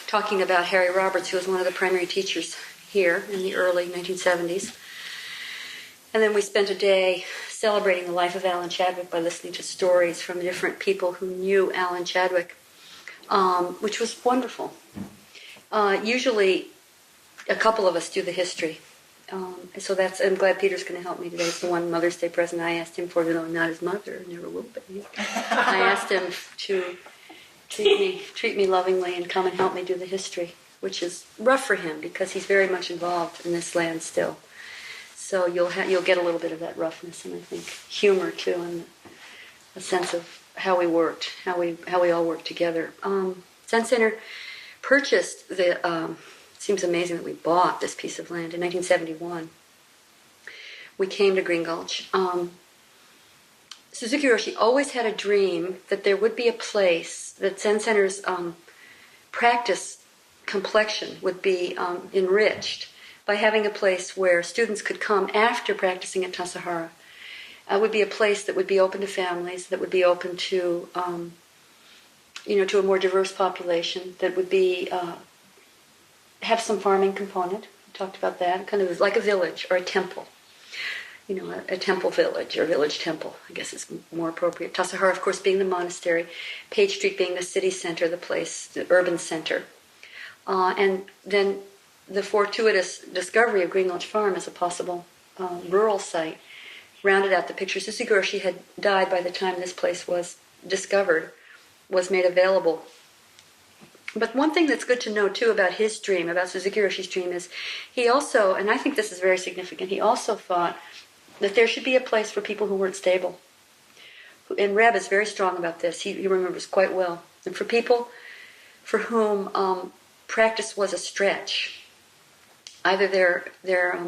talking about Harry Roberts, who was one of the primary teachers here in the early 1970s. And then we spent a day celebrating the life of Alan Chadwick by listening to stories from different people who knew Alan Chadwick, which was wonderful. Usually, a couple of us do the history. So I'm glad Peter's going to help me today. It's the one Mother's Day present I asked him for, though not his mother, never will be. I asked him to treat me lovingly and come and help me do the history, which is rough for him because he's very much involved in this land still. So you'll get a little bit of that roughness, and I think humor too, and a sense of how we worked, how we all worked together. Zen Center purchased the. Seems amazing that we bought this piece of land in 1971. We came to Green Gulch. Suzuki Roshi always had a dream that there would be a place that Zen Center's practice complexion would be enriched by having a place where students could come after practicing at Tassajara. It would be a place that would be open to families, that would be open to, to a more diverse population, that would be have some farming component. We talked about that, kind of like a village or a temple. A temple village or village temple, I guess is more appropriate. Tassajara, of course, being the monastery, Page Street being the city center, the urban center. And then the fortuitous discovery of Green Gulch Farm as a possible rural site rounded out the picture. Suzuki Roshi had died by the time this place was discovered, was made available. But one thing that's good to know, too, about his dream, about Suzuki Roshi's dream, is he also, and I think this is very significant, he also thought that there should be a place for people who weren't stable. And Reb is very strong about this. He remembers quite well. And for people for whom practice was a stretch, either they're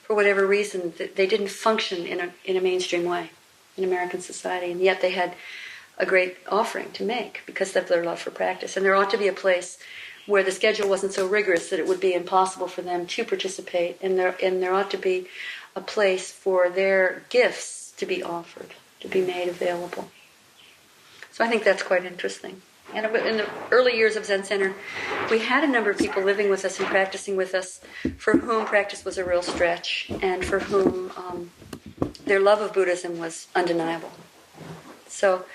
for whatever reason, they didn't function in a mainstream way in American society, and yet they had a great offering to make because of their love for practice. And there ought to be a place where the schedule wasn't so rigorous that it would be impossible for them to participate, and there ought to be a place for their gifts to be offered, to be made available. So I think that's quite interesting. And in the early years of Zen Center, we had a number of people living with us and practicing with us for whom practice was a real stretch and for whom their love of Buddhism was undeniable. So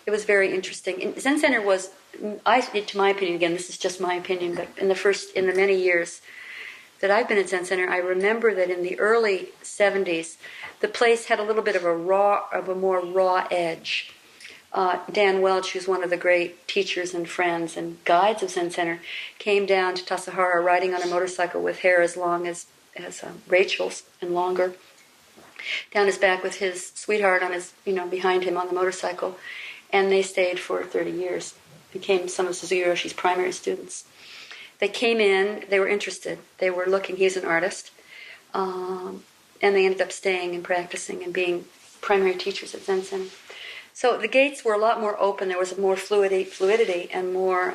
it was very interesting. And Zen Center was, to my opinion, again, this is just my opinion, but in the many years that I've been at Zen Center, I remember that in the early 70s, the place had a little bit of a more raw edge. Dan Welch, who's one of the great teachers and friends and guides of Zen Center, came down to Tassajara riding on a motorcycle with hair as long as Rachel's and longer, down his back with his sweetheart on his, behind him on the motorcycle. And they stayed for 30 years, became some of Suzuki Roshi's primary students. They came in, they were interested, they were looking, he's an artist, and they ended up staying and practicing and being primary teachers at Zen Center. So the gates were a lot more open, there was more fluidity and more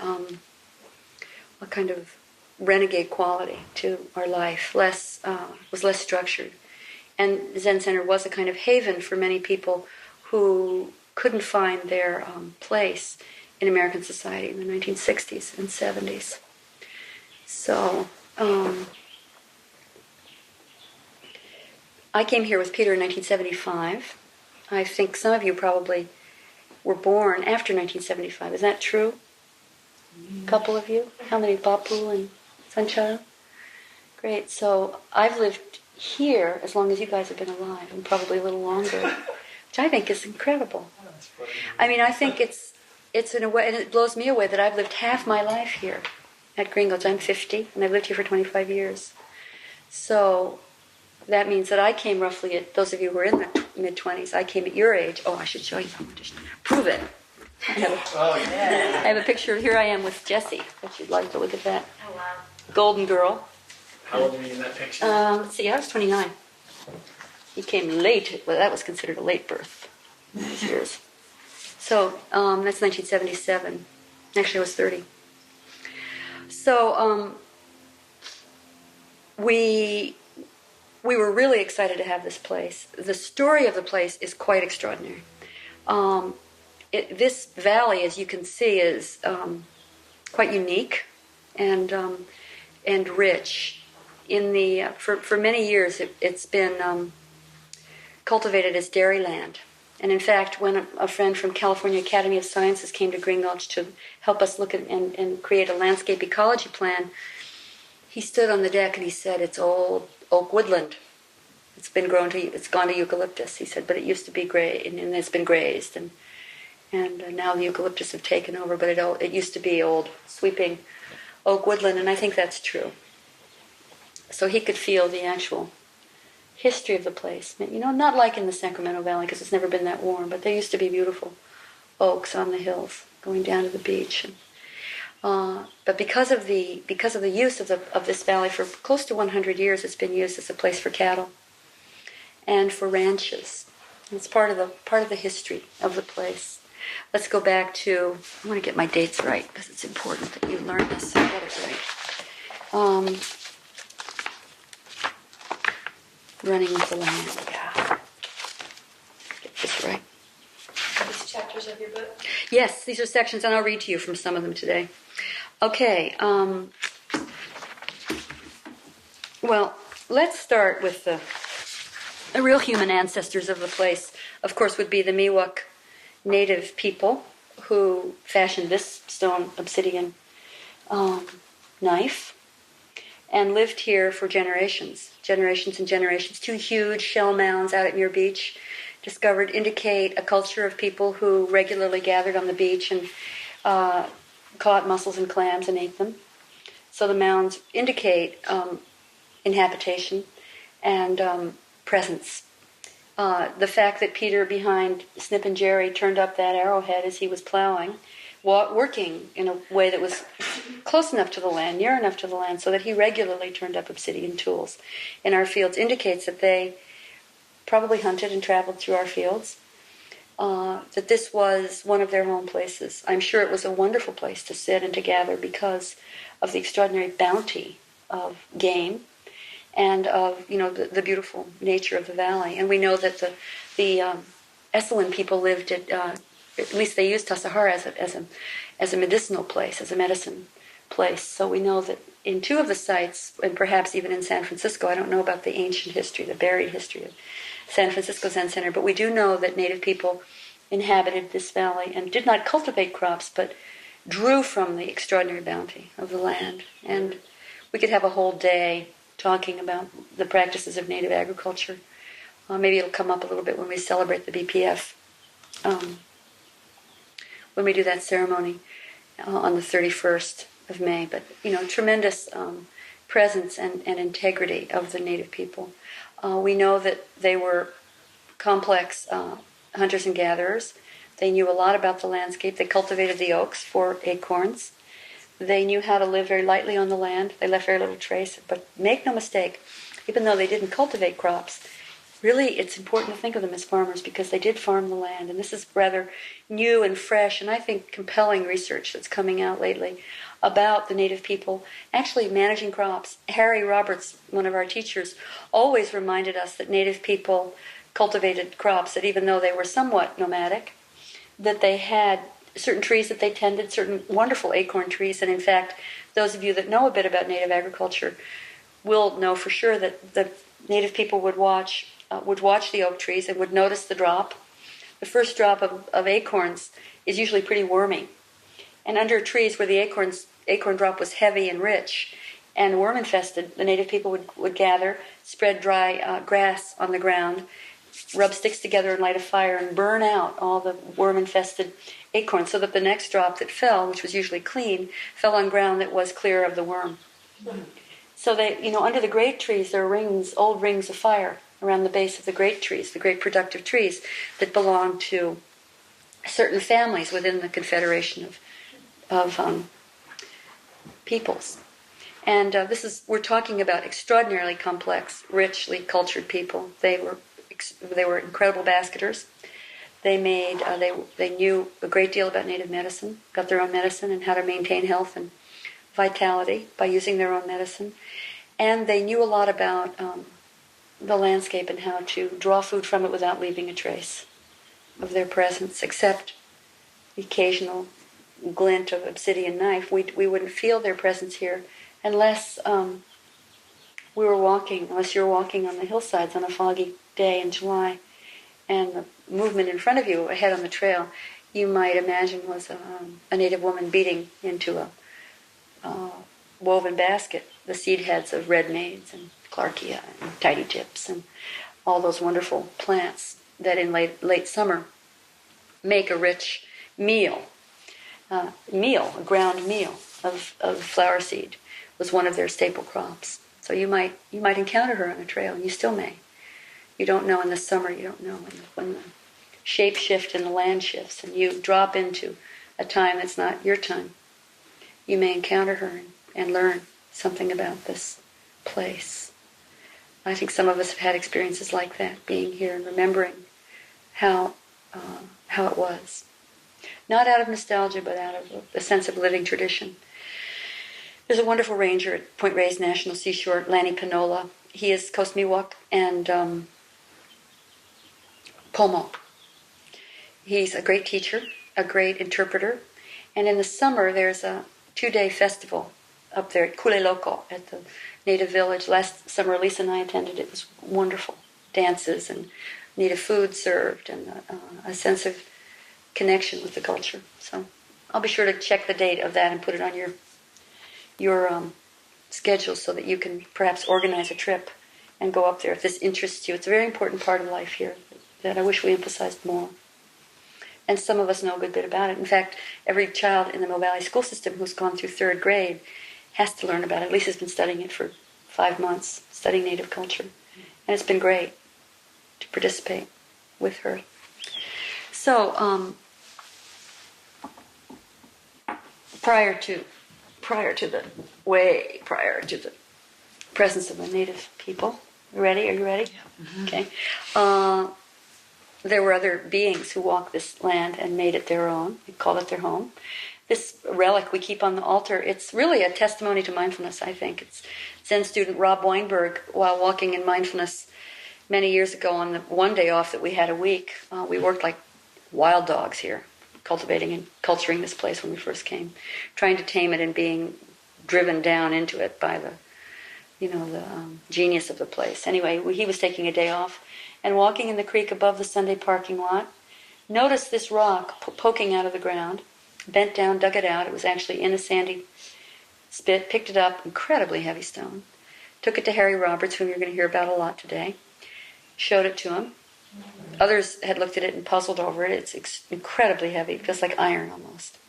a kind of renegade quality to our life, was less structured. And Zen Center was a kind of haven for many people who couldn't find their place in American society in the 1960s and 70s. So I came here with Peter in 1975. I think some of you probably were born after 1975. Is that true? A couple of you? How many? Bapu and Sanchara? Great. So I've lived here as long as you guys have been alive, and probably a little longer, which I think is incredible. I mean, I think it's in a way, and it blows me away that I've lived half my life here at Green Gulch. I'm 50, and I've lived here for 25 years. So that means that I came roughly at, those of you who are in the mid-20s, I came at your age. Oh, I should show you. Just prove it. I have a picture. Here I am with Jessie, if you'd like to look at that. Oh, wow. Golden girl. How old were you in that picture? Let's see, I was 29. He came late. Well, that was considered a late birth. Those years. So that's 1977. Actually, I was 30. So we were really excited to have this place. The story of the place is quite extraordinary. This valley, as you can see, is quite unique. and rich. In the for many years, it's been cultivated as dairyland. And in fact, when a friend from California Academy of Sciences came to Green Gulch to help us look at and create a landscape ecology plan, he stood on the deck and he said, "It's old oak woodland. It's gone to eucalyptus." He said, "But it used to be gray, and it's been grazed, and now the eucalyptus have taken over. But it used to be old sweeping oak woodland," and I think that's true. So he could feel the actual history of the place. Not like in the Sacramento Valley because it's never been that warm, but there used to be beautiful oaks on the hills going down to the beach. But because of the use of this valley for close to 100 years, it's been used as a place for cattle and for ranches. It's part of the history of the place. Let's go back to. I want to get my dates right because it's important that you learn this and get it right. Running with the land. Yeah. Get this right. Are these chapters of your book? Yes, these are sections, and I'll read to you from some of them today. Okay. Well, let's start with the real human ancestors of the place. Of course, would be the Miwok native people who fashioned this stone obsidian knife and lived here for generations and generations. 2 huge shell mounds out at Muir Beach discovered indicate a culture of people who regularly gathered on the beach and caught mussels and clams and ate them. So the mounds indicate inhabitation and presence. The fact that Peter behind Snip and Jerry turned up that arrowhead as he was plowing, working in a way that was close enough to the land, near enough to the land, so that he regularly turned up obsidian tools in our fields, indicates that they probably hunted and traveled through our fields, that this was one of their home places. I'm sure it was a wonderful place to sit and to gather because of the extraordinary bounty of game and of the beautiful nature of the valley. And we know that the Esalen people lived at least they used Tassajara as a medicinal place, as a medicine place. So we know that in 2 of the sites, and perhaps even in San Francisco, I don't know about the ancient history, the buried history of San Francisco Zen Center, but we do know that native people inhabited this valley and did not cultivate crops, but drew from the extraordinary bounty of the land. And we could have a whole day talking about the practices of native agriculture. Maybe it'll come up a little bit when we celebrate the BPF, when we do that ceremony on the 31st of May. But, tremendous presence and integrity of the native people. We know that they were complex hunters and gatherers. They knew a lot about the landscape. They cultivated the oaks for acorns. They knew how to live very lightly on the land. They left very little trace. But make no mistake, even though they didn't cultivate crops, really it's important to think of them as farmers because they did farm the land. And this is rather new and fresh and I think compelling research that's coming out lately about the native people actually managing crops. Harry Roberts, one of our teachers, always reminded us that native people cultivated crops, that even though they were somewhat nomadic, that they had certain trees that they tended, certain wonderful acorn trees. And in fact, those of you that know a bit about native agriculture will know for sure that the native people would watch the oak trees and would notice the drop. The first drop of acorns is usually pretty wormy. And under trees where the acorn drop was heavy and rich and worm infested, the native people would gather, spread dry grass on the ground, rub sticks together and light a fire and burn out all the worm infested acorns so that the next drop that fell, which was usually clean, fell on ground that was clear of the worm. So they, under the great trees, there are old rings of fire around the base of the great trees, the great productive trees that belong to certain families within the confederation of peoples. And we're talking about extraordinarily complex, richly cultured people. They were incredible basketers. They knew a great deal about native medicine, got their own medicine and how to maintain health and vitality by using their own medicine. And they knew a lot about the landscape and how to draw food from it without leaving a trace of their presence, except the occasional glint of obsidian knife, we wouldn't feel their presence here unless unless you're walking on the hillsides on a foggy day in July, and the movement in front of you ahead on the trail, you might imagine was a native woman beating into a woven basket the seed heads of red maize and clarkia and tidy tips and all those wonderful plants that in late summer make a rich meal. A ground meal of flower seed was one of their staple crops. So you might encounter her on a trail, and you still may. You don't know in the summer, you don't know when the shape shift and the land shifts and you drop into a time that's not your time. You may encounter her and learn something about this place. I think some of us have had experiences like that, being here and remembering how it was. Not out of nostalgia, but out of a sense of living tradition. There's a wonderful ranger at Point Reyes National Seashore, Lanny Pinola. He is Coast Miwok and Pomo. He's a great teacher, a great interpreter, and in the summer there's a 2-day festival up there at Kuleloko at the native village. Last summer Lisa and I attended. It was wonderful. Dances and native food served and a sense of connection with the culture. So I'll be sure to check the date of that and put it on your schedule so that you can perhaps organize a trip and go up there if this interests you. It's a very important part of life here that I wish we emphasized more. And some of us know a good bit about it. In fact, every child in the Mill Valley school system who's gone through 3rd grade has to learn about it. Lisa's been studying it for 5 months, studying Native culture. And it's been great to participate with her. So, prior to the presence of the Native people. Ready? Are you ready? Yeah. Mm-hmm. Okay. There were other beings who walked this land and made it their own. They called it their home. This relic we keep on the altar, it's really a testimony to mindfulness, I think. It's Zen student Rob Weinberg, while walking in mindfulness many years ago on the one day off that we had a week, we worked like wild dogs here, cultivating and culturing this place when we first came, trying to tame it and being driven down into it by the genius of the place. Anyway, he was taking a day off and walking in the creek above the Sunday parking lot, noticed this rock poking out of the ground, bent down, dug it out. It was actually in a sandy spit, picked it up, incredibly heavy stone, took it to Harry Roberts, whom you're going to hear about a lot today, showed it to him. Others had looked at it and puzzled over it. It's incredibly heavy. It feels like iron almost.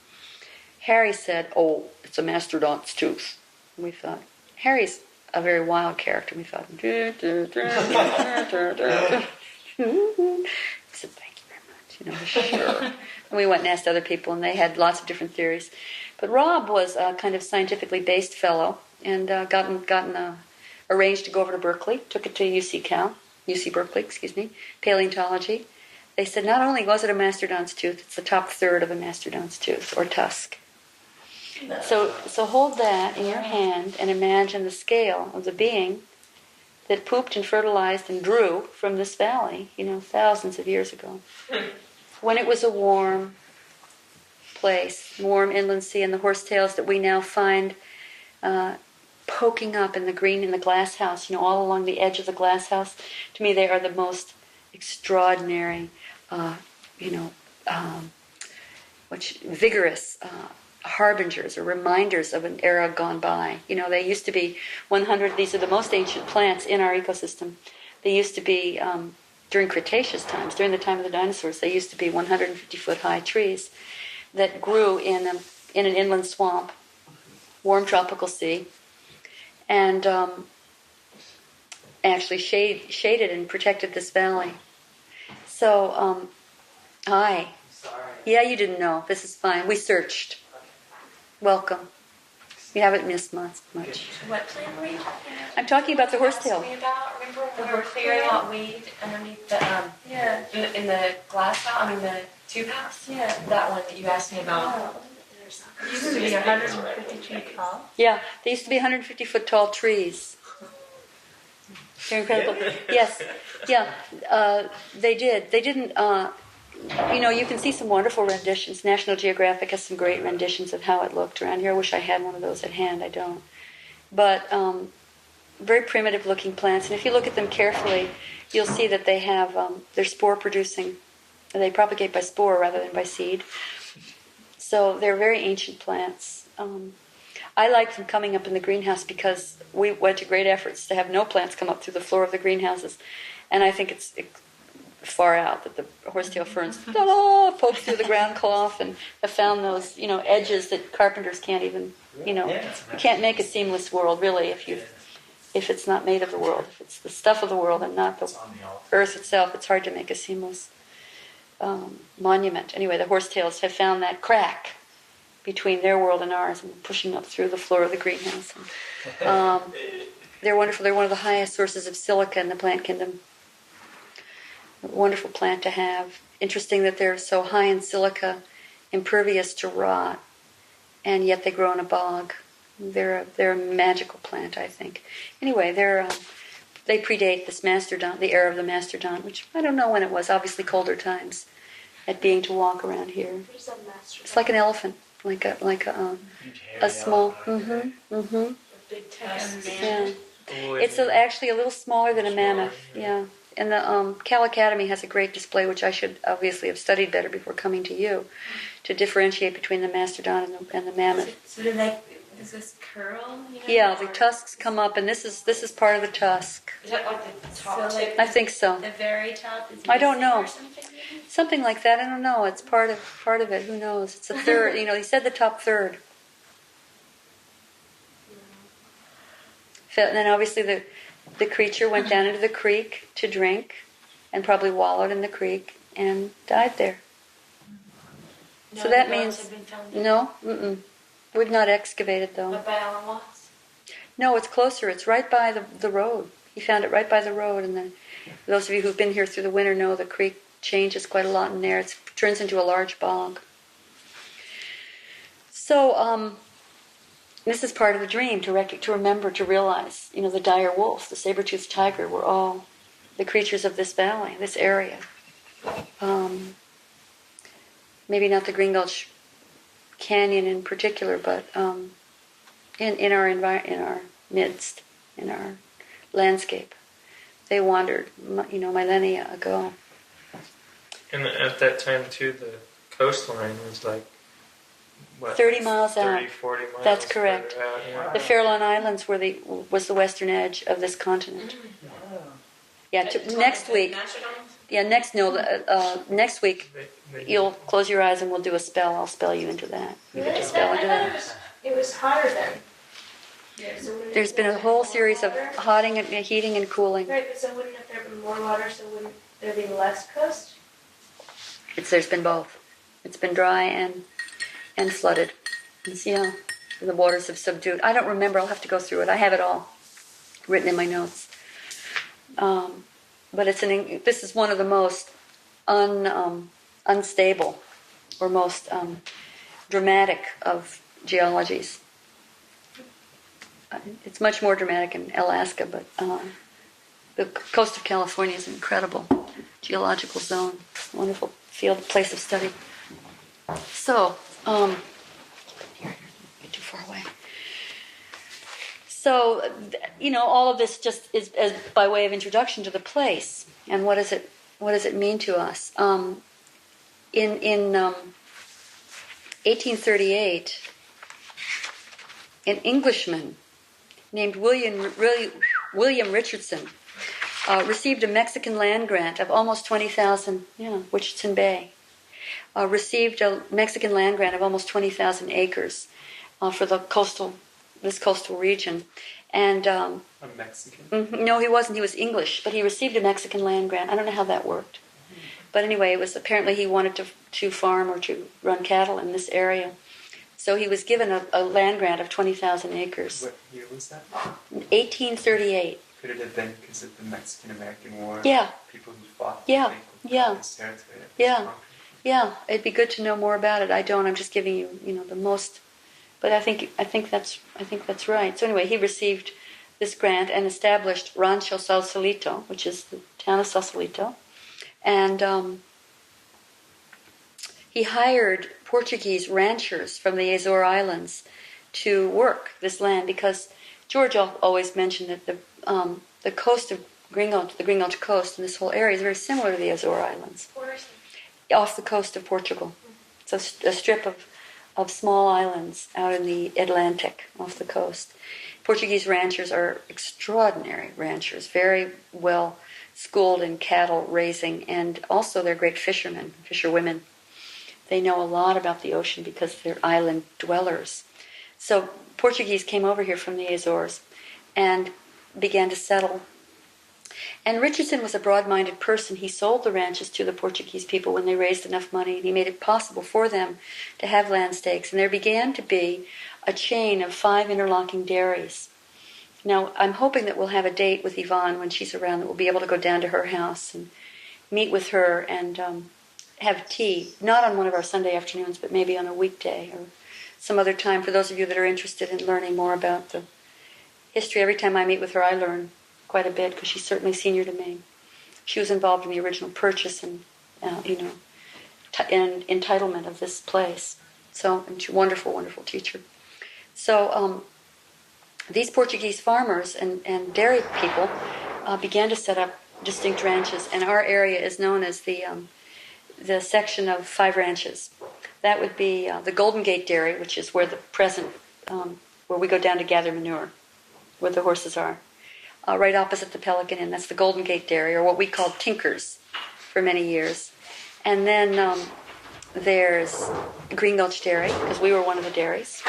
Harry said, "Oh, it's a mastodont's tooth." And we thought, Harry's a very wild character. We thought, he said, "Thank you very much." Sure. And we went and asked other people, and they had lots of different theories. But Rob was a kind of scientifically based fellow, and gotten arranged to go over to Berkeley. Took it to UC Berkeley, paleontology. They said not only was it a mastodont's tooth, it's the top third of a mastodont's tooth, or tusk. No. So hold that in your hand and imagine the scale of the being that pooped and fertilized and drew from this valley, thousands of years ago. When it was a warm place, warm inland sea, and the horsetails that we now find poking up in the glass house, all along the edge of the glass house. To me, they are the most extraordinary, vigorous harbingers or reminders of an era gone by. They used to be 100, these are the most ancient plants in our ecosystem. They used to be, during Cretaceous times, during the time of the dinosaurs, they used to be 150-foot high trees that grew in an inland swamp, warm tropical sea, and actually shaded and protected this valley. So, hi. Sorry. Yeah, you didn't know. This is fine. We searched. Welcome. You haven't missed much. What plant were you talking about? I'm talking about the horsetail. Remember when we were clearing out weed underneath the in the glass house? The tube house. Yeah, that one that you asked me about. It used to be 150 feet tall. Yeah, they used to be 150-foot tall trees. They're incredible. Yes, yeah, they did. They didn't you can see some wonderful renditions. National Geographic has some great renditions of how it looked around here. I wish I had one of those at hand. I don't. But very primitive looking plants. And if you look at them carefully, you'll see that they have, they're spore producing. They propagate by spore rather than by seed. So they're very ancient plants. I like them coming up in the greenhouse because we went to great efforts to have no plants come up through the floor of the greenhouses. And I think it's far out that the horsetail ferns poke through the ground cloth and have found those, edges that carpenters can't even, you can't make a seamless world really if it's not made of the world. If it's the stuff of the world and not the earth itself, it's hard to make a seamless monument. Anyway, the horsetails have found that crack between their world and ours and pushing up through the floor of the greenhouse. And, they're wonderful. They're one of the highest sources of silica in the plant kingdom. A wonderful plant to have. Interesting that they're so high in silica, impervious to rot, and yet they grow in a bog. They're a magical plant, I think. Anyway, they predate this mastodon, the era of the mastodon, which I don't know when it was. Obviously, colder times. At being to walk around here. There's a mastodon. It's like an elephant, like a small. A big tusk. Yeah. It's actually a little smaller than a mammoth. Yeah. And the Cal Academy has a great display, which I should obviously have studied better before coming to you, to differentiate between the mastodon and the mammoth. So does this curl? Yeah, the tusks come up, and this is part of the tusk. Is that like the top So, tip? I think so. The very top is I don't missing know. or something? Something like that. I don't know. It's part of it. Who knows? It's a third. He said the top third. And then obviously the creature went down into the creek to drink, and probably wallowed in the creek and died there. No, So that the bones means have been found. no. We've not excavated though. But by Alan Watts? No, it's closer. It's right by the road. He found it right by the road, and then those of you who've been here through the winter know the creek changes quite a lot in there. It turns into a large bog. So this is part of the dream, to remember, to realize, the dire wolf, the saber-toothed tiger, were all the creatures of this valley, this area. Maybe not the Green Gulch Canyon in particular, but in our midst, in our landscape. They wandered, millennia ago. And at that time, too, the coastline was like, 30 miles out. 40 miles. That's correct. further out, yeah. The Farallon Islands was the western edge of this continent. Yeah, next week. Yeah, next week you'll close your eyes and we'll do a spell. I'll spell you into that. You get to spell into that. It was hotter then. Yeah, so There's been a whole series of heating and cooling. Right, but so wouldn't if there been more water, so wouldn't there be less coast? There's been both. It's been dry and flooded. The waters have subdued. I don't remember. I'll have to go through it. I have it all written in my notes. But this is one of the most unstable or most dramatic of geologies. It's much more dramatic in Alaska, but the coast of California is an incredible geological zone. Wonderful place of study. So, get too far away. So, all of this just is as by way of introduction to the place and what does it mean to us? In 1838, an Englishman named William Richardson received a Mexican land grant of almost 20,000. Richardson Bay received a Mexican land grant of almost 20,000 acres for this coastal region. And A Mexican? no, he wasn't. He was English, but he received a Mexican land grant. I don't know how that worked. But anyway, it was apparently he wanted to farm or to run cattle in this area. So he was given a land grant of 20,000 acres. What year was that? 1838. Could it have been because of the Mexican-American War? Yeah. People who fought Yeah. got this territory. Yeah. Yeah, it'd be good to know more about it. I don't. I'm just giving you, the most. But I think that's right. So anyway, he received this grant and established Rancho Sausalito, which is the town of Sausalito, and he hired Portuguese ranchers from the Azore Islands to work this land because George always mentioned that the coast of Green Gulch, the Green Gulch coast, and this whole area is very similar to the Azore Islands, off the coast of Portugal. It's a strip of small islands out in the Atlantic off the coast. Portuguese ranchers are extraordinary ranchers, very well schooled in cattle raising, and also they're great fishermen, fisherwomen. They know a lot about the ocean because they're island dwellers. So Portuguese came over here from the Azores and began to settle. And Richardson was a broad-minded person. He sold the ranches to the Portuguese people when they raised enough money, and he made it possible for them to have land stakes. And there began to be a chain of 5 interlocking dairies. Now, I'm hoping that we'll have a date with Yvonne when she's around, that we'll be able to go down to her house and meet with her and have tea, not on one of our Sunday afternoons, but maybe on a weekday or some other time for those of you that are interested in learning more about the history. Every time I meet with her, I learn quite a bit because she's certainly senior to me. She was involved in the original purchase and, and entitlement of this place. So, and she's a wonderful, wonderful teacher. So, these Portuguese farmers and dairy people began to set up distinct ranches, and our area is known as the section of 5 ranches. That would be the Golden Gate Dairy, which is where the present, where we go down to gather manure, where the horses are. Right opposite the Pelican Inn, that's the Golden Gate Dairy, or what we called Tinkers for many years. And then there's Green Gulch Dairy, because we were one of the dairies.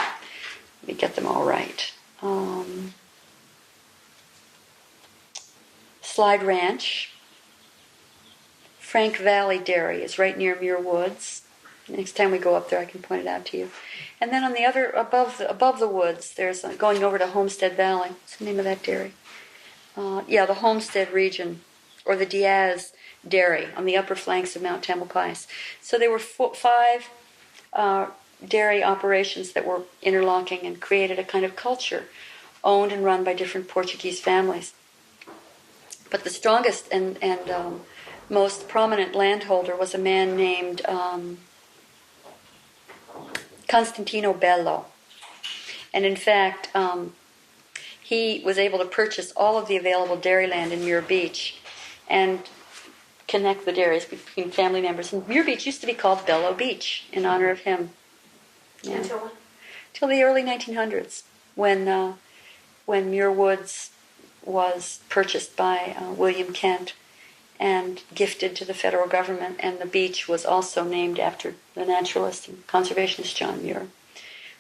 Let me get them all right. Slide Ranch. Frank Valley Dairy is right near Muir Woods. Next time we go up there, I can point it out to you. And then on the other, above the woods, there's going over to Homestead Valley. What's the name of that dairy? The Homestead region, or the Diaz Dairy on the upper flanks of Mount Tamalpais. So there were 5 dairy operations that were interlocking and created a kind of culture owned and run by different Portuguese families. But the strongest and most prominent landholder was a man named Constantino Bello. And in fact, he was able to purchase all of the available dairy land in Muir Beach and connect the dairies between family members. And Muir Beach used to be called Bello Beach in honor of him. Yeah. Until when? Till the early 1900s, when Muir Woods was purchased by William Kent and gifted to the federal government, and the beach was also named after the naturalist and conservationist John Muir.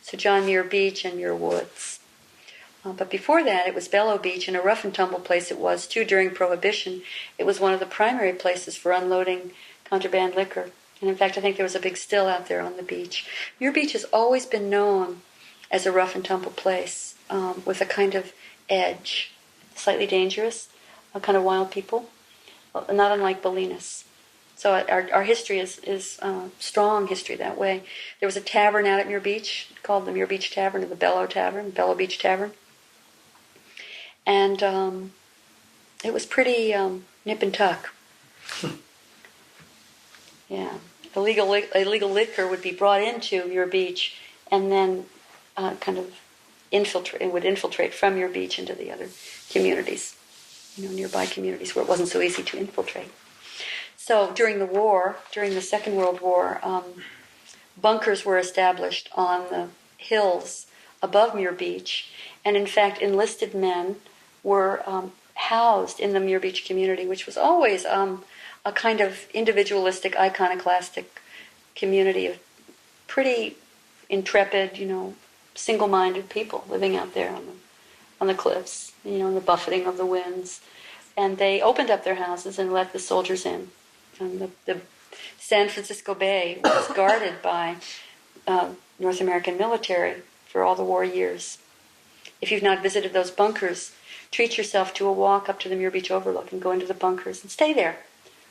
So John Muir Beach and Muir Woods. But before that, it was Bello Beach, and a rough and tumble place it was, too, during Prohibition. It was one of the primary places for unloading contraband liquor. And in fact, I think there was a big still out there on the beach. Muir Beach has always been known as a rough and tumble place with a kind of edge, slightly dangerous, a kind of wild people, not unlike Bolinas. So our history is strong history that way. There was a tavern out at Muir Beach called the Muir Beach Tavern, or the Bello Tavern, Bello Beach Tavern. And it was pretty nip and tuck. Yeah. Illegal liquor would be brought into Muir Beach and then kind of infiltrate from Muir Beach into the other communities, nearby communities where it wasn't so easy to infiltrate. So during the Second World War, bunkers were established on the hills above Muir Beach, and in fact enlisted men were housed in the Muir Beach community, which was always a kind of individualistic, iconoclastic community of pretty intrepid, single-minded people living out there on the cliffs, in the buffeting of the winds. And they opened up their houses and let the soldiers in. And the San Francisco Bay was guarded by North American military for all the war years. If you've not visited those bunkers, treat yourself to a walk up to the Muir Beach Overlook and go into the bunkers and stay there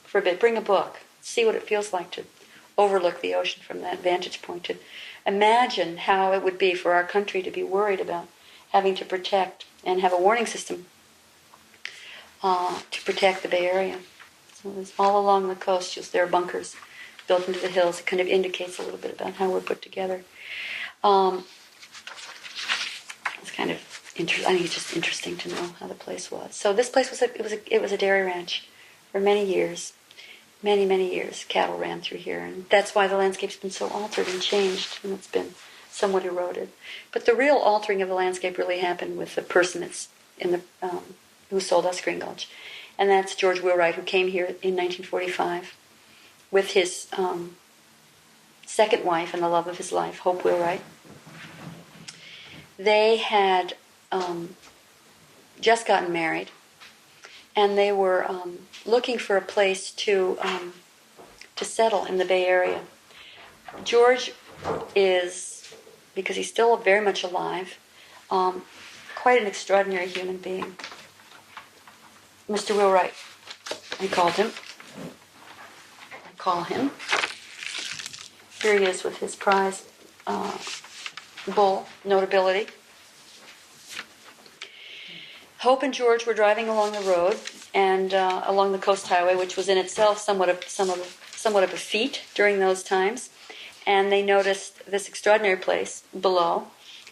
for a bit. Bring a book. See what it feels like to overlook the ocean from that vantage point. To imagine how it would be for our country to be worried about having to protect and have a warning system to protect the Bay Area. So it was all along the coast, there are bunkers built into the hills. It kind of indicates a little bit about how we're put together. It's kind of interesting. I think it's just interesting to know how the place was. So this place was a dairy ranch for many years. Many years, cattle ran through here, and that's why the landscape's been so altered and changed, and it's been somewhat eroded. But the real altering of the landscape really happened with the person that's in the who sold us Green Gulch, and that's George Wheelwright, who came here in 1945 with his second wife and the love of his life, Hope Wheelwright. They had just gotten married, and they were looking for a place to settle in the Bay Area. George is, because he's still very much alive, quite an extraordinary human being. Mr. Wheelwright, I call him. Here he is with his prize bull, Notability. Hope and George were driving along the road and along the coast highway, which was in itself somewhat of a feat during those times. And they noticed this extraordinary place below.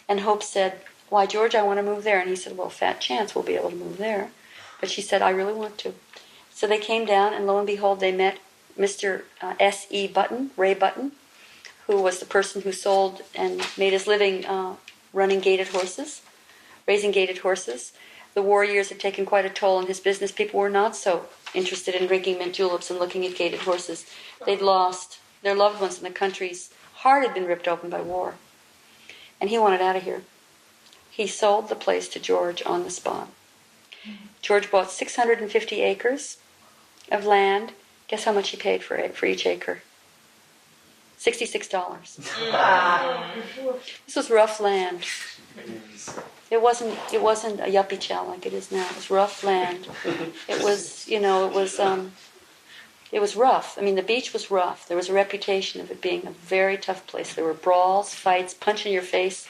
And Hope said, "Why, George, I want to move there." And he said, "Well, fat chance we'll be able to move there." But she said, "I really want to." So they came down, and lo and behold, they met Mr. S.E. Button, Ray Button, who was the person who sold and made his living running gaited horses, raising gaited horses. The war years had taken quite a toll on his business. People were not so interested in drinking mint juleps and looking at gaited horses. They'd lost their loved ones, and the country's heart had been ripped open by war. And he wanted out of here. He sold the place to George on the spot. George bought 650 acres of land. Guess how much he paid for each acre? $66. This was rough land. It wasn't a yuppie chow like it is now. It was rough land. It was, it was rough. I mean, the beach was rough. There was a reputation of it being a very tough place. There were brawls, fights, punch in your face,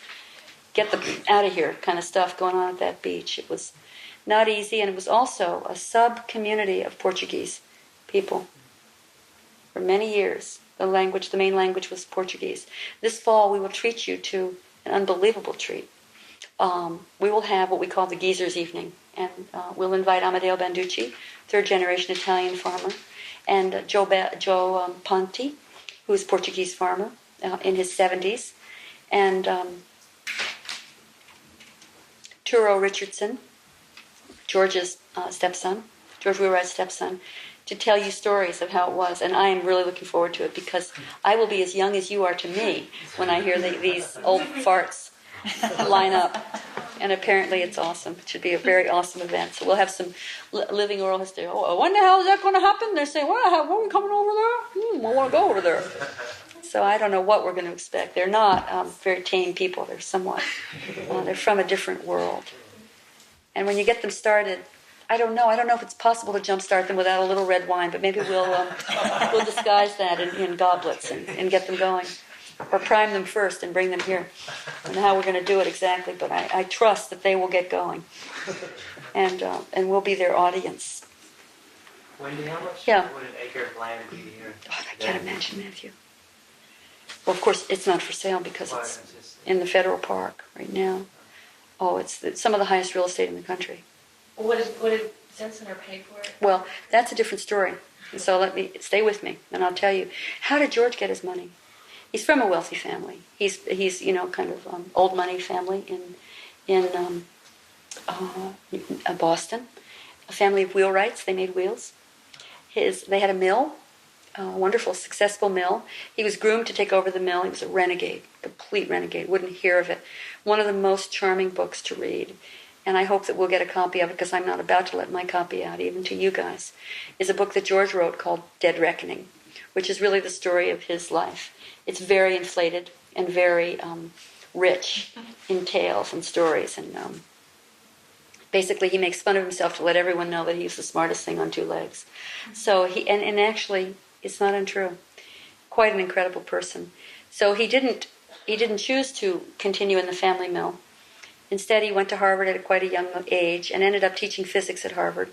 get them out of here kind of stuff going on at that beach. It was not easy, and it was also a sub-community of Portuguese people. For many years, the main language was Portuguese. This fall, we will treat you to an unbelievable treat. We will have what we call the Geezer's Evening, and we'll invite Amadeo Banducci, third-generation Italian farmer, and Joe Ponti, who's a Portuguese farmer in his 70s, and Turo Richardson, George's stepson, George Wheelwright's stepson, to tell you stories of how it was. And I am really looking forward to it, because I will be as young as you are to me when I hear these old farts line up. And apparently it's awesome. It should be a very awesome event. So we'll have some living oral history. Oh, when the hell is that going to happen? They're saying, what are we coming over there? I want to go over there. So I don't know what we're going to expect. They're not very tame people. They're somewhat, they're from a different world. And when you get them started, I don't know if it's possible to jumpstart them without a little red wine, but maybe we'll disguise that in goblets and get them going. Or prime them first and bring them here. I don't know how we're going to do it exactly, but I trust that they will get going. And we'll be their audience. Wendy, how much Yeah. would an acre of land be here? Oh, I can't imagine, Matthew. Well, of course, it's not for sale because Why, it's it's just- in the federal park right now. Oh, it's some of the highest real estate in the country. What did Zen Center pay for it? Well, that's a different story. And so stay with me, and I'll tell you. How did George get his money? He's from a wealthy family. He's kind of old money family in Boston. A family of wheelwrights. They made wheels. They had a mill, a wonderful, successful mill. He was groomed to take over the mill. He was a renegade, complete renegade. Wouldn't hear of it. One of the most charming books to read. And I hope that we'll get a copy of it, because I'm not about to let my copy out, even to you guys, is a book that George wrote called Dead Reckoning, which is really the story of his life. It's very inflated and very rich in tales and stories. And basically he makes fun of himself to let everyone know that he's the smartest thing on two legs. So and actually, it's not untrue. Quite an incredible person. So he didn't choose to continue in the family mill. Instead, he went to Harvard at quite a young age and ended up teaching physics at Harvard.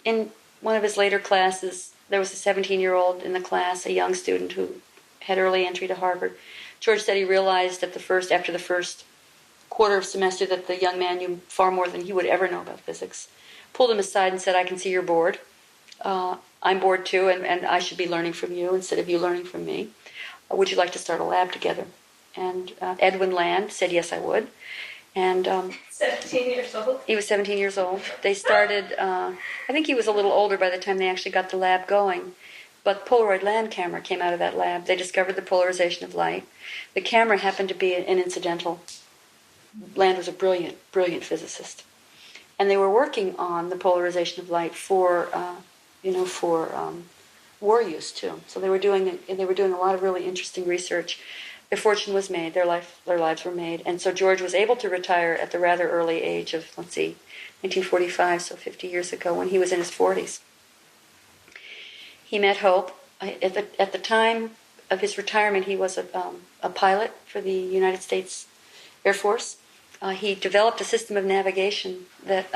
In one of his later classes, there was a 17-year-old in the class, a young student who had early entry to Harvard. George said he realized after the first quarter of semester that the young man knew far more than he would ever know about physics. Pulled him aside and said, I can see you're bored. I'm bored too, and I should be learning from you instead of you learning from me. Would you like to start a lab together? And Edwin Land said, yes, I would. And 17 years old. he was 17 years old. They started, I think he was a little older by the time they actually got the lab going. But Polaroid land camera came out of that lab. They discovered the polarization of light. The camera happened to be an incidental. Land was a brilliant, brilliant physicist. And they were working on the polarization of light for war use too. So they were doing a lot of really interesting research. Their fortune was made. Their lives were made. And so George was able to retire at the rather early age of 1945, so 50 years ago, when he was in his 40s. He met Hope. At the time of his retirement, he was a pilot for the United States Air Force. He developed a system of navigation that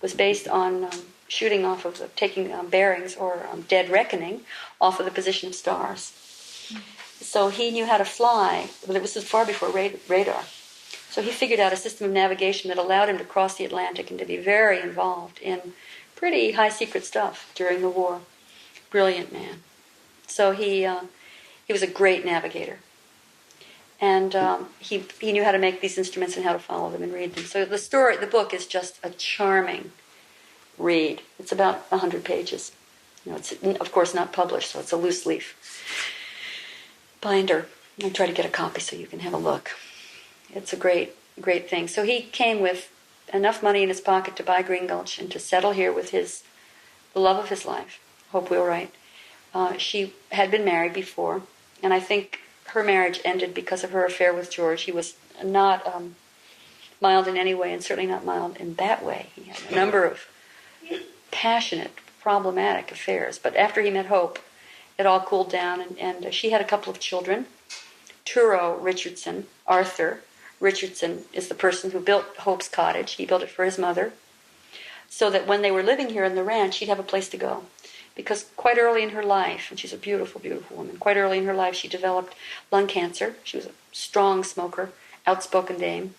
was based on shooting off of taking bearings or dead reckoning off of the position of stars. So he knew how to fly, but this was far before radar. So he figured out a system of navigation that allowed him to cross the Atlantic and to be very involved in pretty high secret stuff during the war. Brilliant man. So he was a great navigator. And he knew how to make these instruments and how to follow them and read them. So the book is just a charming read. It's about 100 pages. It's of course not published, so it's a loose leaf binder. I'll try to get a copy so you can have a look. It's a great, great thing. So he came with enough money in his pocket to buy Green Gulch and to settle here with the love of his life, Hope Wheelwright. She had been married before, and I think her marriage ended because of her affair with George. He was not mild in any way, and certainly not mild in that way. He had a number of passionate, problematic affairs. But after he met Hope, it all cooled down, and she had a couple of children. Turo Richardson, Arthur Richardson, is the person who built Hope's cottage. He built it for his mother, so that when they were living here in the ranch, she'd have a place to go. Because quite early in her life, and she's a beautiful, beautiful woman, quite early in her life she developed lung cancer. She was a strong smoker, outspoken dame.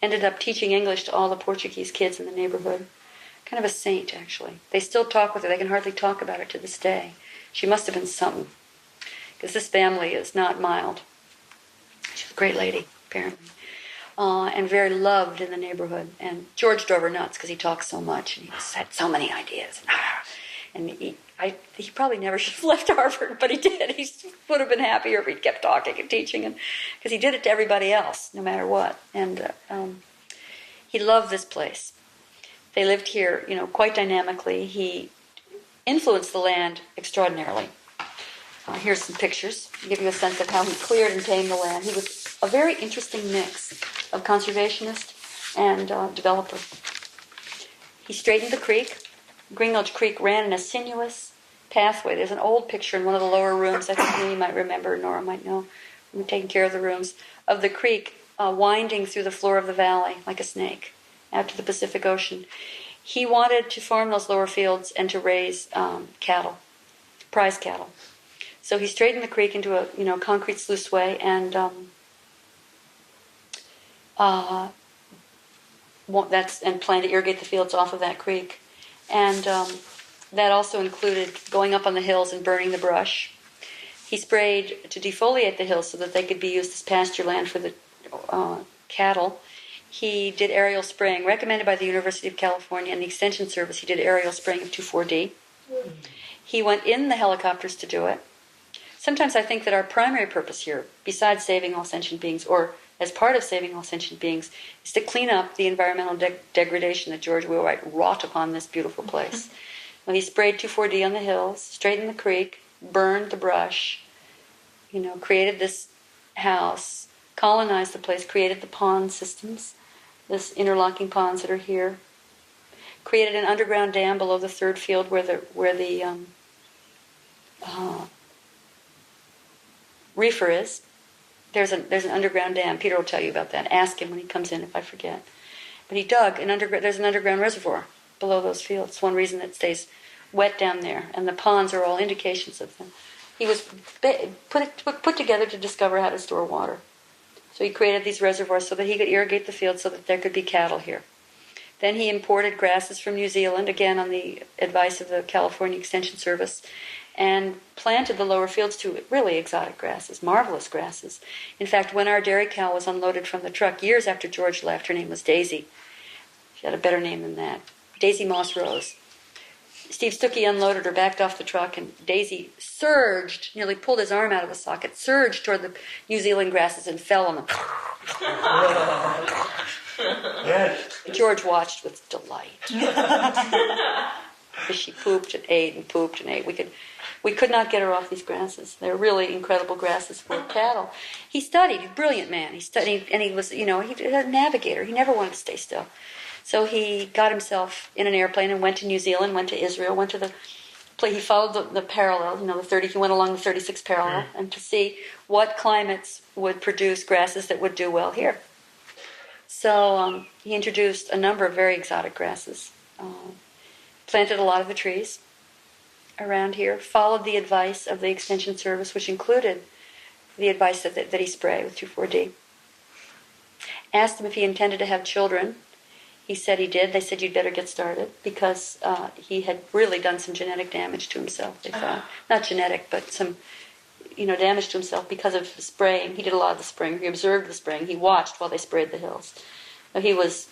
Ended up teaching English to all the Portuguese kids in the neighborhood. Kind of a saint, actually. They still talk with her. They can hardly talk about her to this day. She must have been something. Because this family is not mild. She's a great lady, apparently. And very loved in the neighborhood. And George drove her nuts because he talked so much. And he had so many ideas. And he probably never should have left Harvard, but he did. He would have been happier if he'd kept talking and teaching, because he did it to everybody else, no matter what. And he loved this place. They lived here, quite dynamically. He influenced the land extraordinarily. Here's some pictures to give you a sense of how he cleared and tamed the land. He was a very interesting mix of conservationist and developer. He straightened the creek. Green Gulch Creek ran in a sinuous pathway. There's an old picture in one of the lower rooms, I think you might remember, Nora might know, from taking care of the rooms, of the creek winding through the floor of the valley like a snake out to the Pacific Ocean. He wanted to farm those lower fields and to raise cattle, prize cattle. So he straightened the creek into a concrete sluiceway and planned to irrigate the fields off of that creek. And that also included going up on the hills and burning the brush. He sprayed to defoliate the hills so that they could be used as pasture land for the cattle. He did aerial spraying, recommended by the University of California and the Extension Service. He did aerial spraying of 2,4-D. He went in the helicopters to do it. Sometimes I think that our primary purpose here, besides saving all sentient beings, or as part of saving all sentient beings, is to clean up the environmental degradation that George Wheelwright wrought upon this beautiful place. Well, he sprayed 2,4-D on the hills, straightened the creek, burned the brush, created this house, colonized the place, created the pond systems, this interlocking ponds that are here, created an underground dam below the third field where the reefer is. There's an underground dam. Peter will tell you about that. Ask him when he comes in if I forget. But he dug there's an underground reservoir below those fields. One reason it stays wet down there, and the ponds are all indications of them. He was put together to discover how to store water. So he created these reservoirs so that he could irrigate the fields so that there could be cattle here. Then he imported grasses from New Zealand, again on the advice of the California Extension Service, and planted the lower fields to really exotic grasses, marvelous grasses. In fact, when our dairy cow was unloaded from the truck, years after George left, her name was Daisy. She had a better name than that. Daisy Moss Rose. Steve Stuckey unloaded her, backed off the truck, and Daisy surged, nearly pulled his arm out of the socket, surged toward the New Zealand grasses and fell on them. George watched with delight. Because she pooped and ate and pooped and ate. We could not get her off these grasses. They're really incredible grasses for cattle. He studied. He's a brilliant man. He studied, and he was, he was a navigator. He never wanted to stay still. So he got himself in an airplane and went to New Zealand, went to Israel, went to the place. He followed the parallel, he went along the 36th parallel, and to see what climates would produce grasses that would do well here. So he introduced a number of very exotic grasses, planted a lot of the trees around here, followed the advice of the Extension Service, which included the advice that he spray with 2,4-D. Asked him if he intended to have children. He said he did. They said, you'd better get started, because he had really done some genetic damage to himself, they thought. Not genetic, but some damage to himself because of the spraying. He did a lot of the spraying. He observed the spraying. He watched while they sprayed the hills. He was,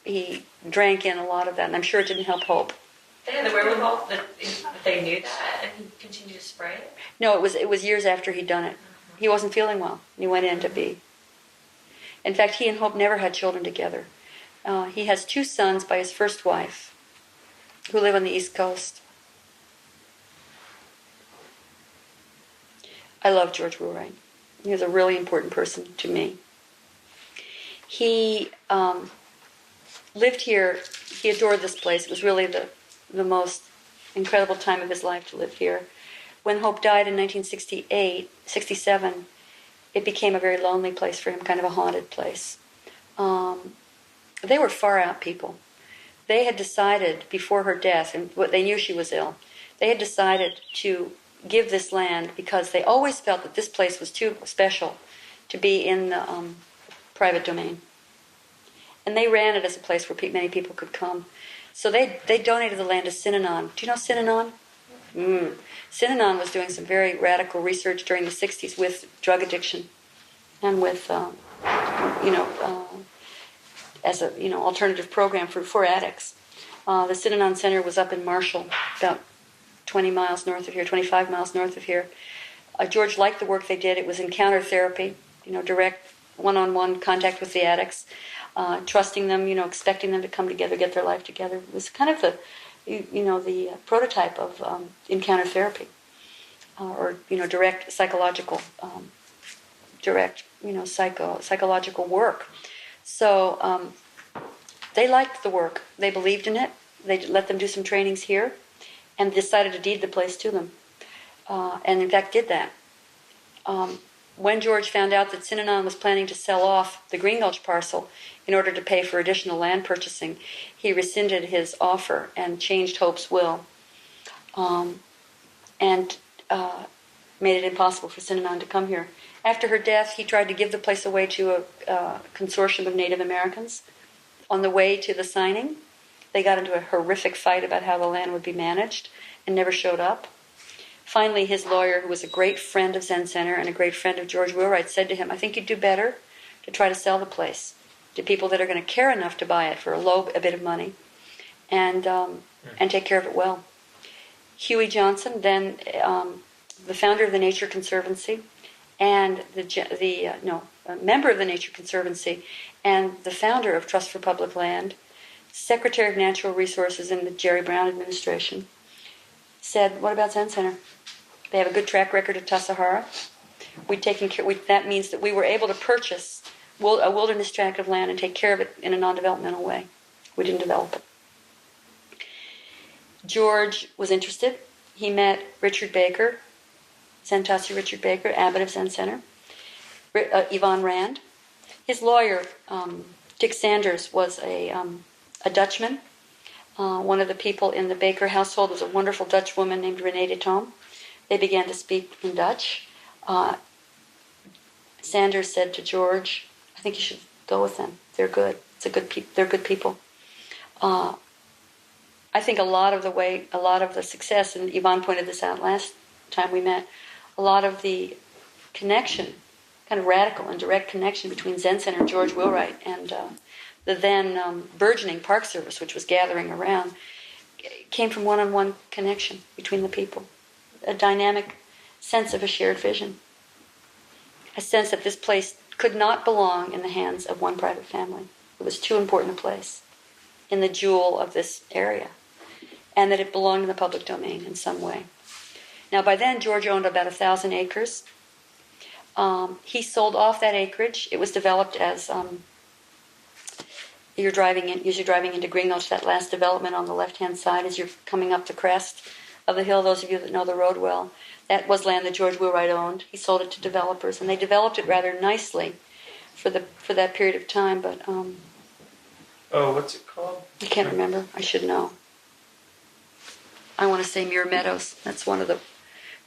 he drank in a lot of that, and I'm sure it didn't help Hope. They had the wherewithal that they knew that, and he continued to spray it? No, it was years after he'd done it. He wasn't feeling well. He went in to be. In fact, he and Hope never had children together. He has 2 sons by his first wife, who live on the East Coast. I love George Wheelwright. He was a really important person to me. He lived here. He adored this place. It was really the most incredible time of his life to live here. When Hope died in 1967, it became a very lonely place for him, kind of a haunted place. They were far out people. They had decided before her death, and they knew she was ill, they had decided to give this land because they always felt that this place was too special to be in the private domain. And they ran it as a place where many people could come. So they donated the land to Synanon. Do you know Synanon? Synanon was doing some very radical research during the 60s with drug addiction and with, as a alternative program for addicts. The Synanon Center was up in Marshall, about 20 miles north of here, 25 miles north of here. George liked the work they did. It was encounter therapy, direct one-on-one contact with the addicts, trusting them, expecting them to come together, get their life together. It was kind of the prototype of encounter therapy, or direct psychological, psychological work. So they liked the work. They believed in it. They let them do some trainings here, and decided to deed the place to them, and in fact did that. When George found out that Synanon was planning to sell off the Green Gulch parcel in order to pay for additional land purchasing, he rescinded his offer and changed Hope's will, and made it impossible for Synanon to come here. After her death, he tried to give the place away to a consortium of Native Americans. On the way to the signing, they got into a horrific fight about how the land would be managed and never showed up. Finally, his lawyer, who was a great friend of Zen Center and a great friend of George Wheelwright, said to him, I think you'd do better to try to sell the place to people that are going to care enough to buy it for a bit of money and take care of it well. Huey Johnson, then the founder of the Nature Conservancy, and a member of the Nature Conservancy, and the founder of Trust for Public Land, Secretary of Natural Resources in the Jerry Brown administration, said, what about Zen Center? They have a good track record at Tassajara. That means that we were able to purchase a wilderness tract of land and take care of it in a non-developmental way. We didn't develop it. George was interested. He met Richard Baker, Zen Tassi Richard Baker, abbot of Zen Center, Yvonne Rand. His lawyer, Dick Sanders, was a Dutchman, One of the people in the Baker household was a wonderful Dutch woman named Renee de Tom. They began to speak in Dutch. Sanders said to George, "I think you should go with them. They're good. They're good people." I think a lot of the success, and Yvonne pointed this out last time we met, a lot of the connection, kind of radical and direct connection between Zen Center and George Wheelwright and the then burgeoning Park Service, which was gathering around, came from one-on-one connection between the people. A dynamic sense of a shared vision. A sense that this place could not belong in the hands of one private family. It was too important a place in the jewel of this area, and that it belonged in the public domain in some way. Now, by then, George owned about 1,000 acres. He sold off that acreage. It was developed as you're driving into Green Gulch, that last development on the left-hand side as you're coming up the crest of the hill. Those of you that know the road well, that was land that George Wheelwright owned. He sold it to developers, and they developed it rather nicely for that period of time. But what's it called? I can't remember. I should know. I want to say Muir Meadows. That's one of the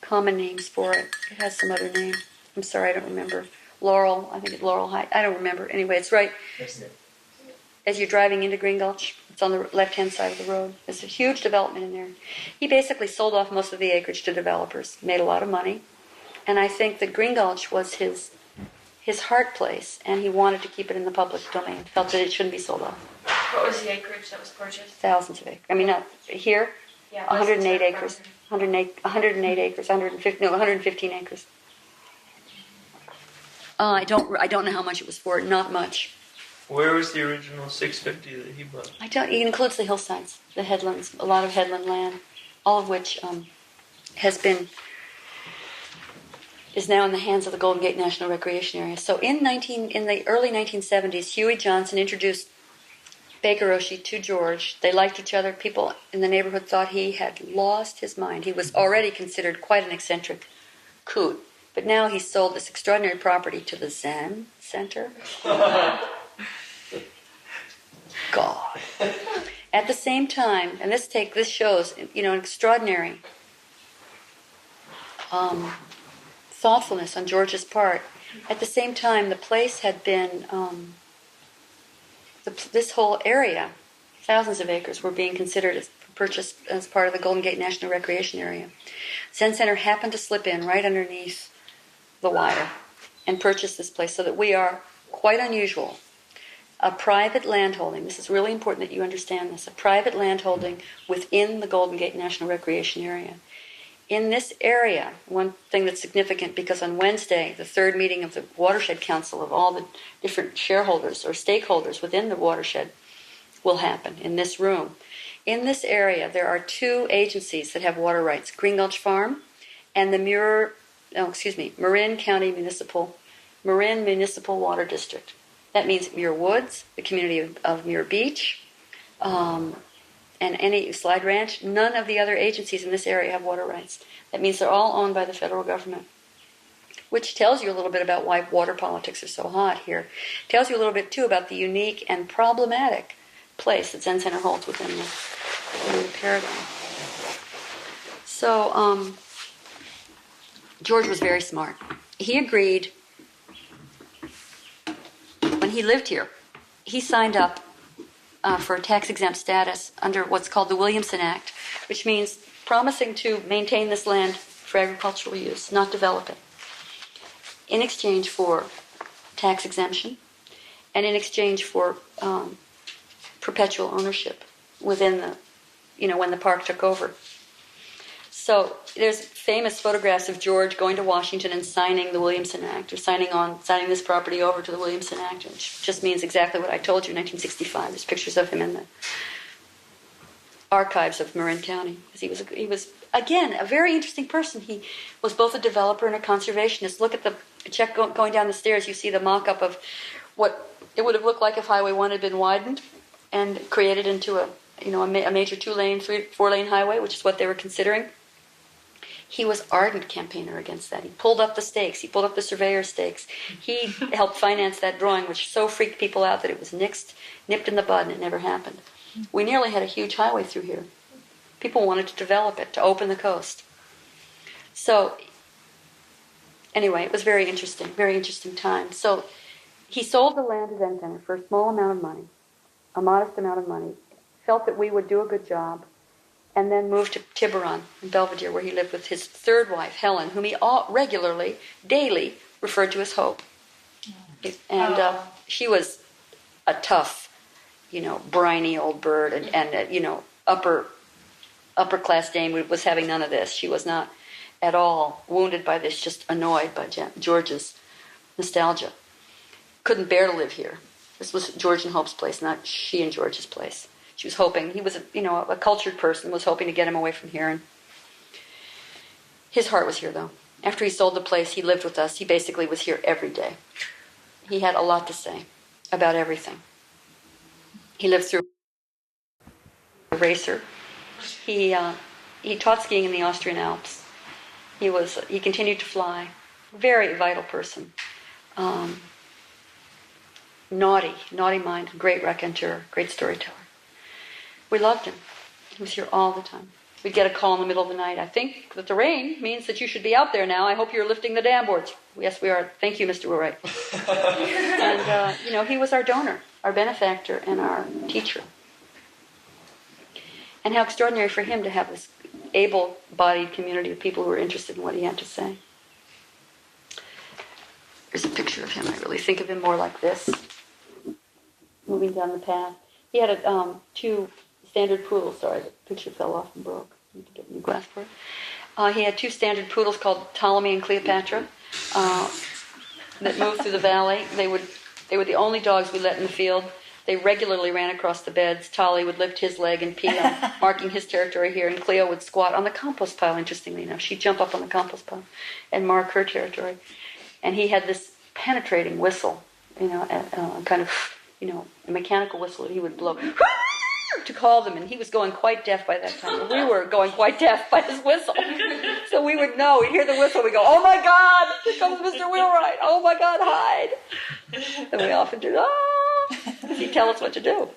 common names for it. It has some other name. I'm sorry, I don't remember. Laurel, I think it's Laurel Heights. I don't remember. Anyway, it's right as you're driving into Green Gulch. It's on the left-hand side of the road. There's a huge development in there. He basically sold off most of the acreage to developers, made a lot of money, and I think that Green Gulch was his heart place, and he wanted to keep it in the public domain. Felt that it shouldn't be sold off. What was the acreage that was purchased? Thousands of acres. I mean, not here. Yeah, 108 acres. 108 acres. 115 acres. I don't know how much it was for. Not much. Where was the original 650 that he bought? It includes the hillsides, the headlands, a lot of headland land, all of which is now in the hands of the Golden Gate National Recreation Area. So in the early 1970s, Huey Johnson introduced Baker Oshie to George. They liked each other. People in the neighborhood thought he had lost his mind. He was already considered quite an eccentric coot. But now he sold this extraordinary property to the Zen Center. God. At the same time, and this shows, an extraordinary thoughtfulness on George's part. At the same time, the place had been, this whole area, thousands of acres, were being considered as purchased as part of the Golden Gate National Recreation Area. Zen Center happened to slip in right underneath the wire and purchase this place, so that we are quite unusual. A private landholding, this is really important that you understand this, a private landholding within the Golden Gate National Recreation Area. In this area, one thing that's significant, because on Wednesday, the third meeting of the Watershed Council of all the different shareholders or stakeholders within the watershed will happen in this room. In this area, there are two agencies that have water rights, Green Gulch Farm and the Marin Municipal Water District. That means Muir Woods, the community of Muir Beach, and any Slide Ranch. None of the other agencies in this area have water rights. That means they're all owned by the federal government, which tells you a little bit about why water politics are so hot here. Tells you a little bit, too, about the unique and problematic place that Zen Center holds within the paradigm. So, George was very smart. He agreed, when he lived here, he signed up for a tax-exempt status under what's called the Williamson Act, which means promising to maintain this land for agricultural use, not develop it, in exchange for tax exemption and in exchange for perpetual ownership within when the park took over. So there's famous photographs of George going to Washington and signing the Williamson Act, or signing this property over to the Williamson Act, which just means exactly what I told you, 1965. There's pictures of him in the archives of Marin County. He was again a very interesting person. He was both a developer and a conservationist. Look at the check going down the stairs. You see the mock-up of what it would have looked like if Highway 1 had been widened and created into a major 2-lane, 4-lane highway, which is what they were considering. He was ardent campaigner against that. He pulled up the stakes. He pulled up the surveyor stakes. He helped finance that drawing, which so freaked people out that it was nipped in the bud, and it never happened. We nearly had a huge highway through here. People wanted to develop it, to open the coast. So, anyway, it was very interesting time. So, he sold the land to Zen Center for a small amount of money, a modest amount of money, felt that we would do a good job, and then moved to Tiburon in Belvedere, where he lived with his third wife, Helen, whom he regularly, daily, referred to as Hope. And she was a tough, briny old bird, and upper class dame was having none of this. She was not at all wounded by this, just annoyed by George's nostalgia. Couldn't bear to live here. This was George and Hope's place, not she and George's place. She was hoping, he was a cultured person, was hoping to get him away from here. And his heart was here, though. After he sold the place, he lived with us. He basically was here every day. He had a lot to say about everything. He lived through a racer. He taught skiing in the Austrian Alps. He continued to fly. Very vital person. Naughty mind, great raconteur, great storyteller. We loved him. He was here all the time. We'd get a call in the middle of the night. I think that the rain means that you should be out there now. I hope you're lifting the dam boards. Yes, we are. Thank you, Mr. Wheelwright. And, he was our donor, our benefactor, and our teacher. And how extraordinary for him to have this able-bodied community of people who were interested in what he had to say. Here's a picture of him. I really think of him more like this, moving down the path. He had two standard poodles. Sorry, the picture fell off and broke. I need to get a new glass for it. He had two standard poodles called Ptolemy and Cleopatra that moved through the valley. They were the only dogs we let in the field. They regularly ran across the beds. Tolly would lift his leg and pee on, marking his territory here, and Cleo would squat on the compost pile, interestingly enough. She'd jump up on the compost pile and mark her territory. And he had this penetrating whistle, kind of, a mechanical whistle that he would blow to call them, and he was going quite deaf by that time. And we were going quite deaf by his whistle. So we would know, we'd hear the whistle, we'd go, oh my God, here comes Mr. Wheelwright, oh my God, hide. And we often do, because he'd tell us what to do.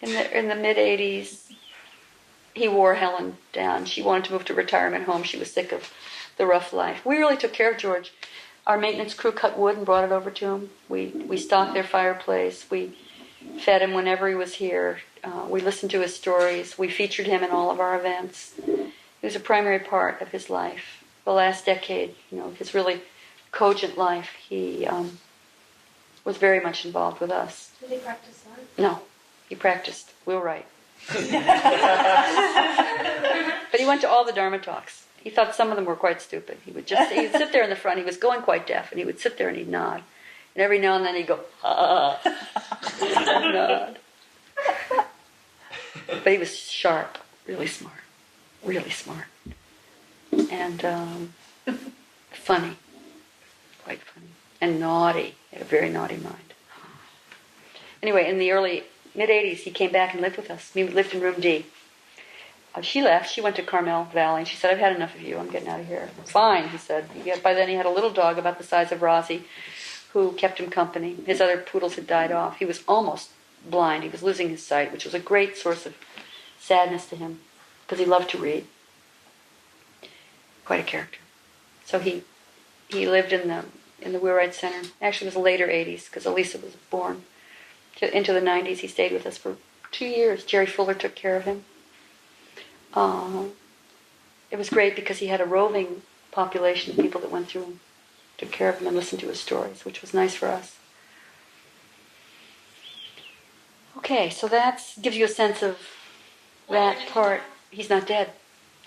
In the mid-'80s, he wore Helen down. She wanted to move to retirement home. She was sick of the rough life. We really took care of George. Our maintenance crew cut wood and brought it over to him. We stocked their fireplace. We fed him whenever he was here. We listened to his stories. We featured him in all of our events. He was a primary part of his life. The last decade, his really cogent life, he was very much involved with us. Did he practice art? No, he practiced wheelwright. But he went to all the Dharma talks. He thought some of them were quite stupid. He'd sit there in the front. He was going quite deaf, and he would sit there and he'd nod. And every now and then he'd go, nod. But he was sharp, really smart, and funny, quite funny, and naughty. He had a very naughty mind. Anyway, in the early mid-'80s, he came back and lived with us. We lived in room D. She left. She went to Carmel Valley, and she said, I've had enough of you. I'm getting out of here. Fine, he said. By then he had a little dog about the size of Rosie who kept him company. His other poodles had died off. He was almost blind. He was losing his sight, which was a great source of sadness to him because he loved to read. Quite a character. So he lived in the Wheelwright Center. Actually, it was the later 80s because Elisa was born. Into the 90s, he stayed with us for 2 years. Jerry Fuller took care of him. It was great because he had a roving population of people that went through him, took care of him and listened to his stories, which was nice for us. Okay, so that gives you a sense of that part. He's not dead.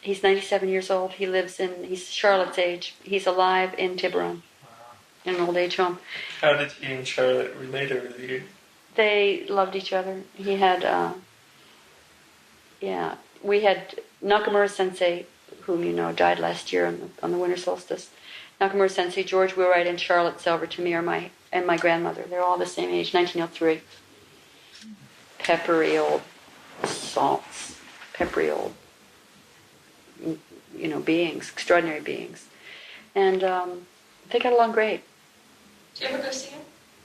He's 97 years old. He's Charlotte's age. He's alive in Tiburon, in an old age home. How did he and Charlotte relate over the years? They loved each other. He had, we had Nakamura Sensei, whom you know died last year on the winter solstice. Nakamura Sensei, George Wheelwright, and Charlotte Selver to me are my grandmother. They're all the same age, 1903. Peppery old salts, peppery old beings, extraordinary beings. And they got along great. Did you ever go see him?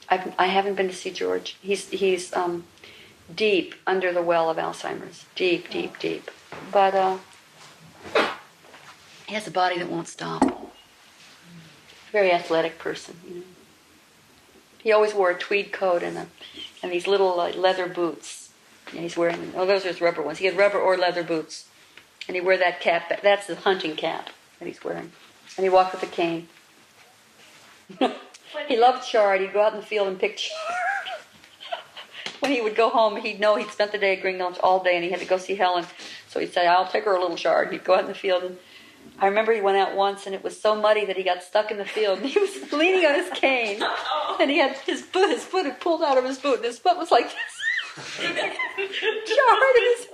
I haven't been to see George. He's deep under the well of Alzheimer's. Deep, deep, deep. But he has a body that won't stop. Very athletic person. He always wore a tweed coat and these little leather boots. And he's wearing, those are his rubber ones. He had rubber or leather boots. And he wore that cap. That's the hunting cap that he's wearing. And he walked with a cane. He loved chard. He'd go out in the field and pick chard. When he would go home, he'd know he'd spent the day at Green Gulch all day and he had to go see Helen. So he'd say, I'll take her a little chard. He'd go out in the field. And I remember he went out once and it was so muddy that he got stuck in the field. And he was leaning on his cane. And he had his foot had pulled out of his boot. And his foot was like this. Chard in his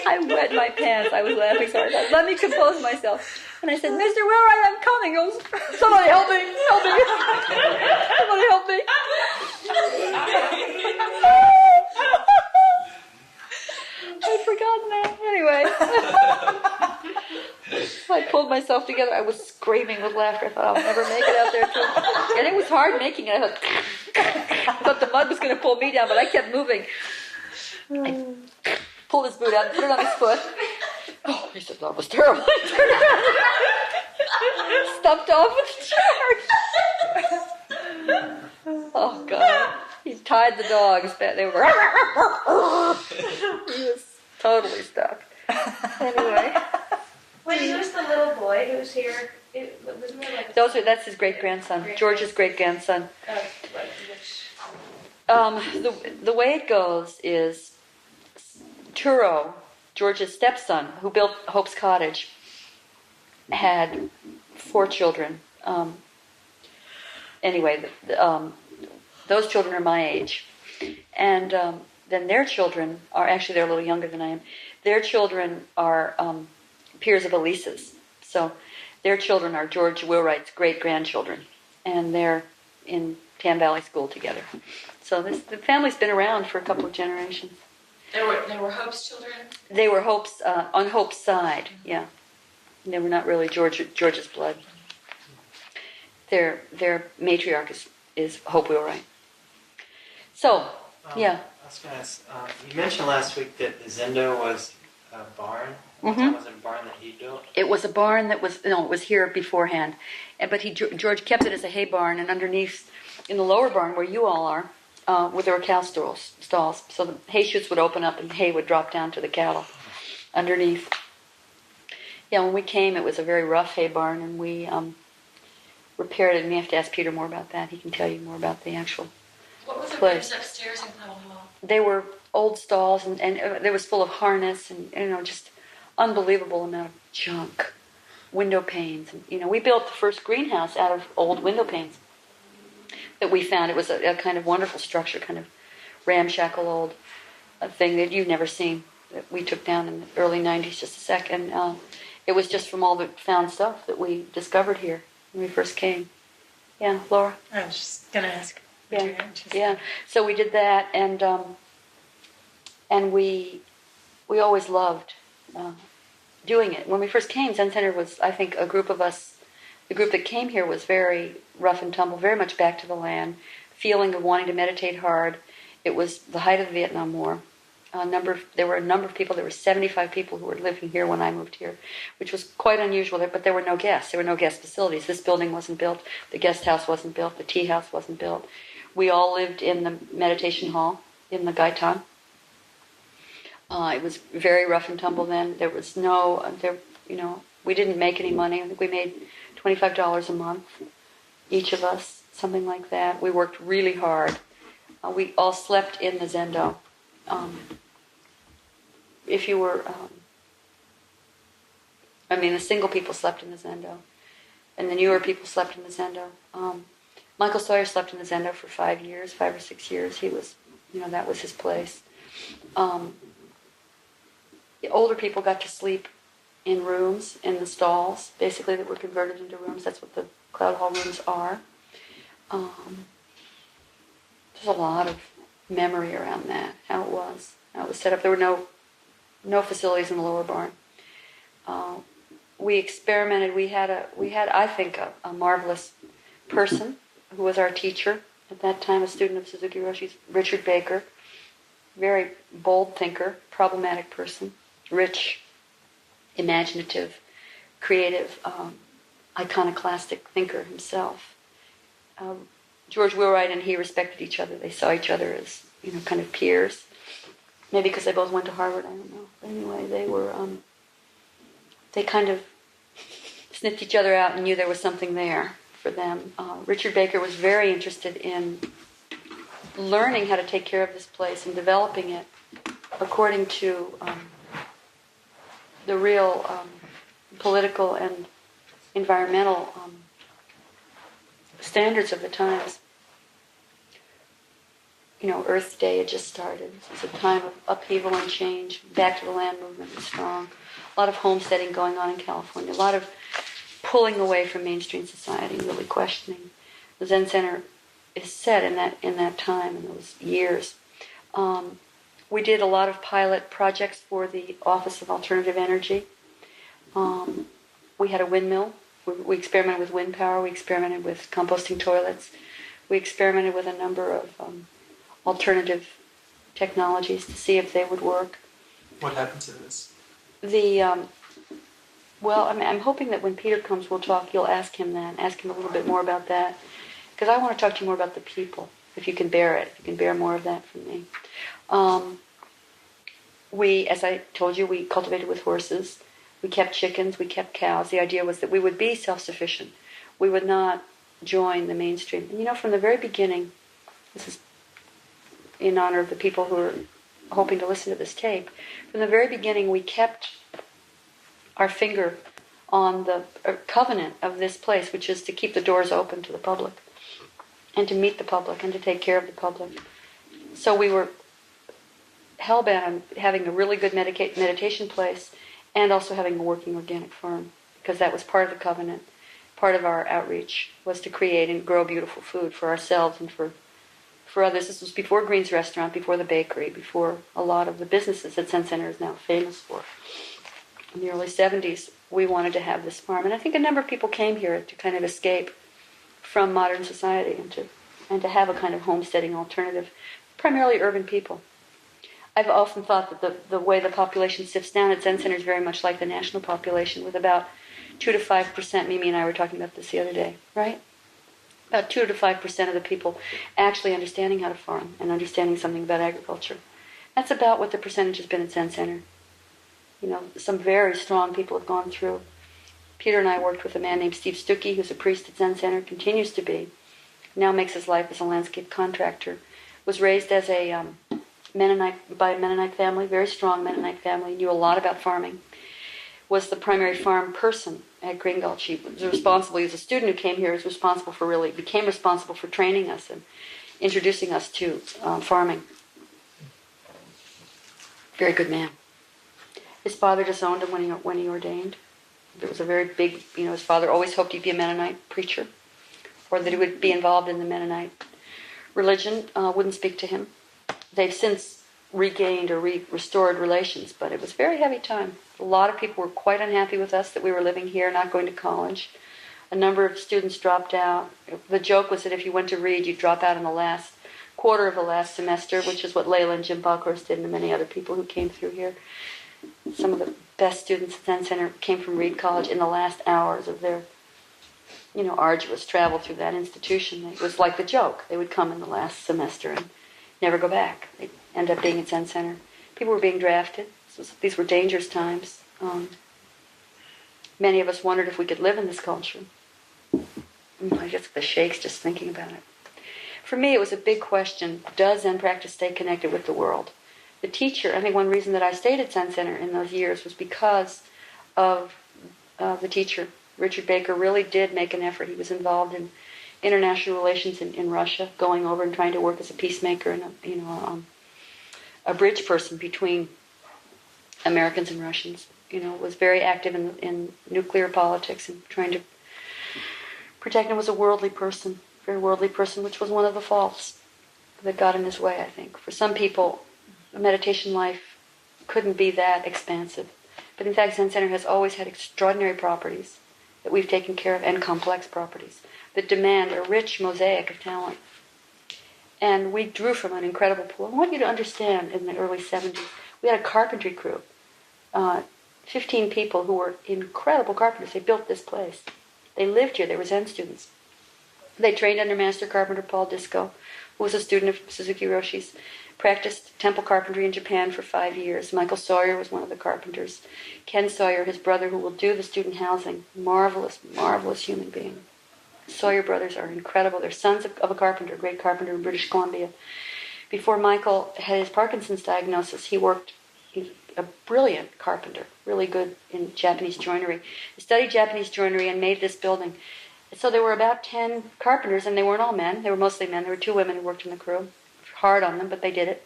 I wet my pants. I was laughing so hard. Let me compose myself. And I said, Mr. Wheelwright, I'm coming. He goes, somebody help me. Help me. Somebody help me. I'd forgotten that. Anyway. I pulled myself together. I was screaming with laughter. I thought, I'll never make it out there too. And it was hard making it. I thought the mud was going to pull me down, but I kept moving. I pulled his boot out and put it on his foot. Oh, he said, that was terrible. I turned around. Stumped off with the charge. Oh, God. He tied the dogs. They were... He was totally stuck. Anyway. Wendy, who's the little boy who's here? It was more like That's his great-grandson. George's great-grandson. The way it goes is Turo, George's stepson, who built Hope's Cottage, had 4 children. Anyway, those children are my age. And then their children are, actually they're a little younger than I am, their children are peers of Elise's. So their children are George Wheelwright's great-grandchildren. And they're in Tam Valley School together. So the family's been around for a couple of generations. They were Hope's children? They were Hope's, on Hope's side, yeah. They were not really George's blood. Their matriarch is Hope Wheelwright. So, yeah. I was going to ask, you mentioned last week that the Zendo was a barn. Mm-hmm. Was it a barn that he built? It was a barn that was, it was here beforehand. But George kept it as a hay barn, and underneath, in the lower barn where you all are, where there were cow stalls. So the hay chutes would open up and hay would drop down to the cattle underneath. Yeah, when we came, it was a very rough hay barn, and we repaired it. And we have to ask Peter more about that. He can tell you more about the actual What was the place. rooms upstairs in Cloud Hall? They were old stalls, and they was full of harness and just unbelievable amount of junk, window panes. And, we built the first greenhouse out of old window panes that we found. It was a kind of wonderful structure, kind of ramshackle old thing that you've never seen, that we took down in the early 90s, just a sec. And it was just from all the found stuff that we discovered here when we first came. Yeah, Laura? I was just going to ask. Yeah. So we did that, and we always loved doing it. When we first came, Zen Center was, I think, a group of us. The group that came here was very rough and tumble, very much back to the land, feeling of wanting to meditate hard. It was the height of the Vietnam War. There were a number of people. There were 75 people who were living here when I moved here, which was quite unusual. But there were no guests. There were no guest facilities. This building wasn't built. The guest house wasn't built. The tea house wasn't built. We all lived in the meditation hall in the Gaitan. It was very rough and tumble then. There was we didn't make any money. I think we made $25 a month, each of us, something like that. We worked really hard. We all slept in the Zendo. If you were, the single people slept in the Zendo, and the newer people slept in the Zendo. Michael Sawyer slept in the Zendo for 5 or 6 years. He was, that was his place. The older people got to sleep in rooms, in the stalls, basically, that were converted into rooms. That's what the Cloud Hall rooms are. There's a lot of memory around that, how it was set up. There were no facilities in the lower barn. we experimented. We had, I think, a marvelous person who was our teacher at that time, a student of Suzuki Roshi's, Richard Baker. Very bold thinker, problematic person, rich, imaginative, creative, iconoclastic thinker himself. George Wheelwright and he respected each other. They saw each other as, kind of peers. Maybe because they both went to Harvard, I don't know. But anyway, they kind of sniffed each other out and knew there was something there for them. Richard Baker was very interested in learning how to take care of this place and developing it according to the real political and environmental standards of the times. Earth Day had just started. It was a time of upheaval and change. Back to the Land movement was strong. A lot of homesteading going on in California. A lot of pulling away from mainstream society, really questioning. The Zen Center is set in that time, in those years. We did a lot of pilot projects for the Office of Alternative Energy. We had a windmill. We experimented with wind power. We experimented with composting toilets. We experimented with a number of alternative technologies to see if they would work. What happened to this? I'm hoping that when Peter comes, we'll talk. You'll ask him that. Ask him a little bit more about that. Because I want to talk to you more about the people, if you can bear it. If you can bear more of that from me. We, as I told you, we cultivated with horses. We kept chickens. We kept cows. The idea was that we would be self-sufficient. We would not join the mainstream. And from the very beginning, this is in honor of the people who are hoping to listen to this tape, from the very beginning we kept our finger on the covenant of this place, which is to keep the doors open to the public and to meet the public and to take care of the public. So we were hell-bent on having a really good meditation place and also having a working organic farm, because that was part of the covenant. Part of our outreach was to create and grow beautiful food for ourselves and for others. This was before Green's Restaurant, before the bakery, before a lot of the businesses that Zen Center is now famous for. In the early 70s, we wanted to have this farm. And I think a number of people came here to kind of escape from modern society and to have a kind of homesteading alternative, primarily urban people. I've often thought that the way the population sifts down at Zen Center is very much like the national population, with about 2 to 5%. Mimi and I were talking about this the other day, right? About 2 to 5% of the people actually understanding how to farm and understanding something about agriculture. That's about what the percentage has been at Zen Center. Some very strong people have gone through. Peter and I worked with a man named Steve Stuckey, who's a priest at Zen Center, continues to be, now makes his life as a landscape contractor. Was raised as a by a Mennonite family, very strong Mennonite family, knew a lot about farming. Was the primary farm person at Green Gulch. He was responsible, he was a student who came here, became responsible for training us and introducing us to farming. Very good man. His father disowned him when he ordained. There was a very big, his father always hoped he'd be a Mennonite preacher, or that he would be involved in the Mennonite religion. Wouldn't speak to him. They've since regained or restored relations, but it was a very heavy time. A lot of people were quite unhappy with us that we were living here, not going to college. A number of students dropped out. The joke was that if you went to Reed, you'd drop out in the last quarter of the last semester, which is what Layla and Jim Buckhurst did and many other people who came through here. Some of the best students at Zen Center came from Reed College in the last hours of their, arduous travel through that institution. It was like the joke. They would come in the last semester and never go back. They'd end up being at Zen Center. People were being drafted. These were dangerous times. Many of us wondered if we could live in this culture. I get the shakes just thinking about it. For me, it was a big question. Does Zen practice stay connected with the world? The teacher, I think one reason that I stayed at Zen Center in those years was because of the teacher. Richard Baker really did make an effort. He was involved in international relations in Russia, going over and trying to work as a peacemaker and a bridge person between Americans and Russians. Was very active in nuclear politics and trying to protect him. Was a worldly person, very worldly person, which was one of the faults that got in his way, I think. For some people, a meditation life couldn't be that expansive. But in fact, Zen Center has always had extraordinary properties that we've taken care of, and complex properties that demand a rich mosaic of talent. And we drew from an incredible pool. I want you to understand, in the early 70s, we had a carpentry crew, 15 people who were incredible carpenters. They built this place. They lived here. They were Zen students. They trained under Master Carpenter Paul Disco, who was a student of Suzuki Roshi's, practiced temple carpentry in Japan for 5 years. Michael Sawyer was one of the carpenters. Ken Sawyer, his brother, who will do the student housing, marvelous, marvelous human being. Sawyer brothers are incredible. They're sons of a carpenter, a great carpenter in British Columbia. Before Michael had his Parkinson's diagnosis, he was a brilliant carpenter, really good in Japanese joinery. He studied Japanese joinery and made this building. So there were about 10 carpenters, and they weren't all men. They were mostly men. There were 2 women who worked in the crew. Hard on them, but they did it.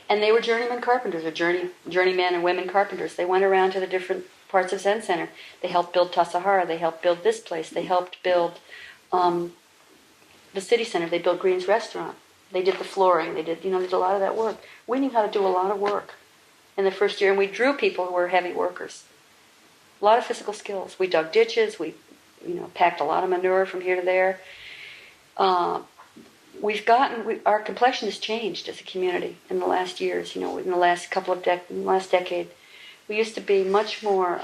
And they were journeyman carpenters, or journeymen and women carpenters. They went around to the different parts of Zen Center. They helped build Tassajara. They helped build this place. They helped build the city center. They built Green's restaurant. They did the flooring. They did a lot of that work. We knew how to do a lot of work in the first year, and we drew people who were heavy workers. A lot of physical skills. We dug ditches. We, packed a lot of manure from here to there. Our complexion has changed as a community in the last years. In the last last decade. We used to be much more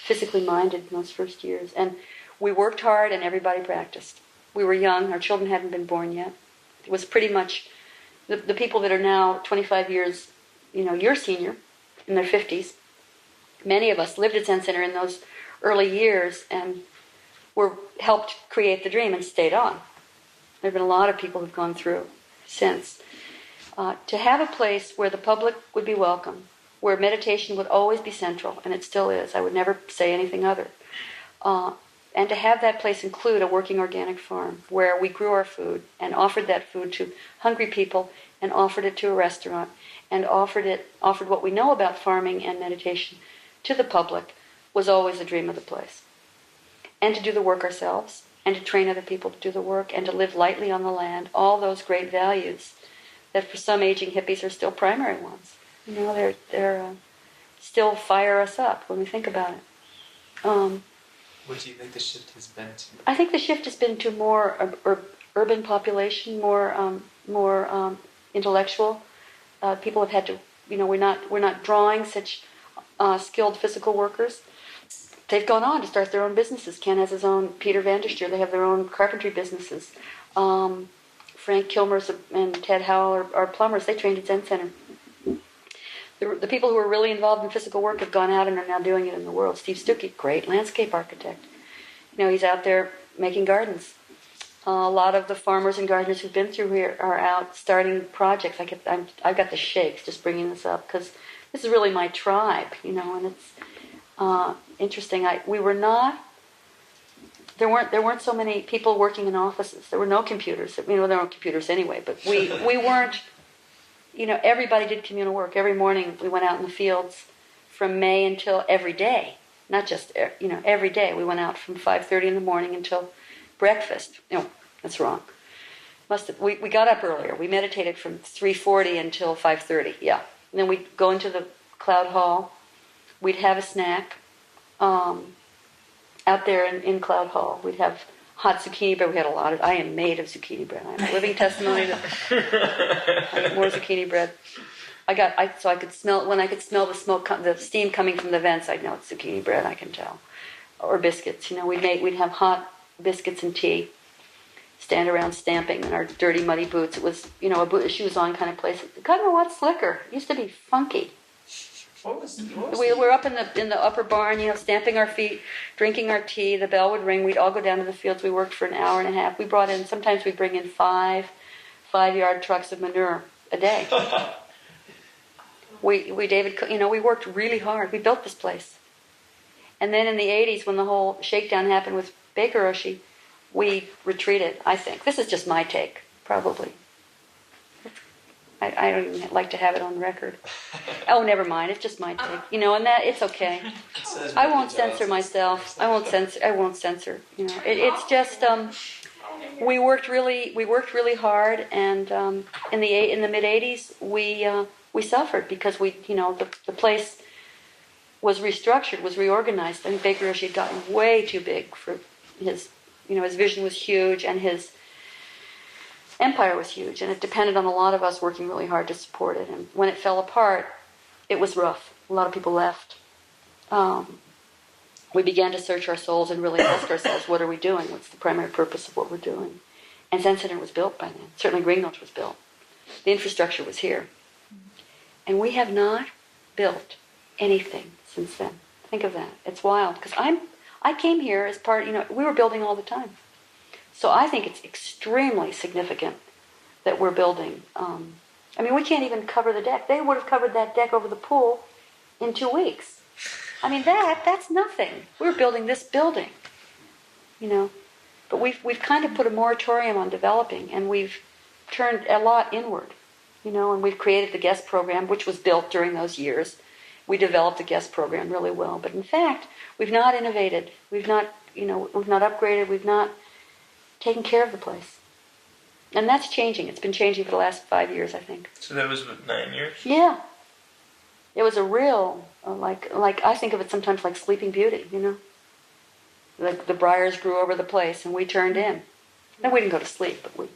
physically minded in those first years, and we worked hard, and everybody practiced. We were young; our children hadn't been born yet. It was pretty much the people that are now 25 years, your senior, in their 50s. Many of us lived at Zen Center in those early years, and were helped create the dream and stayed on. There have been a lot of people who've gone through since. To have a place where the public would be welcome, where meditation would always be central, and it still is. I would never say anything other. And to have that place include a working organic farm where we grew our food and offered that food to hungry people and offered it to a restaurant and offered what we know about farming and meditation to the public was always a dream of the place. And to do the work ourselves and to train other people to do the work and to live lightly on the land, all those great values that for some aging hippies are still primary ones. They're still fire us up when we think about it. What do you think the shift has been to? I think the shift has been to more urban population, more intellectual. People have had to, we're not drawing such skilled physical workers. They've gone on to start their own businesses. Ken has his own, Peter Vandersteer, they have their own carpentry businesses. Frank Kilmer's and Ted Howell are plumbers. They trained at Zen Center. The people who are really involved in physical work have gone out and are now doing it in the world. Steve Stuckey, great landscape architect. He's out there making gardens. A lot of the farmers and gardeners who've been through here are out starting projects. I've got the shakes just bringing this up because this is really my tribe, and it's interesting. There weren't so many people working in offices. There were no computers. There weren't computers anyway, but we weren't. Everybody did communal work. Every morning we went out in the fields from May until every day. Not just, every day. We went out from 5:30 in the morning until breakfast. No, that's wrong. We got up earlier. We meditated from 3:40 until 5:30, yeah. And then we'd go into the cloud hall. We'd have a snack out there in Cloud Hall. We'd have hot zucchini bread. We had a lot of. I am made of zucchini bread. I'm a living testimony that I get more zucchini bread. So I could smell when I could smell the smoke, the steam coming from the vents. I'd know it's zucchini bread. I can tell, or biscuits. We'd have hot biscuits and tea. Stand around stamping in our dirty, muddy boots. It was a shoes on kind of place. God, know what's slicker. It used to be funky. We were up in the upper barn, stamping our feet, drinking our tea. The bell would ring. We'd all go down to the fields. We worked for an hour and a half. Sometimes we'd bring in 5-yard trucks of manure a day. We worked really hard. We built this place. And then in the 80s, when the whole shakedown happened with Baker Roshi, we retreated, I think. This is just my take, probably. I don't even like to have it on record. Oh, never mind. It's just my take. And that it's okay. I won't censor myself. I won't censor. It's just we worked really hard, and in the mid '80s we suffered because the place was restructured, was reorganized. I think Baker Roshi had gotten way too big for his, his vision was huge and his empire was huge, and it depended on a lot of us working really hard to support it. And when it fell apart, it was rough. A lot of people left. We began to search our souls and really ask ourselves, what are we doing? What's the primary purpose of what we're doing? And Zen Center was built by then. Certainly Green Gulch was built. The infrastructure was here. And we have not built anything since then. Think of that. It's wild. Because I came here as part, we were building all the time. So I think it's extremely significant that we're building. We can't even cover the deck. They would have covered that deck over the pool in 2 weeks. That's nothing. We're building this building, But we've kind of put a moratorium on developing, and we've turned a lot inward, and we've created the guest program, which was built during those years. We developed the guest program really well, but in fact, we've not innovated. We've not upgraded. We've not taken care of the place. And that's changing. It's been changing for the last 5 years, I think. So that was, 9 years? Yeah. It was a real, like I think of it sometimes like Sleeping Beauty, Like the briars grew over the place and we turned in. No, we didn't go to sleep, but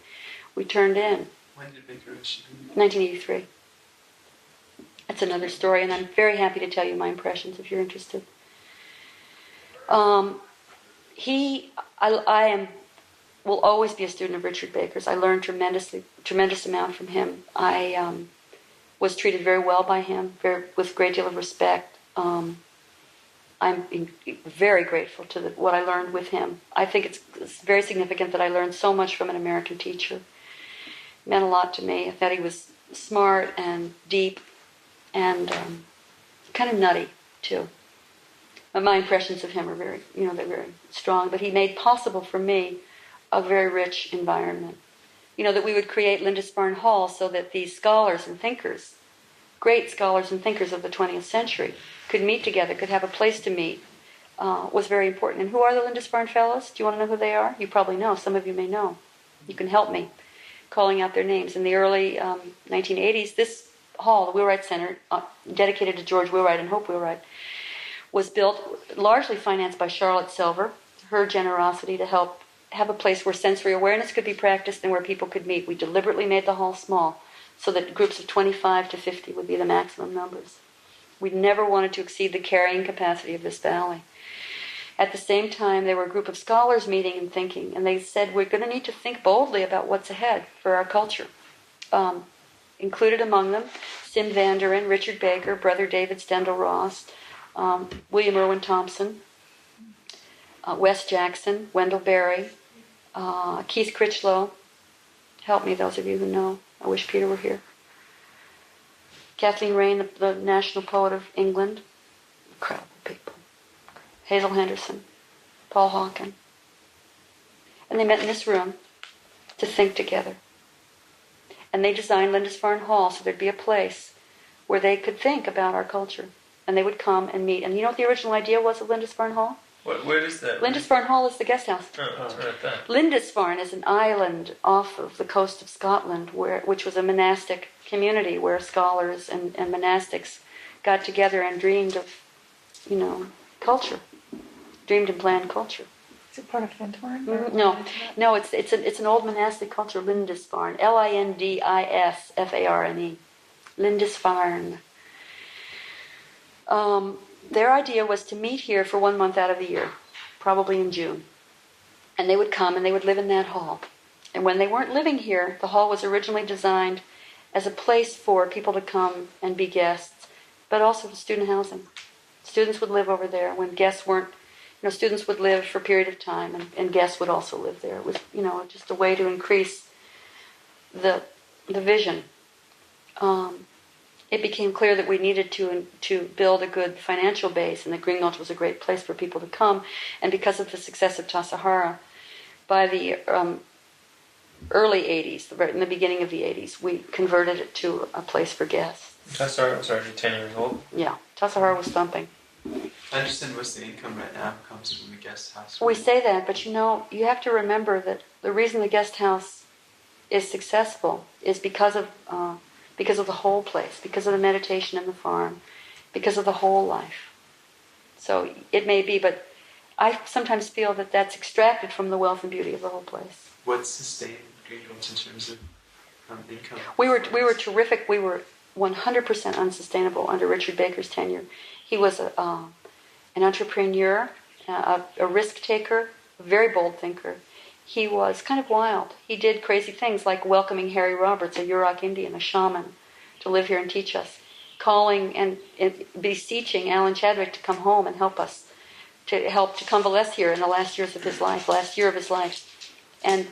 we turned in. When did Baker Roshi leave? 1983. That's another story, and I'm very happy to tell you my impressions if you're interested. Will always be a student of Richard Baker's. I learned tremendous amount from him. I was treated very well by him, with a great deal of respect. I'm very grateful to what I learned with him. I think it's very significant that I learned so much from an American teacher. It meant a lot to me. I thought he was smart and deep and kind of nutty, too. But my impressions of him are they're very strong. But he made possible for me a very rich environment. That we would create Lindisfarne Hall so that these scholars and thinkers, great scholars and thinkers of the 20th century, could meet together, could have a place to meet, was very important. And who are the Lindisfarne Fellows? Do you want to know who they are? You probably know. Some of you may know. You can help me calling out their names. In the early 1980s, this hall, the Wheelwright Center, dedicated to George Wheelwright and Hope Wheelwright, was built largely financed by Charlotte Silver, her generosity to help have a place where sensory awareness could be practiced and where people could meet. We deliberately made the hall small so that groups of 25 to 50 would be the maximum numbers. We never wanted to exceed the carrying capacity of this valley. At the same time, there were a group of scholars meeting and thinking, and they said, we're going to need to think boldly about what's ahead for our culture. Included among them, Sim Vanderin, Richard Baker, Brother David Stendhal Ross, William Irwin Thompson, Wes Jackson, Wendell Berry, Keith Critchlow. Help me, those of you who know. I wish Peter were here. Kathleen Raine, the national poet of England. Incredible people. Hazel Henderson, Paul Hawken. And they met in this room to think together. And they designed Lindisfarne Hall so there'd be a place where they could think about our culture. And they would come and meet. And you know what the original idea was of Lindisfarne Hall? Where is that? Lindisfarne Hall is the guest house. Oh, it's right there. Lindisfarne is an island off of the coast of Scotland, which was a monastic community where scholars and monastics got together and dreamed of, culture, dreamed and planned culture. Is it part of Lindisfarne? No, it's an old monastic culture. Lindisfarne, Lindisfarne, Lindisfarne. Their idea was to meet here for 1 month out of the year, probably in June. And they would come and they would live in that hall. And when they weren't living here, the hall was originally designed as a place for people to come and be guests, but also for student housing. Students would live over there when guests weren't, students would live for a period of time and guests would also live there. It was, just a way to increase the vision. It became clear that we needed to build a good financial base, and that Green Gulch was a great place for people to come. And because of the success of Tassajara, by the early 80s, in the beginning of the 80s, we converted it to a place for guests. Tassajara was already 10 years old. Yeah, Tassajara was thumping. I understand most of the income right now comes from the guest house. We say that, but you have to remember that the reason the guest house is successful is because of the whole place, because of the meditation in the farm, because of the whole life. So it may be, but I sometimes feel that that's extracted from the wealth and beauty of the whole place. What sustained Green Gulch in terms of income? We were terrific. We were 100% unsustainable under Richard Baker's tenure. He was an entrepreneur, a risk taker, a very bold thinker. He was kind of wild. He did crazy things like welcoming Harry Roberts, a Yurok Indian, a shaman, to live here and teach us, calling and beseeching Alan Chadwick to come home and help us, to convalesce here in the last year of his life, and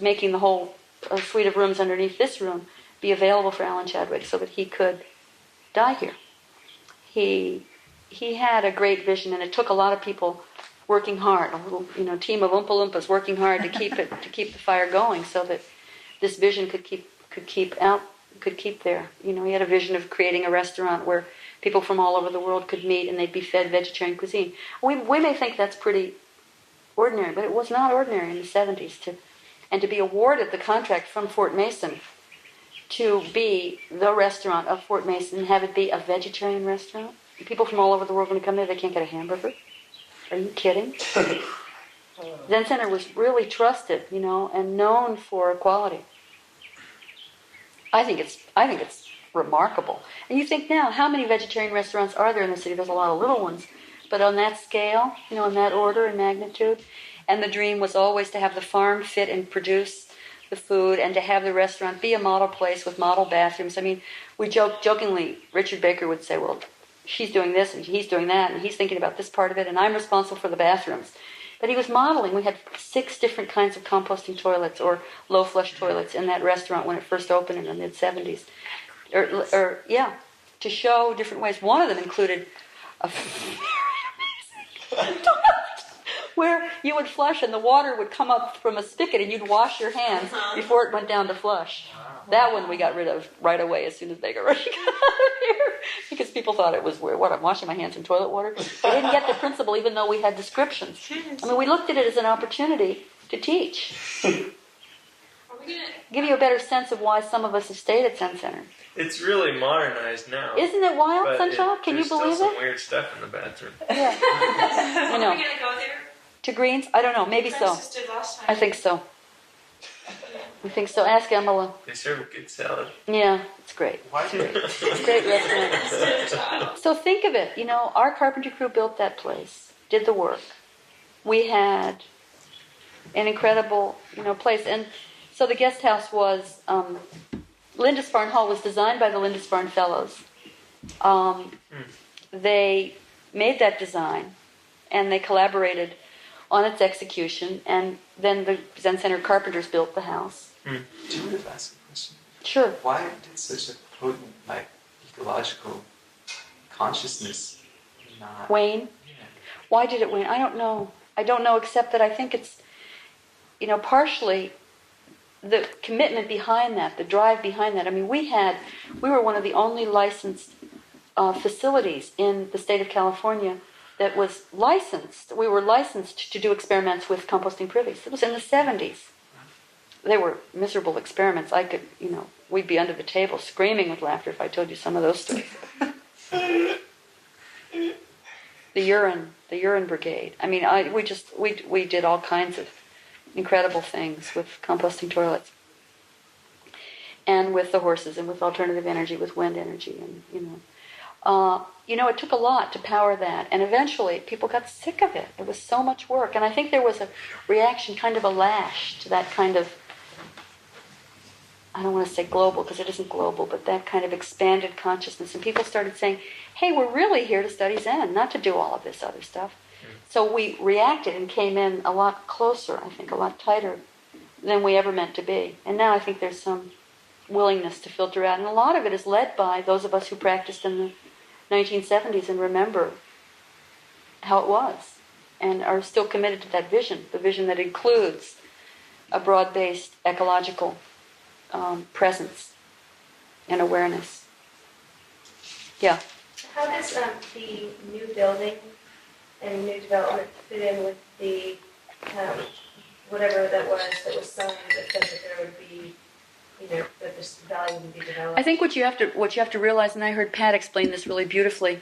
making the whole suite of rooms underneath this room be available for Alan Chadwick so that he could die here. He had a great vision, and it took a lot of people working hard, a little team of Oompa Loompas working hard to keep the fire going, so that this vision could keep there. He had a vision of creating a restaurant where people from all over the world could meet and they'd be fed vegetarian cuisine. We may think that's pretty ordinary, but it was not ordinary in the 70s to be awarded the contract from Fort Mason to be the restaurant of Fort Mason and have it be a vegetarian restaurant. People from all over the world, when they come there, they can't get a hamburger. Are you kidding? Zen Center was really trusted, and known for quality. I think it's remarkable. And you think now, how many vegetarian restaurants are there in the city? There's a lot of little ones. But on that scale, in that order and magnitude, and the dream was always to have the farm fit and produce the food, and to have the restaurant be a model place with model bathrooms. I mean, we jokingly, Richard Baker would say, well, she's doing this and he's doing that, and he's thinking about this part of it, and I'm responsible for the bathrooms. But he was modeling. We had 6 different kinds of composting toilets or low flush toilets in that restaurant when it first opened in the mid-70s. To show different ways. One of them included a where you would flush and the water would come up from a spigot and you'd wash your hands before it went down to flush. That one we got rid of right away as soon as they got ready to get out of here, because people thought it was weird. What, I'm washing my hands in toilet water? They didn't get the principle even though we had descriptions. I mean, we looked at it as an opportunity to teach. Give you a better sense of why some of us have stayed at Zen Center. It's really modernized now. Isn't it wild, Sunshine? Can you believe There's still it? some weird stuff in the bathroom. Yeah. I know. Are we gonna go there? To Greens? I don't know. Maybe so. Francis did last time. I think so. I think so. Ask Emma. They serve a good salad. Yeah, it's great. Why It's great. It's a great restaurant. So think of it. Our carpentry crew built that place, did the work. We had an incredible, place. And so the guest house was, Lindisfarne Hall was designed by the Lindisfarne Fellows. They made that design, and they collaborated on its execution, and then the Zen Center carpenters built the house. Do you want to ask a question? Sure. Why did such a potent, ecological consciousness not Wane? Yeah. Why did it wane? I don't know, except that I think it's, partially the commitment behind that, the drive behind that. I mean, we were one of the only licensed facilities in the state of California that was licensed. We were licensed to do experiments with composting privies. It was in the 70s. They were miserable experiments. I could, we'd be under the table screaming with laughter if I told you some of those stories. The urine brigade. I mean, we did all kinds of incredible things with composting toilets, and with the horses, and with alternative energy, with wind energy, and it took a lot to power that, and eventually people got sick of it. It was so much work, and I think there was a reaction, kind of a lash to that kind of, I don't want to say global because it isn't global, but that kind of expanded consciousness, and people started saying, hey, we're really here to study Zen, not to do all of this other stuff. So we reacted and came in a lot closer, I think, a lot tighter than we ever meant to be. And now I think there's some willingness to filter out, and a lot of it is led by those of us who practiced in the 1970s and remember how it was, and are still committed to that vision, the vision that includes a broad-based ecological presence and awareness. Yeah. How does the new building and new development fit in with the whatever that was signed that said that there would be, that this value would be developed? I think what you have to realize, and I heard Pat explain this really beautifully,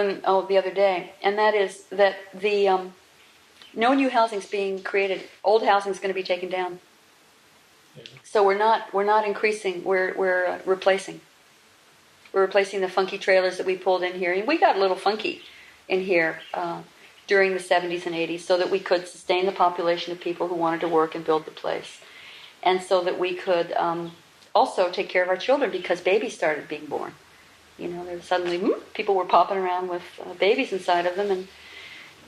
the other day, and that is that the no new housing is being created. Old housing is going to be taken down. So we're not increasing. We're replacing. We're replacing the funky trailers that we pulled in here, and we got a little funky in here during the 70s and 80s, so that we could sustain the population of people who wanted to work and build the place, and so that we could also take care of our children because babies started being born. You know, there suddenly people were popping around with babies inside of them, and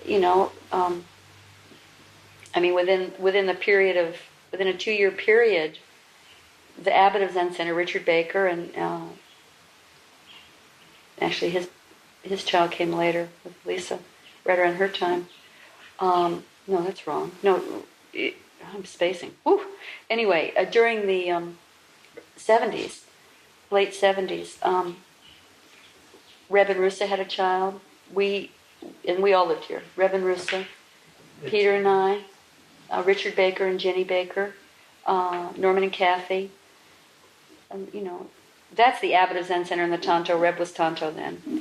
you know, I mean, within a 2-year period, the abbot of Zen Center, Richard Baker, and actually his child came later with Lisa, right around her time. No, that's wrong. No, I'm spacing. Woo. Anyway, during the 70s, late 70s. Reb and Russa had a child. We all lived here. Reb and Russa, Peter and I, Richard Baker and Jenny Baker, Norman and Kathy. And, you know, that's the abbot of Zen Center and the Tonto. Reb was Tonto then.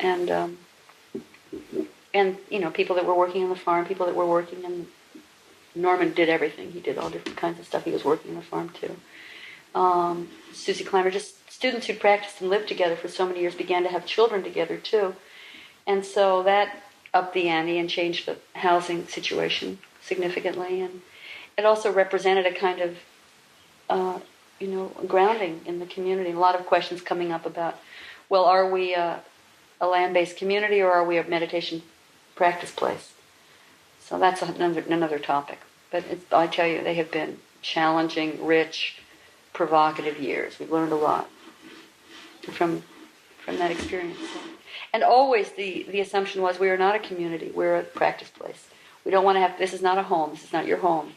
And you know, people that were working on the farm, people that were working in... Norman did everything. He did all different kinds of stuff. He was working on the farm too. Susie Clymer, just students who'd practiced and lived together for so many years began to have children together too. And so that upped the ante and changed the housing situation significantly. And it also represented a kind of, grounding in the community. A lot of questions coming up about, well, are we a land-based community or are we a meditation practice place? So that's another topic. But I tell you, they have been challenging, rich, provocative years. We've learned a lot from that experience. And always the assumption was we are not a community, we're a practice place. We don't want to have, this is not a home, this is not your home.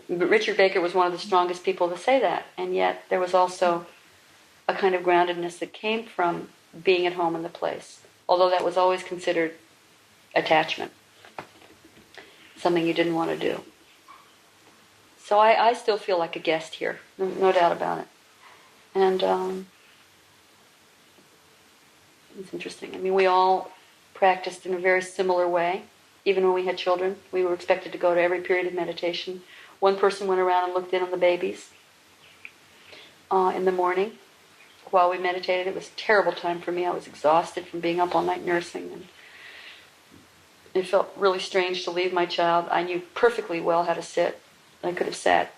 But Richard Baker was one of the strongest people to say that, and yet there was also a kind of groundedness that came from being at home in the place, although that was always considered attachment, something you didn't want to do. So I still feel like a guest here, no doubt about it. And it's interesting. I mean, we all practiced in a very similar way. Even when we had children, we were expected to go to every period of meditation. One person went around and looked in on the babies in the morning while we meditated. It was a terrible time for me. I was exhausted from being up all night nursing, and it felt really strange to leave my child. I knew perfectly well how to sit. I could have sat,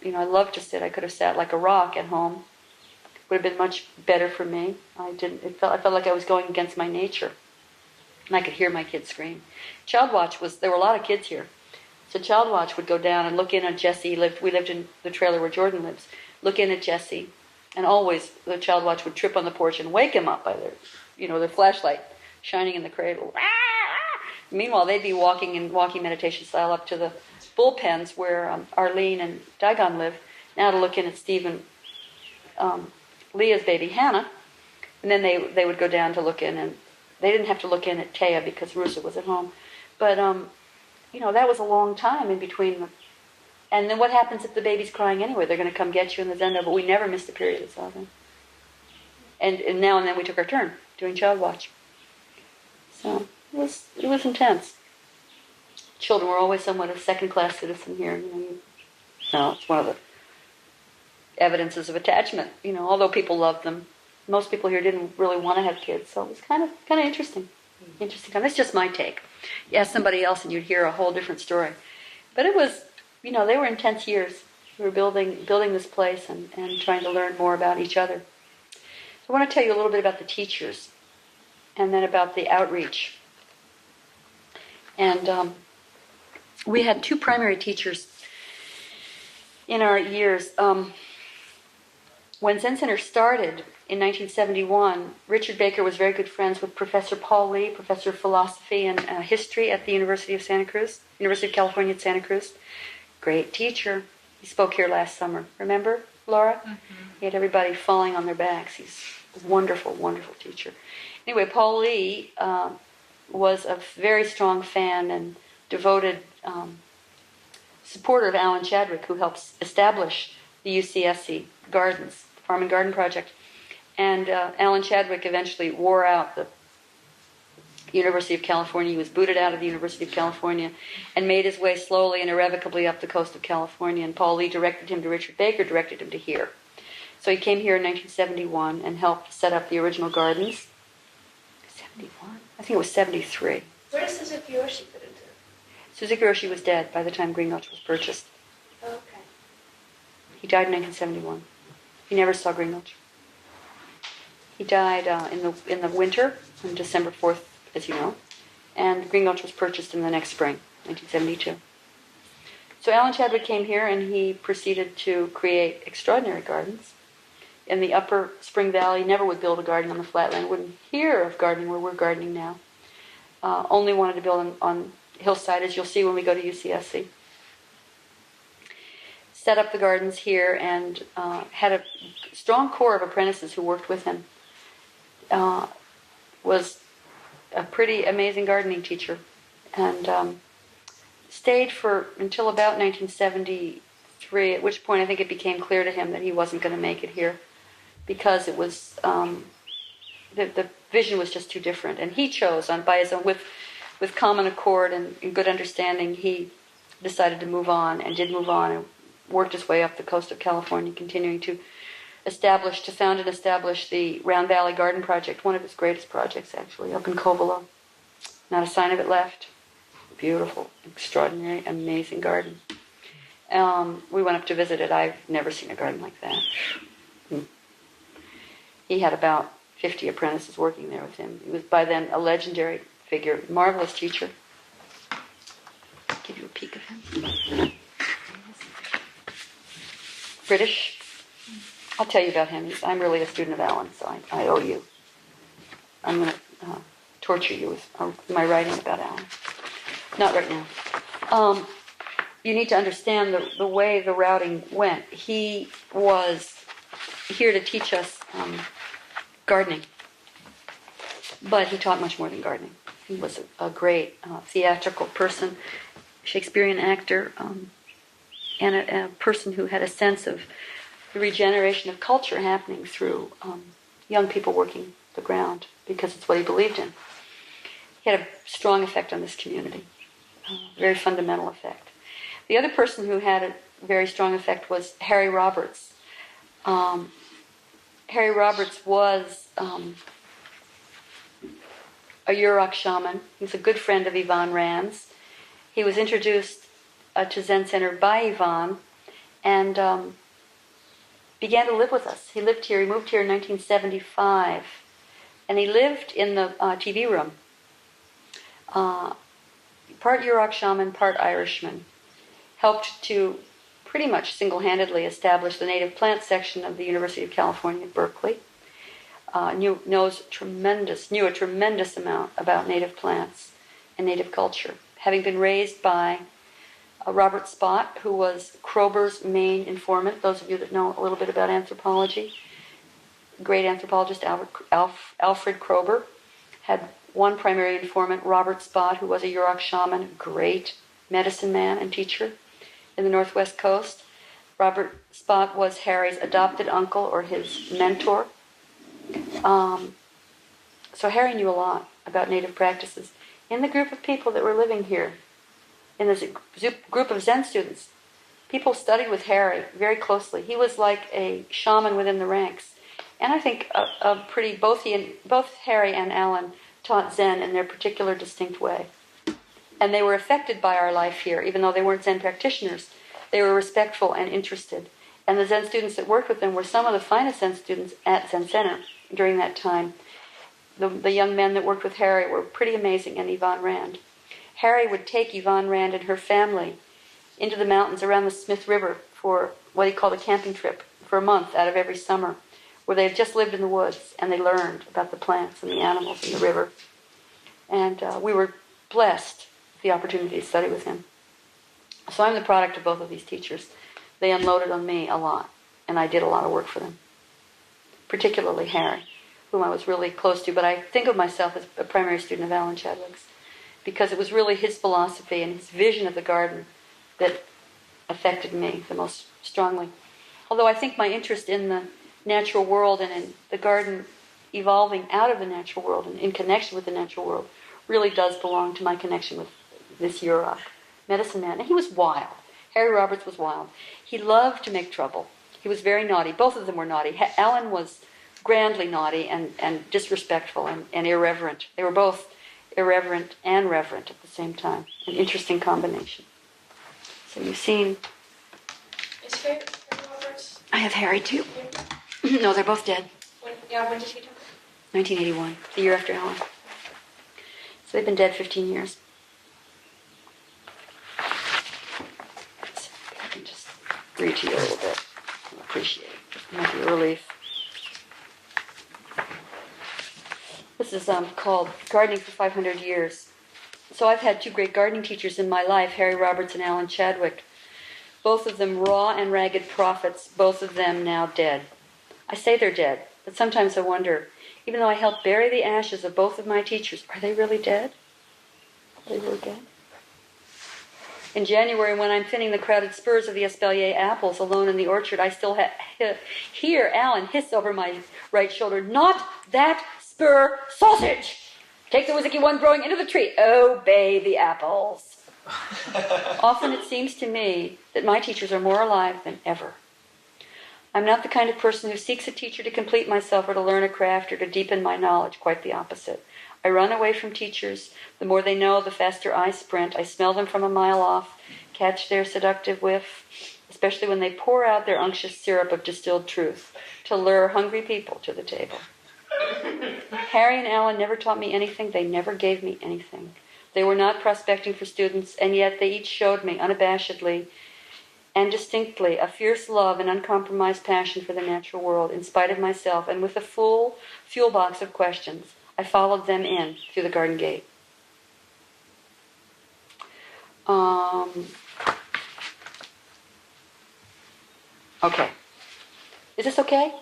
I loved to sit. I could have sat like a rock at home. Would have been much better for me. I felt like I was going against my nature. And I could hear my kids scream. Child watch there were a lot of kids here. So child watch would go down and look in on Jesse. We lived in the trailer where Jordan lives. Look in at Jesse. And always the child watch would trip on the porch and wake him up by their flashlight shining in the cradle. Meanwhile, they'd be walking meditation style up to the bullpens where Arlene and Dagon live, now to look in at Steve and Leah's baby, Hannah. And then they would go down to look in, and they didn't have to look in at Taya because Rusa was at home. But, that was a long time in between them. And then what happens if the baby's crying anyway? They're going to come get you in the zendo, but we never missed a period of Sazen. And now and then we took our turn doing child watch. So it was intense. Children were always somewhat a second-class citizen here. It's one of the evidences of attachment. Although people loved them, most people here didn't really want to have kids. So it was kind of interesting. Interesting. That's just my take. You ask somebody else and you'd hear a whole different story. But it was, they were intense years. We were building this place and trying to learn more about each other. So I want to tell you a little bit about the teachers and then about the outreach. And we had 2 primary teachers in our years. When Zen Center started in 1971, Richard Baker was very good friends with Professor Paul Lee, professor of philosophy and history at the University of California at Santa Cruz. Great teacher. He spoke here last summer. Remember, Laura? Mm-hmm. He had everybody falling on their backs. He's a wonderful, wonderful teacher. Anyway, Paul Lee was a very strong fan and devoted supporter of Alan Chadwick, who helps establish the UCSC Gardens, Farm and Garden Project. And Alan Chadwick eventually wore out University of California. He was booted out of the University of California and made his way slowly and irrevocably up the coast of California. And Paul Lee directed him to Richard Baker, directed him to here. So he came here in 1971 and helped set up the original gardens. 71? I think it was 73. Where does Suzuki Roshi fit into it? Suzuki Roshi was dead by the time Green Gulch was purchased. Oh, okay. He died in 1971. He never saw Green Gulch. He died in the winter, on December 4th, as you know, and Green Gulch was purchased in the next spring, 1972. So Alan Chadwick came here and he proceeded to create extraordinary gardens. In the upper Spring Valley, never would build a garden on the flatland, wouldn't hear of gardening where we're gardening now. Only wanted to build on hillside, as you'll see when we go to UCSC. Set up the gardens here and had a strong core of apprentices who worked with him. Was a pretty amazing gardening teacher, and stayed for until about 1973, at which point I think it became clear to him that he wasn't going to make it here because it was the vision was just too different, and he chose by his own with common accord and good understanding. He decided to move on and did move on and worked his way up the coast of California, continuing to found and establish the Round Valley Garden Project, one of his greatest projects actually, up in Covelo. Not a sign of it left. Beautiful, extraordinary, amazing garden. We went up to visit it. I've never seen a garden like that. He had about 50 apprentices working there with him. He was by then a legendary figure, marvelous teacher. I'll give you a peek of him. British. I'll tell you about him. I'm really a student of Alan, so I owe you. I'm going to torture you with my writing about Alan. Not right now. You need to understand the way the routing went. He was here to teach us gardening, but he taught much more than gardening. He was a great theatrical person, Shakespearean actor, and a person who had a sense of the regeneration of culture happening through young people working the ground, because it's what he believed in. He had a strong effect on this community, a very fundamental effect. The other person who had a very strong effect was Harry Roberts. Harry Roberts was a Yurok shaman. He was a good friend of Yvonne Rand's. He was introduced to Zen Center by Yvonne and began to live with us. He lived here. He moved here in 1975, and he lived in the TV room. Part Yurok shaman, part Irishman. Helped to pretty much single-handedly establish the native plant section of the University of California, Berkeley. Knew a tremendous amount about native plants and native culture, having been raised by Robert Spott, who was Kroeber's main informant. Those of you that know a little bit about anthropology, great anthropologist Alfred Kroeber had one primary informant, Robert Spott, who was a Yurok shaman, a great medicine man and teacher in the Northwest Coast. Robert Spott was Harry's adopted uncle or his mentor. So Harry knew a lot about native practices. In the group of people that were living here, in this group of Zen students, people studied with Harry very closely. He was like a shaman within the ranks. And I think both Harry and Alan taught Zen in their particular distinct way. And they were affected by our life here, even though they weren't Zen practitioners. They were respectful and interested. And the Zen students that worked with them were some of the finest Zen students at Zen Center during that time. The young men that worked with Harry were pretty amazing, and Yvonne Rand. Harry would take Yvonne Rand and her family into the mountains around the Smith River for what he called a camping trip for a month out of every summer, where they just lived in the woods and they learned about the plants and the animals in the river. And we were blessed with the opportunity to study with him. So I'm the product of both of these teachers. They unloaded on me a lot, and I did a lot of work for them, particularly Harry, whom I was really close to. But I think of myself as a primary student of Alan Chadwick's, because it was really his philosophy and his vision of the garden that affected me the most strongly. Although I think my interest in the natural world and in the garden evolving out of the natural world and in connection with the natural world really does belong to my connection with this Yurok medicine man. And he was wild. Harry Roberts was wild. He loved to make trouble. He was very naughty. Both of them were naughty. Alan was grandly naughty and disrespectful and irreverent. They were both irreverent and reverent at the same time. An interesting combination. So you've seen... Is Harry Roberts? I have Harry too. No, they're both dead. When did he die? 1981, the year after Alan. So they've been dead 15 years. So I can just read to you a little bit. I appreciate it. It might be a relief. This is called Gardening for 500 Years. So I've had two great gardening teachers in my life, Harry Roberts and Alan Chadwick. Both of them raw and ragged prophets, both of them now dead. I say they're dead, but sometimes I wonder, even though I helped bury the ashes of both of my teachers, are they really dead? Are they really dead? In January, when I'm thinning the crowded spurs of the Espalier apples alone in the orchard, I still hear Alan hiss over my right shoulder, "Not that spur sausage! Take the Wiziki one growing into the tree. Obey the apples." Often it seems to me that my teachers are more alive than ever. I'm not the kind of person who seeks a teacher to complete myself or to learn a craft or to deepen my knowledge. Quite the opposite. I run away from teachers. The more they know, the faster I sprint. I smell them from a mile off, catch their seductive whiff, especially when they pour out their unctuous syrup of distilled truth to lure hungry people to the table. Harry and Alan never taught me anything. They never gave me anything. They were not prospecting for students, and yet they each showed me unabashedly and distinctly a fierce love and uncompromised passion for the natural world, in spite of myself, and with a full fuel box of questions, I followed them in through the garden gate. Okay. Is this okay?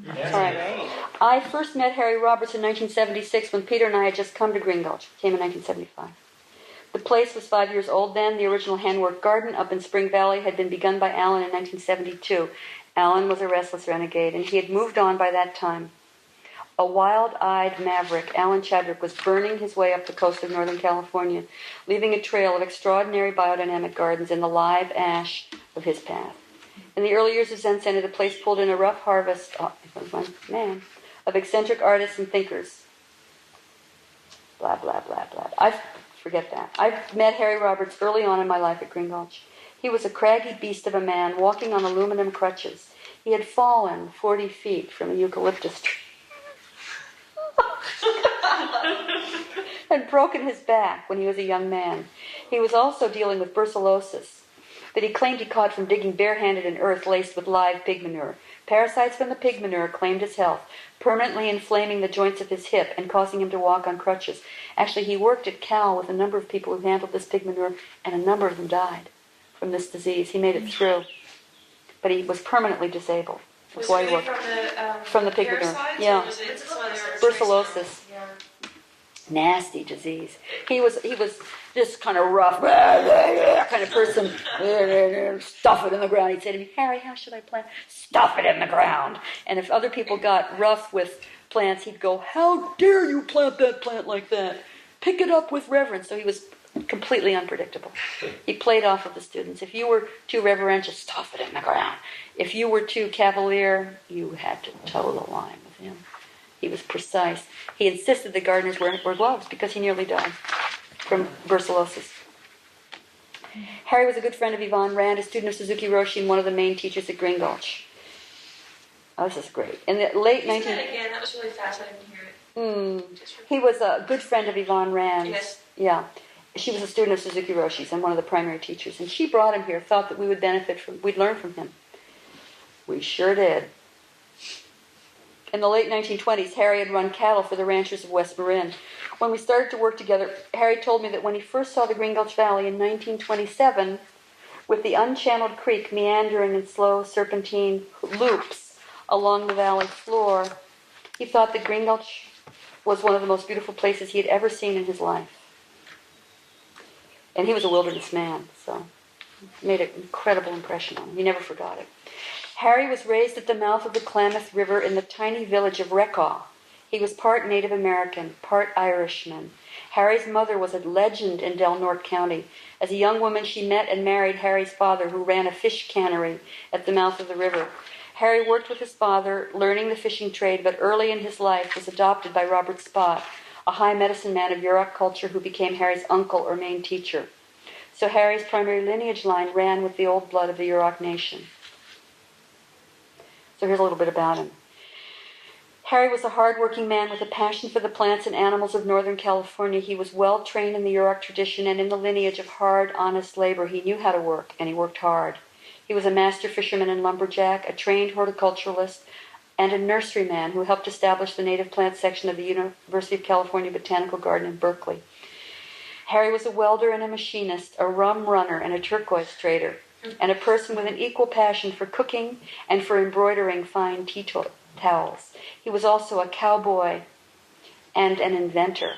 Yeah. All right. I first met Harry Roberts in 1976 when Peter and I had just come to Green Gulch. Came in 1975. The place was 5 years old then. The original handwork garden up in Spring Valley had been begun by Alan in 1972. Alan was a restless renegade, and he had moved on by that time. A wild-eyed maverick, Alan Chadwick was burning his way up the coast of Northern California, leaving a trail of extraordinary biodynamic gardens in the live ash of his path. In the early years of Zen Center, the place pulled in a rough harvest of eccentric artists and thinkers. Blah, blah, blah, blah. Forget that. I've met Harry Roberts early on in my life at Green Gulch. He was a craggy beast of a man walking on aluminum crutches. He had fallen 40 feet from a eucalyptus tree and broken his back when he was a young man. He was also dealing with brucellosis that he claimed he caught from digging barehanded in earth laced with live pig manure. Parasites from the pig manure claimed his health, permanently inflaming the joints of his hip and causing him to walk on crutches. Actually, he worked at Cal with a number of people who handled this pig manure, and a number of them died from this disease. He made it through, but he was permanently disabled. That's why he worked from the pig manure. Yeah, brucellosis. Yeah. Nasty disease. He was this kind of rough kind of person. Stuff it in the ground. He'd say to me, "Harry, how should I plant?" "Stuff it in the ground." And if other people got rough with plants, he'd go, "How dare you plant that plant like that? Pick it up with reverence." So he was completely unpredictable. He played off of the students. If you were too reverential, stuff it in the ground. If you were too cavalier, you had to toe the line with him. He was precise. He insisted the gardeners wear gloves because he nearly died from brucellosis. Harry was a good friend of Yvonne Rand, a student of Suzuki Roshi and one of the main teachers at Green Gulch. Oh, this is great. In the late 19... Again, that was really fascinating to hear it. He was a good friend of Yvonne Rand. Yes. Yeah. She was a student of Suzuki Roshi's and one of the primary teachers. And she brought him here, thought that we would we'd learn from him. We sure did. In the late 1920s, Harry had run cattle for the ranchers of West Marin. When we started to work together, Harry told me that when he first saw the Green Gulch Valley in 1927, with the unchanneled creek meandering in slow serpentine loops along the valley floor, he thought that Green Gulch was one of the most beautiful places he had ever seen in his life. And he was a wilderness man, so it made an incredible impression on him. He never forgot it. Harry was raised at the mouth of the Klamath River in the tiny village of Recaw. He was part Native American, part Irishman. Harry's mother was a legend in Del Norte County. As a young woman, she met and married Harry's father, who ran a fish cannery at the mouth of the river. Harry worked with his father, learning the fishing trade, but early in his life was adopted by Robert Spot, a high medicine man of Yurok culture who became Harry's uncle or main teacher. So Harry's primary lineage line ran with the old blood of the Yurok nation. So here's a little bit about him. Harry was a hard-working man with a passion for the plants and animals of Northern California. He was well trained in the Yurok tradition and in the lineage of hard, honest labor. He knew how to work, and he worked hard. He was a master fisherman and lumberjack, a trained horticulturalist, and a nurseryman who helped establish the native plant section of the University of California Botanical Garden in Berkeley. Harry was a welder and a machinist, a rum runner and a turquoise trader, and a person with an equal passion for cooking and for embroidering fine tea towels. He was also a cowboy and an inventor.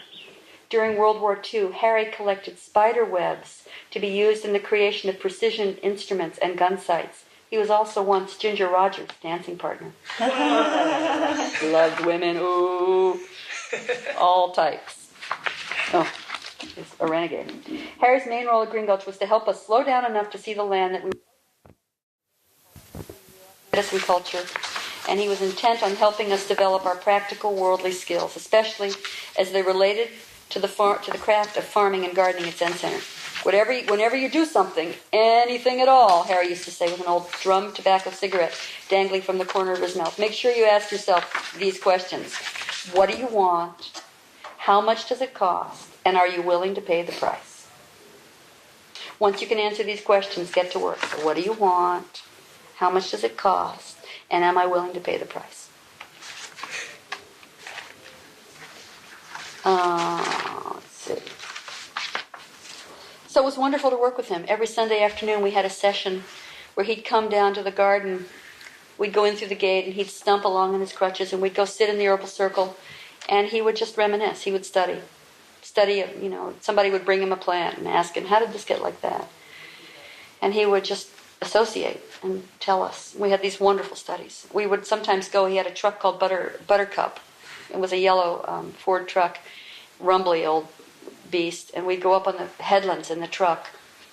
During World War II, Harry collected spider webs to be used in the creation of precision instruments and gun sights. He was also once Ginger Rogers' dancing partner. Loved women, ooh, all types. Oh, he's a renegade. Harry's main role at Green Gulch was to help us slow down enough to see the land that we medicine culture, and he was intent on helping us develop our practical worldly skills, especially as they related to the craft of farming and gardening at Zen Center. Whenever you do something, anything at all, Harry used to say with an old drum tobacco cigarette dangling from the corner of his mouth, make sure you ask yourself these questions. What do you want? How much does it cost? And are you willing to pay the price? Once you can answer these questions, get to work. So what do you want? How much does it cost? And am I willing to pay the price? Let's see. So it was wonderful to work with him. Every Sunday afternoon we had a session where he'd come down to the garden. We'd go in through the gate and he'd stump along on his crutches and we'd go sit in the herbal circle and he would just reminisce. He would study, somebody would bring him a plant and ask him, how did this get like that? And he would just associate and tell us. We had these wonderful studies. We would sometimes go, he had a truck called Buttercup. It was a yellow Ford truck, rumbly old beast, and we'd go up on the headlands in the truck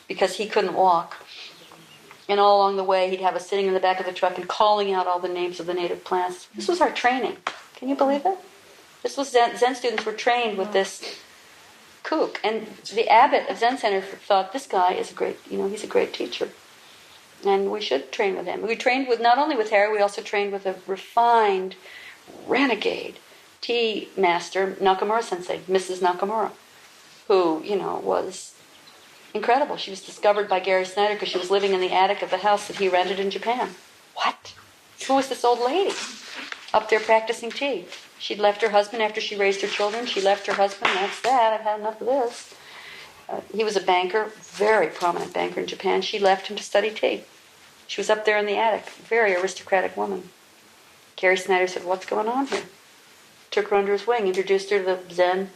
because he couldn't walk. And all along the way, he'd have us sitting in the back of the truck and calling out all the names of the native plants. This was our training. Can you believe it? This was Zen students were trained with this kook. And the abbot of Zen Center thought, this guy is he's a great teacher. And we should train with him. We trained not only with Harry, we also trained with a refined, renegade tea master, Nakamura Sensei, Mrs. Nakamura, who, was incredible. She was discovered by Gary Snyder because she was living in the attic of the house that he rented in Japan. What? Who was this old lady up there practicing tea? She'd left her husband after she raised her children. She left her husband. That's that. I've had enough of this. He was a banker, very prominent banker in Japan. She left him to study tea. She was up there in the attic, very aristocratic woman. Gary Snyder said, what's going on here? Took her under his wing, introduced her to the Zen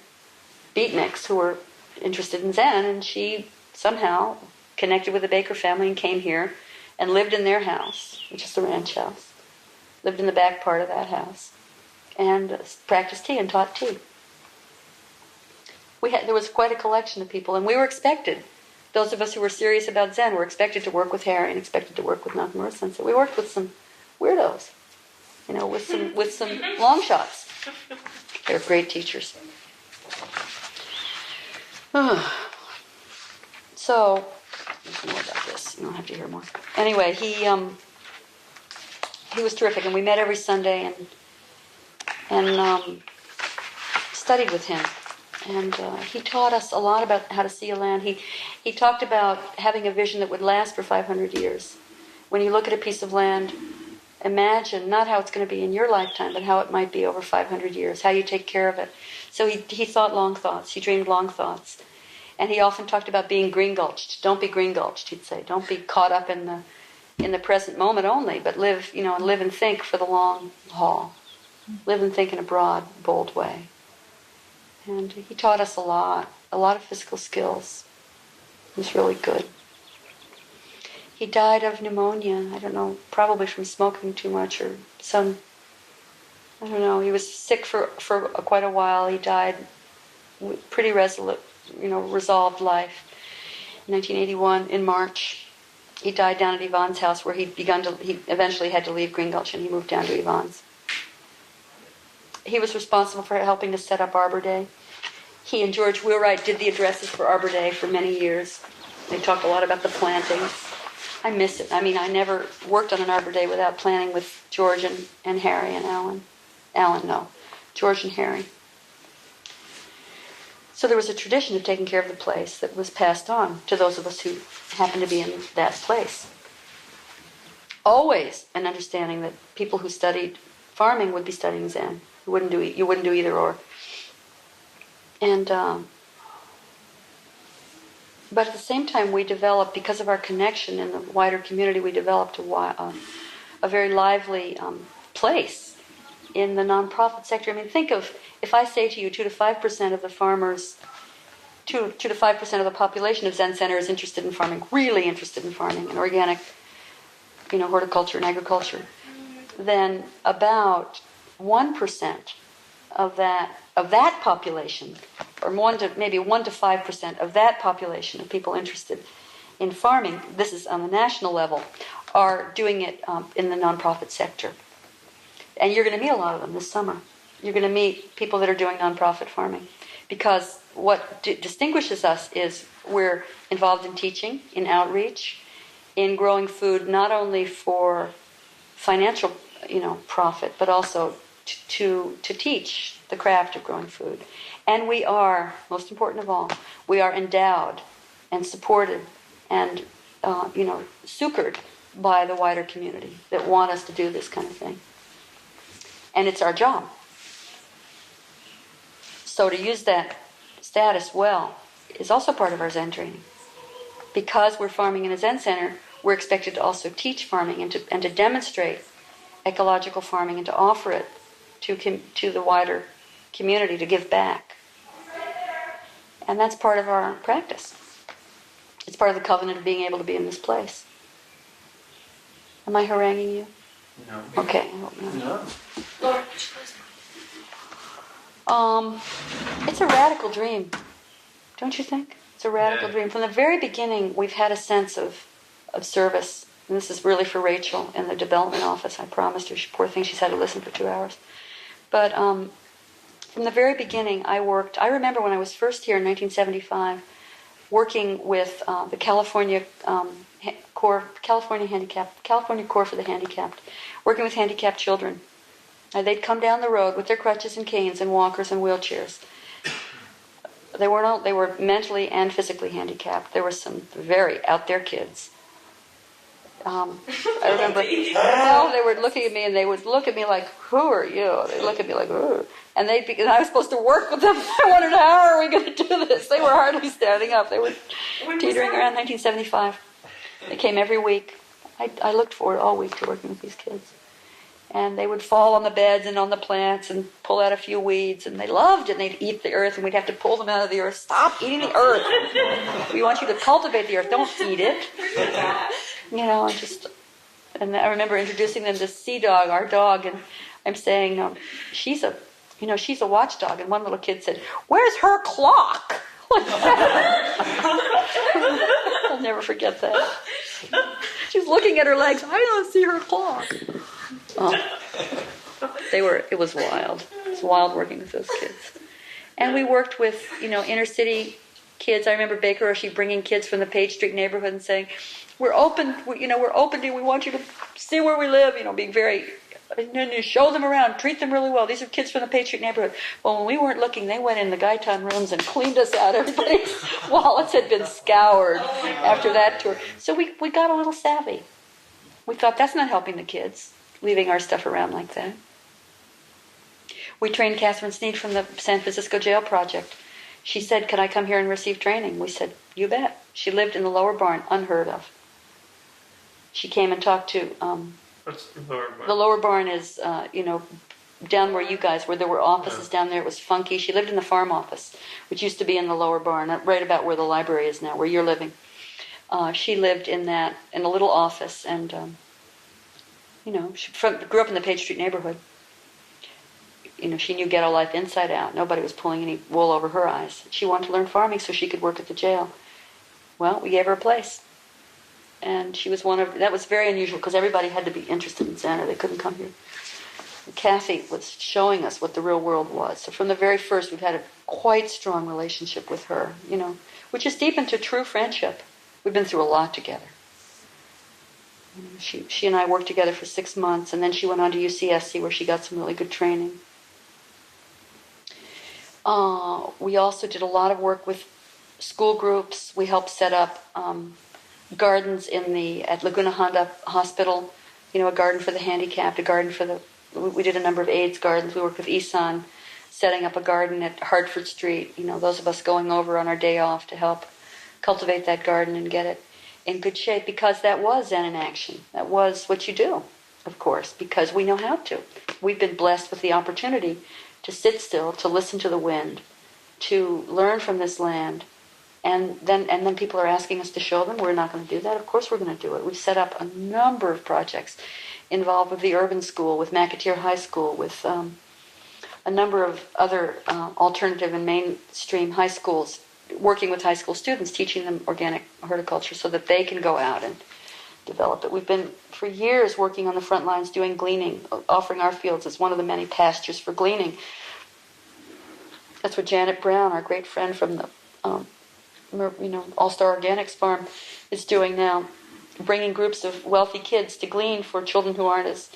beatniks who were interested in Zen, and she somehow connected with the Baker family and came here and lived in their house, which is the ranch house. Lived in the back part of that house and practiced tea and taught tea. There was quite a collection of people, and we were expected. Those of us who were serious about Zen were expected to work with Harry and expected to work with Nakamura Sensei. We worked with some weirdos, with some long shots. They were great teachers. So, more about this. You don't have to hear more. Anyway, he was terrific, and we met every Sunday and studied with him. And he taught us a lot about how to see a land. He talked about having a vision that would last for 500 years. When you look at a piece of land, imagine not how it's going to be in your lifetime, but how it might be over 500 years, how you take care of it. So he thought long thoughts. He dreamed long thoughts. And he often talked about being green gulched. Don't be green gulched, he'd say. Don't be caught up in the present moment only, but live and think for the long haul. Live and think in a broad, bold way. And he taught us a lot of physical skills. He was really good. He died of pneumonia, I don't know, probably from smoking too much or I don't know. He was sick for quite a while. He died pretty resolute, resolved life. In 1981, in March, he died down at Yvonne's house, where he eventually had to leave Green Gulch, and he moved down to Yvonne's. He was responsible for helping to set up Arbor Day. He and George Wheelwright did the addresses for Arbor Day for many years. They talked a lot about the plantings. I miss it. I mean, I never worked on an Arbor Day without planning with George and Harry and Alan. George and Harry. So there was a tradition of taking care of the place that was passed on to those of us who happened to be in that place. Always an understanding that people who studied farming would be studying Zen. You wouldn't do either or. And but at the same time, we developed, because of our connection in the wider community, we developed a very lively place in the nonprofit sector. I mean, think of, if I say to you 2 to 5% of the farmers, 2 to 5% of the population of Zen Center is interested in farming, really interested in farming and organic, horticulture and agriculture, then about 1% of that population, or maybe 1 to 5% of that population of people interested in farming, this is on the national level, are doing it in the nonprofit sector. And you're going to meet a lot of them this summer. You're going to meet people that are doing nonprofit farming. Because what distinguishes us is we're involved in teaching, in outreach, in growing food not only for financial, profit, but also to teach the craft of growing food. And we are, most important of all, we are endowed and supported and, succored by the wider community that want us to do this kind of thing. And it's our job. So to use that status well is also part of our Zen training. Because we're farming in a Zen center, we're expected to also teach farming and to demonstrate ecological farming and to offer it to the wider community, to give back. And that's part of our practice. It's part of the covenant of being able to be in this place. Am I haranguing you? No. Okay. I hope not. No. Laura, It's a radical dream, don't you think? It's a radical dream. From the very beginning, we've had a sense of service. And this is really for Rachel in the development office. I promised her, poor thing, she's had to listen for 2 hours. But from the very beginning, I remember when I was first here in 1975, working with the California Corps for the Handicapped, working with handicapped children. They'd come down the road with their crutches and canes and walkers and wheelchairs. They were mentally and physically handicapped. There were some very out there kids. I remember, they were looking at me, and they would look at me like, "Who are you?" They'd look at me like, "Ooh." And I was supposed to work with them. I wondered, how are we going to do this? They were hardly standing up. They were teetering around 1975. They came every week. I looked forward all week to working with these kids. And they would fall on the beds and on the plants and pull out a few weeds, and they loved it, and they'd eat the earth, and we'd have to pull them out of the earth. Stop eating the earth. We want you to cultivate the earth. Don't eat it. And I remember introducing them to Sea Dog, our dog, and I'm saying, she's a watchdog. And one little kid said, "Where's her clock?" I'll never forget that. She's looking at her legs. I don't see her clock. It was wild. It was wild working with those kids. And we worked with, inner city kids. I remember Baker Oshie bringing kids from the Page Street neighborhood and saying, we're open to you. We want you to see where we live, being very, and you show them around, treat them really well. These are kids from the Page Street neighborhood. Well, when we weren't looking, they went in the Gaitan rooms and cleaned us out. Everybody's wallets had been scoured after that tour. So we got a little savvy. We thought, that's not helping the kids, leaving our stuff around like that. We trained Catherine Sneed from the San Francisco Jail Project. She said, "Can I come here and receive training?" We said, "You bet." She lived in the lower barn, unheard of. She came and talked to... What's the lower barn? The lower barn is, down where you guys were. There were offices down there. It was funky. She lived in the farm office, which used to be in the lower barn, right about where the library is now, where you're living. She lived in a little office, and, she grew up in the Page Street neighborhood. she knew ghetto life inside out. Nobody was pulling any wool over her eyes. She wanted to learn farming so she could work at the jail. Well, we gave her a place. And she was that was very unusual because everybody had to be interested in Zen or they couldn't come here. And Kathy was showing us what the real world was. So from the very first, we've had a quite strong relationship with her, which is deep into true friendship. We've been through a lot together. She and I worked together for 6 months, and then she went on to UCSC where she got some really good training. We also did a lot of work with school groups. We helped set up gardens at Laguna Honda Hospital, a garden for the handicapped, a garden for we did a number of AIDS gardens. We worked with Isan, setting up a garden at Hartford Street, those of us going over on our day off to help cultivate that garden and get it in good shape, because that was Zen in action. That was what you do, of course, because we know how to. We've been blessed with the opportunity to sit still, to listen to the wind, to learn from this land, and then people are asking us to show them. We're not going to do that. Of course we're going to do it. We've set up a number of projects involved with the urban school, with McAteer High School, with a number of other alternative and mainstream high schools, working with high school students, teaching them organic horticulture so that they can go out and develop it. We've been, for years, working on the front lines, doing gleaning, offering our fields as one of the many pastures for gleaning. That's what Janet Brown, our great friend from the All-Star Organics Farm, is doing now, bringing groups of wealthy kids to glean for children who aren't as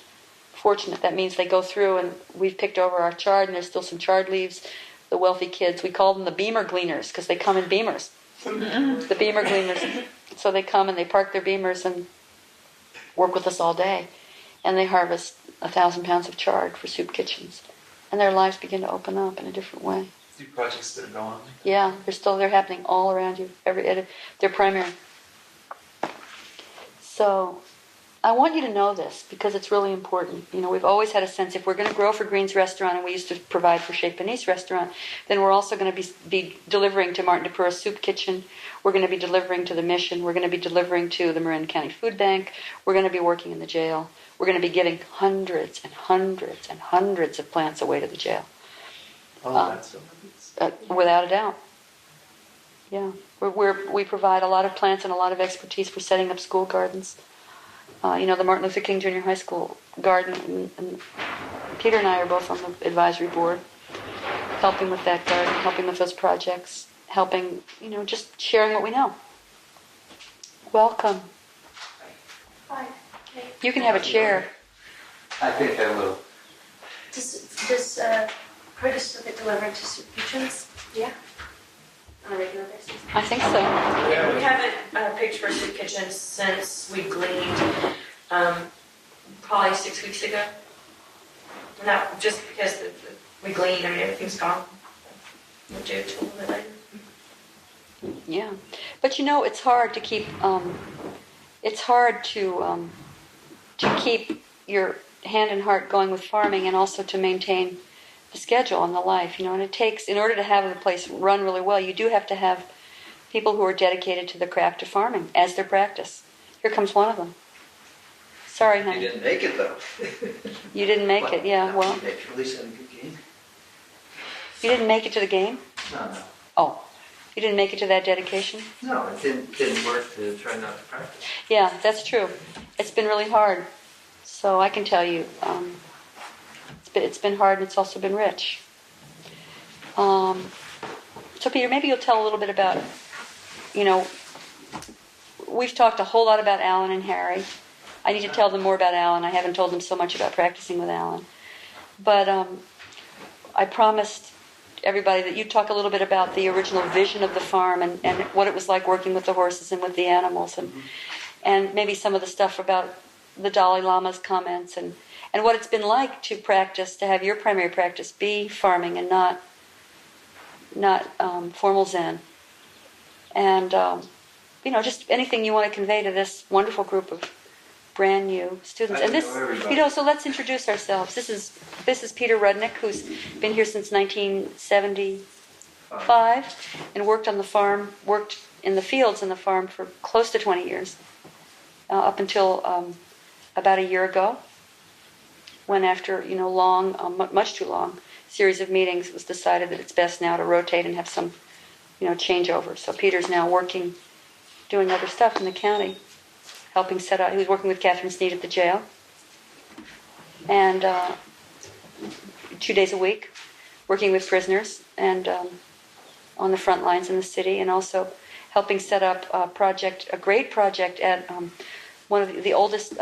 fortunate. That means they go through, and we've picked over our chard, and there's still some chard leaves. The wealthy kids, we call them the beamer gleaners because they come in beamers. The beamer gleaners. So they come and they park their beamers and work with us all day. And they harvest 1,000 pounds of chard for soup kitchens. And their lives begin to open up in a different way. Do projects still go on? Yeah, they're happening all around you. They're primary. So I want you to know this because it's really important. We've always had a sense if we're going to grow for Green's Restaurant, and we used to provide for Chez Panisse Restaurant, then we're also going to be delivering to Martin DePura's Soup Kitchen. We're going to be delivering to the Mission. We're going to be delivering to the Marin County Food Bank. We're going to be working in the jail. We're going to be giving hundreds and hundreds and hundreds of plants away to the jail. Oh, that's so nice. Without a doubt. Yeah. We provide a lot of plants and a lot of expertise for setting up school gardens. The Martin Luther King Junior High School garden, and Peter and I are both on the advisory board, helping with that garden, helping with those projects, helping, just sharing what we know. Welcome. Hi. You can have a chair. I think I will. Does produce still get delivered to soup kitchens? Yeah. On a regular basis? I think so. Yeah, we haven't picked for soup kitchens since we gleaned, probably 6 weeks ago. Not just because we gleaned, everything's gone. We'll do it a little bit later. Yeah. But it's hard to keep, it's hard to keep your hand and heart going with farming and also to maintain the schedule and the life, and it takes, in order to have the place run really well, you do have to have people who are dedicated to the craft of farming as their practice. Here comes one of them. Sorry, honey. You didn't make it, though. You didn't make it, yeah, well. Naturally, so good game. You didn't make it to the game? No. Oh, you didn't make it to that dedication? No, it didn't work to try not to practice. Yeah, that's true. It's been really hard. So I can tell you, it's been hard, and it's also been rich. So Peter, maybe you'll tell a little bit about, we've talked a whole lot about Alan and Harry. I need to tell them more about Alan. I haven't told them so much about practicing with Alan. But I promised everybody that you'd talk a little bit about the original vision of the farm and what it was like working with the horses and with the animals, and maybe some of the stuff about the Dalai Lama's comments and what it's been like to practice, to have your primary practice be farming and not formal Zen. And, just anything you want to convey to this wonderful group of brand new students. I And this, know everybody. so let's introduce ourselves. This is Peter Rudnick, who's been here since 1975 and worked on the farm, worked in the fields in the farm for close to 20 years, up until about a year ago. when after long, much too long series of meetings, it was decided that it's best now to rotate and have some changeover. So Peter's now working, doing other stuff in the county, helping set up. He was working with Catherine Sneed at the jail, and 2 days a week, working with prisoners and on the front lines in the city, and also helping set up a great project at one of the oldest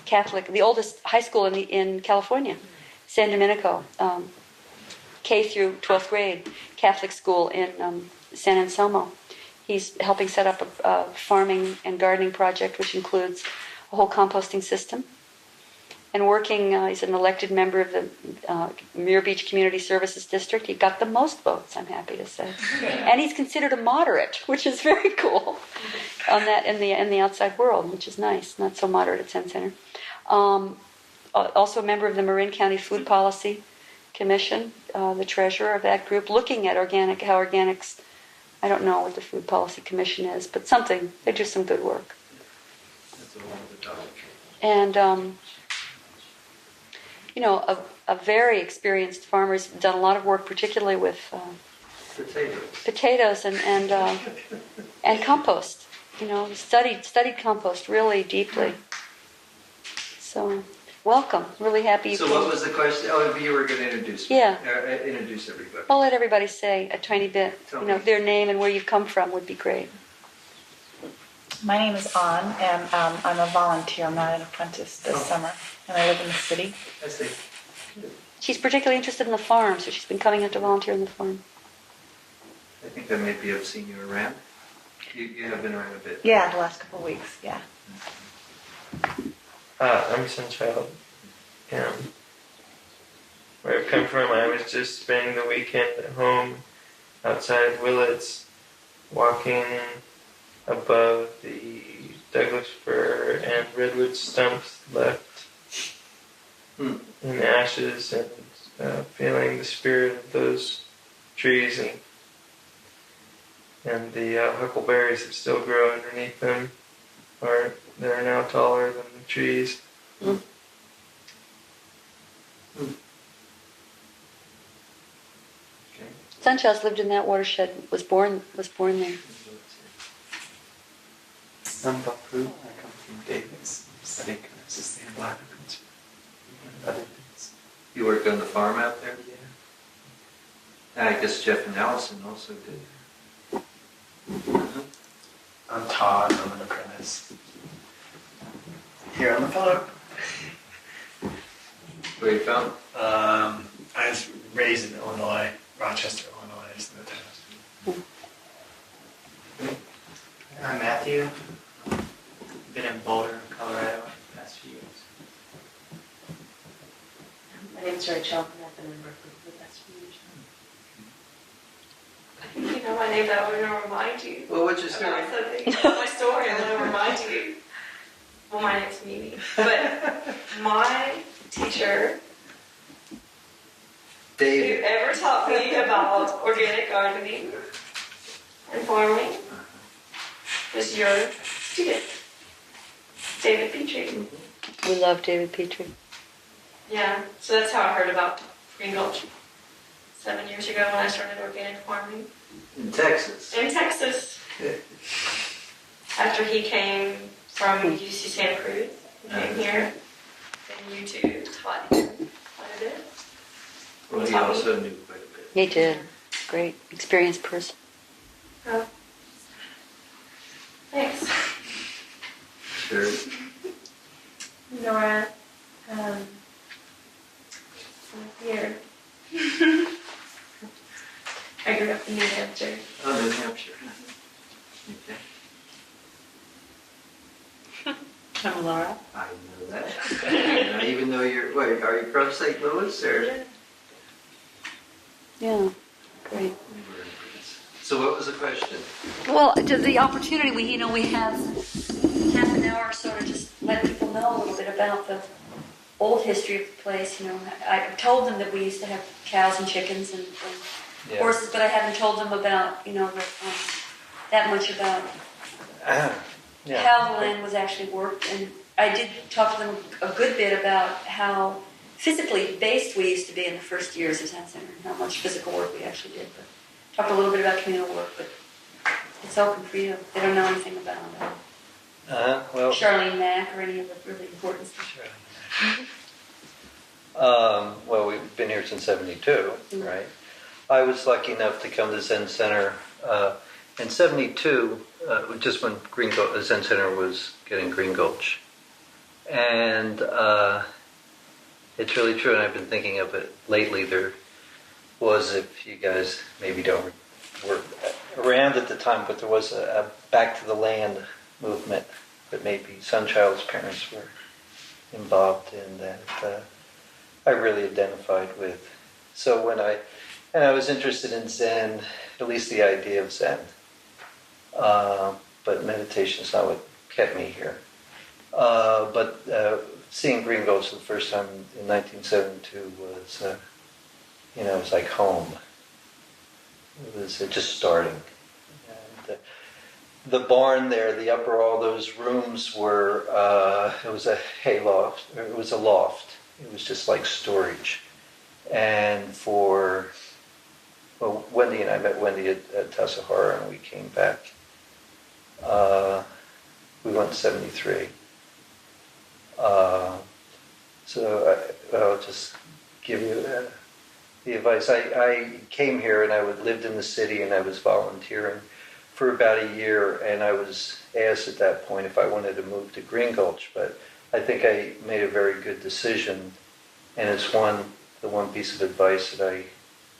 the oldest high school in California, San Domenico, K through 12th grade Catholic school in San Anselmo. He's helping set up a farming and gardening project, which includes a whole composting system. And working, he's an elected member of the Muir Beach Community Services District. He got the most votes, I'm happy to say. And he's considered a moderate, which is very cool on that in the outside world, which is nice. Not so moderate at Senn Center. Also a member of the Marin County Food Policy Commission, the treasurer of that group, looking at how organics. I don't know what the Food Policy Commission is, but something. They do some good work. That's a whole other topic. And a very experienced farmer. He's done a lot of work, particularly with potatoes and compost. Studied compost really deeply. So, welcome. Really happy you So came. what was the question? Oh, you were going to introduce me. Yeah. Introduce everybody. I'll let everybody say a tiny bit. Tell me. Their name and where you've come from would be great. My name is An, and I'm a volunteer. I'm not an apprentice this summer, and I live in the city. I see. She's particularly interested in the farm, so she's been coming out to volunteer in the farm. I think I maybe have seen you around. You have been around a bit. Yeah, the last couple of weeks, yeah. I'm Sunchild. Where I've come from, I was just spending the weekend at home outside Willits, walking above the Douglas fir and redwood stumps left in ashes, and feeling the spirit of those trees and the huckleberries that still grow underneath them they're now taller than the trees. Mm. Okay. Sunchild's lived in that watershed. Was born there. I'm Bapu. I come from Davis. Studying kind of sustainable agriculture and other things. You worked on the farm out there? Yeah. And I guess Jeff and Allison also did. I'm Todd. I'm an apprentice. Here on the farm. Where are you from? I was raised in Illinois, Rochester, Illinois. Is the town. I'm Matthew. Been in Boulder, Colorado for the past few years. My name's Rachel, and I've been in Berkeley for the past few years. I think you know my name, but I want to remind you. Well, what's your story? About something. My story, I want to remind you. Well, my name's Mimi. But my teacher, who David. ever taught me about organic gardening and farming, was your student, David Petrie. We love David Petrie. Yeah, so that's how I heard about Green Gulch 7 years ago when I started organic farming In Texas. in Texas. After he came from UC Santa Cruz, he came here, and you two taught him quite a bit. Well, he also knew quite a bit. He did. Great, experienced person. Oh. Thanks. Sure. Nora, here. I grew up in New Hampshire. Oh, New Hampshire. Okay. I'm Laura. I know that. And I even know you're, wait, are you from St. Louis or? Yeah, great. So what was the question? Well, to the opportunity, we have half an hour or so to just let people know a little bit about the old history of the place. I told them that we used to have cows and chickens and horses, but I haven't told them about, that much about how the land was actually worked. And I did talk to them a good bit about how physically based we used to be in the first years of Zen Center, and how much physical work we actually did. But talked a little bit about communal work, but it's open for you. They don't know anything about Well, Charlene Mack or any of the really important stuff. well, we've been here since '72, right? I was lucky enough to come to Zen Center in '72, just when Zen Center was getting Green Gulch. And it's really true, and I've been thinking of it lately. There was, if you guys maybe don't were around at the time, but there was a Back to the Land movement that maybe Sunchild's parents were involved in that I really identified with. So I was interested in Zen, at least the idea of Zen, but meditation is not what kept me here. But seeing Green Gulch for the first time in 1972 was, it was like home. It was just starting. And the barn there, the upper, all those rooms were, it was a hayloft, it was a loft. It was just like storage. And Wendy and I met Wendy at Tassajara, and we came back. We went in '73. So I'll just give you the advice. I came here and I lived in the city and I was volunteering for about a year, and I was asked at that point if I wanted to move to Green Gulch, but I think I made a very good decision, and it's the one piece of advice that I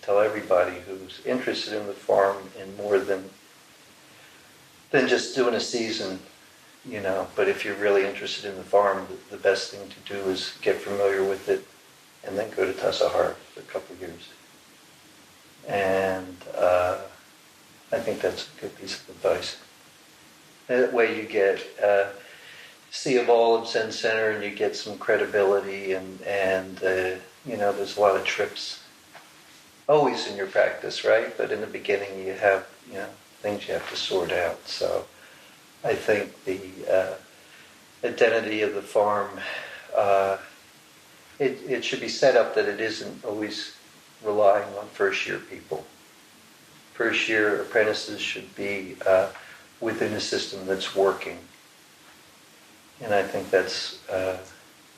tell everybody who's interested in the farm in more than just doing a season. But if you're really interested in the farm, the best thing to do is get familiar with it and then go to Tassajara for a couple of years. And I think that's a good piece of advice. That way you get see of all of Zen Center, and you get some credibility, and there's a lot of trips always in your practice, right? But in the beginning you have, things you have to sort out. So I think the identity of the farm, it should be set up that it isn't always relying on first-year people. First-year apprentices should be within a system that's working. And I think that's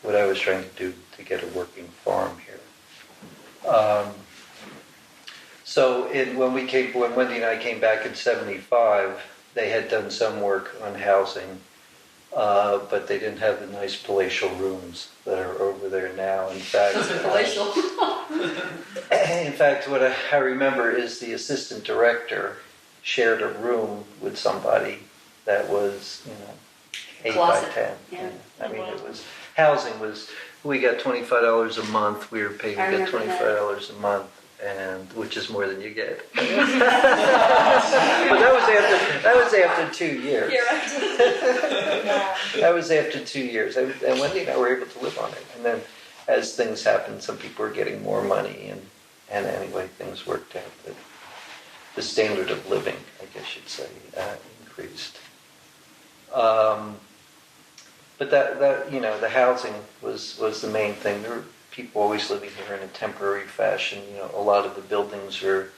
what I was trying to do to get a working farm here. So when Wendy and I came back in '75, they had done some work on housing, but they didn't have the nice palatial rooms that are over there now. In fact, Palatial. in fact, what I remember is the assistant director shared a room with somebody that was, 8 Closet. by 10. Yeah. I mean, we got $25 a month. We were paid to I get remember $25 a month, and which is more than you get. But that was after 2 years. You're right. That was after 2 years, and Wendy and I were able to live on it. And then, as things happened, some people were getting more money, and anyway, things worked out. But the standard of living, I guess you'd say, increased. But that the housing was the main thing. There were people always living here in a temporary fashion. A lot of the buildings are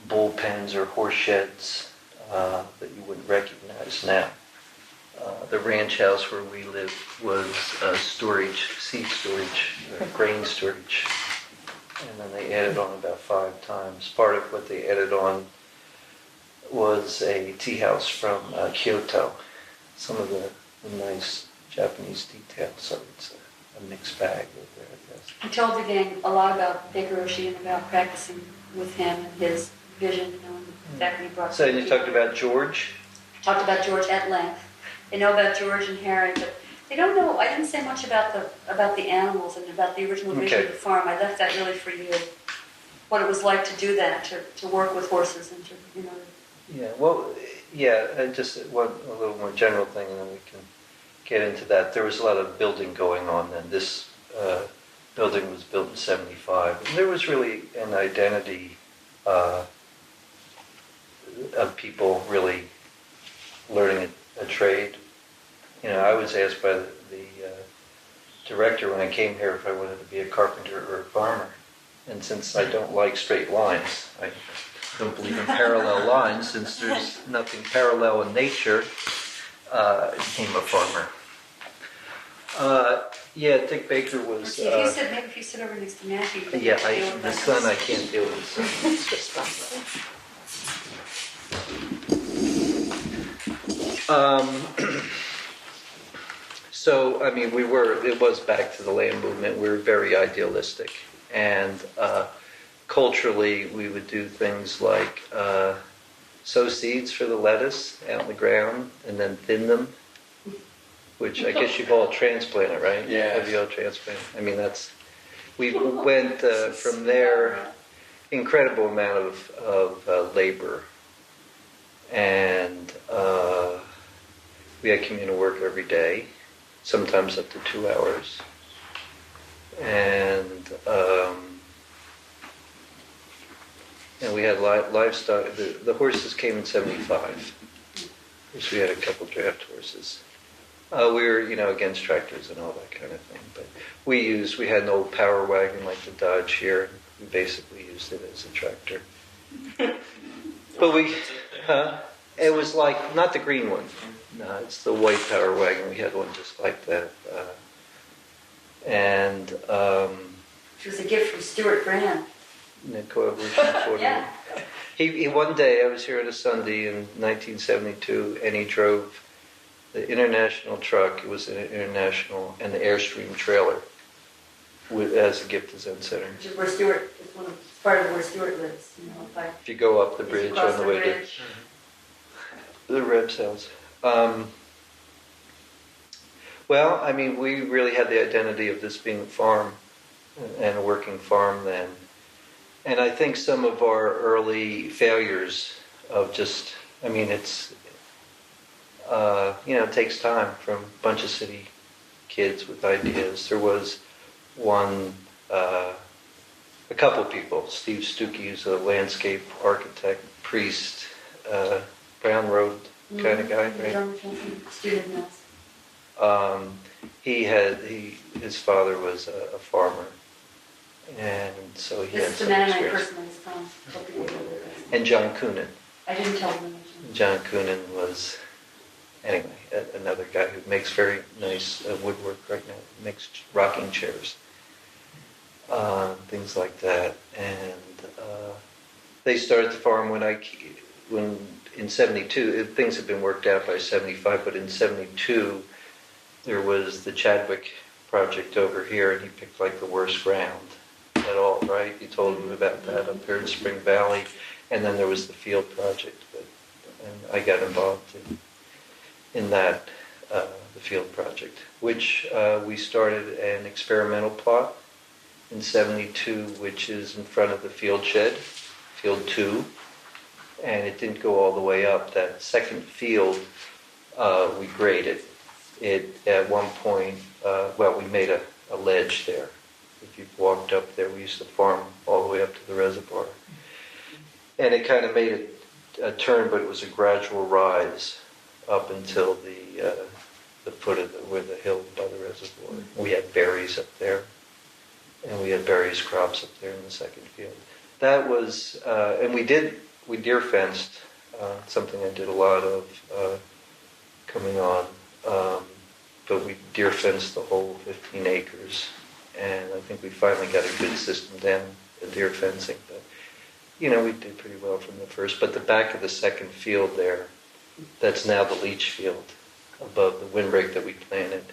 bullpens or horse sheds that you wouldn't recognize now. The ranch house where we lived was storage, seed storage, grain storage. And then they added on about 5 times. Part of what they added on was a tea house from Kyoto. Some of the nice Japanese details, so it's a mixed bag over there, I guess. I told the gang a lot about Bakeroshi and about practicing with him and his vision, and the fact that he brought. So you talked about George? Talked about George at length. They know about George and Harry, but they don't know. I didn't say much about the animals and about the original vision of the farm. I left that really for you. What it was like to do that, to work with horses and to. Yeah. Well, yeah. Just a little more general thing, and then we can get into that. There was a lot of building going on then. This building was built in '75. And there was really an identity of people really learning a trade. I was asked by the director when I came here if I wanted to be a carpenter or a farmer. And since I don't like straight lines, I don't believe in parallel lines, since there's nothing parallel in nature, I became a farmer. Yeah, Dick Baker was... See, maybe if you sit over next to Matthew. Yeah, the sun, I can't deal with the sun. So, I mean, it was back to the land movement. We were very idealistic. And culturally, we would do things like sow seeds for the lettuce out in the ground and then thin them, which I guess you've all transplanted, right? Yeah. Have you all transplanted? I mean, we went from there, incredible amount of labor. And we had communal work every day, sometimes up to 2 hours. And we had livestock. The horses came in 75. So we had a couple draft horses. We were, against tractors and all that kind of thing. But we had an old power wagon like the Dodge here. We basically used it as a tractor. But it was like, not the green one. No, it's the white power wagon. We had one just like that. It was a gift from Stuart Brand. Coevolution 40. Yeah. He one day, I was here on a Sunday in 1972, and he drove the international truck. It was an international and the Airstream trailer as a gift to Zen Center. Which is where Stuart is part of where Stuart lives. If you go up the bridge on the way to the Reb's house. Well, I mean, we really had the identity of this being a farm and a working farm then. And I think some of our early failures of just, I mean, it's, it takes time from a bunch of city kids with ideas. There was a couple of people, Steve Stuckey, who's a landscape architect, priest, Brown Road kind of guy, right? His father was a farmer, and so he had some experience. And John Coonan. I didn't tell him. John Coonan was, anyway, another guy who makes very nice woodwork right now. Makes rocking chairs, things like that. And they started the farm when in 72, things had been worked out by 75, but in 72, there was the Chadwick project over here, and he picked like the worst ground at all, right? You told him about that up here in Spring Valley, and then there was the field project, and I got involved in that, the field project, which we started an experimental plot in 72, which is in front of the field shed, field 2. And it didn't go all the way up. That second field, we graded it at one point. We made a ledge there. If you walked up there, we used to farm all the way up to the reservoir. And it kind of made a turn, but it was a gradual rise up until the foot of where the hill by the reservoir. We had berries up there, and we had berries crops up there in the second field. That was, and we deer fenced, something I did a lot of coming on, but we deer fenced the whole 15 acres, and I think we finally got a good system down, the deer fencing, but we did pretty well from the first. But the back of the second field there, that's now the leach field above the windbreak that we planted,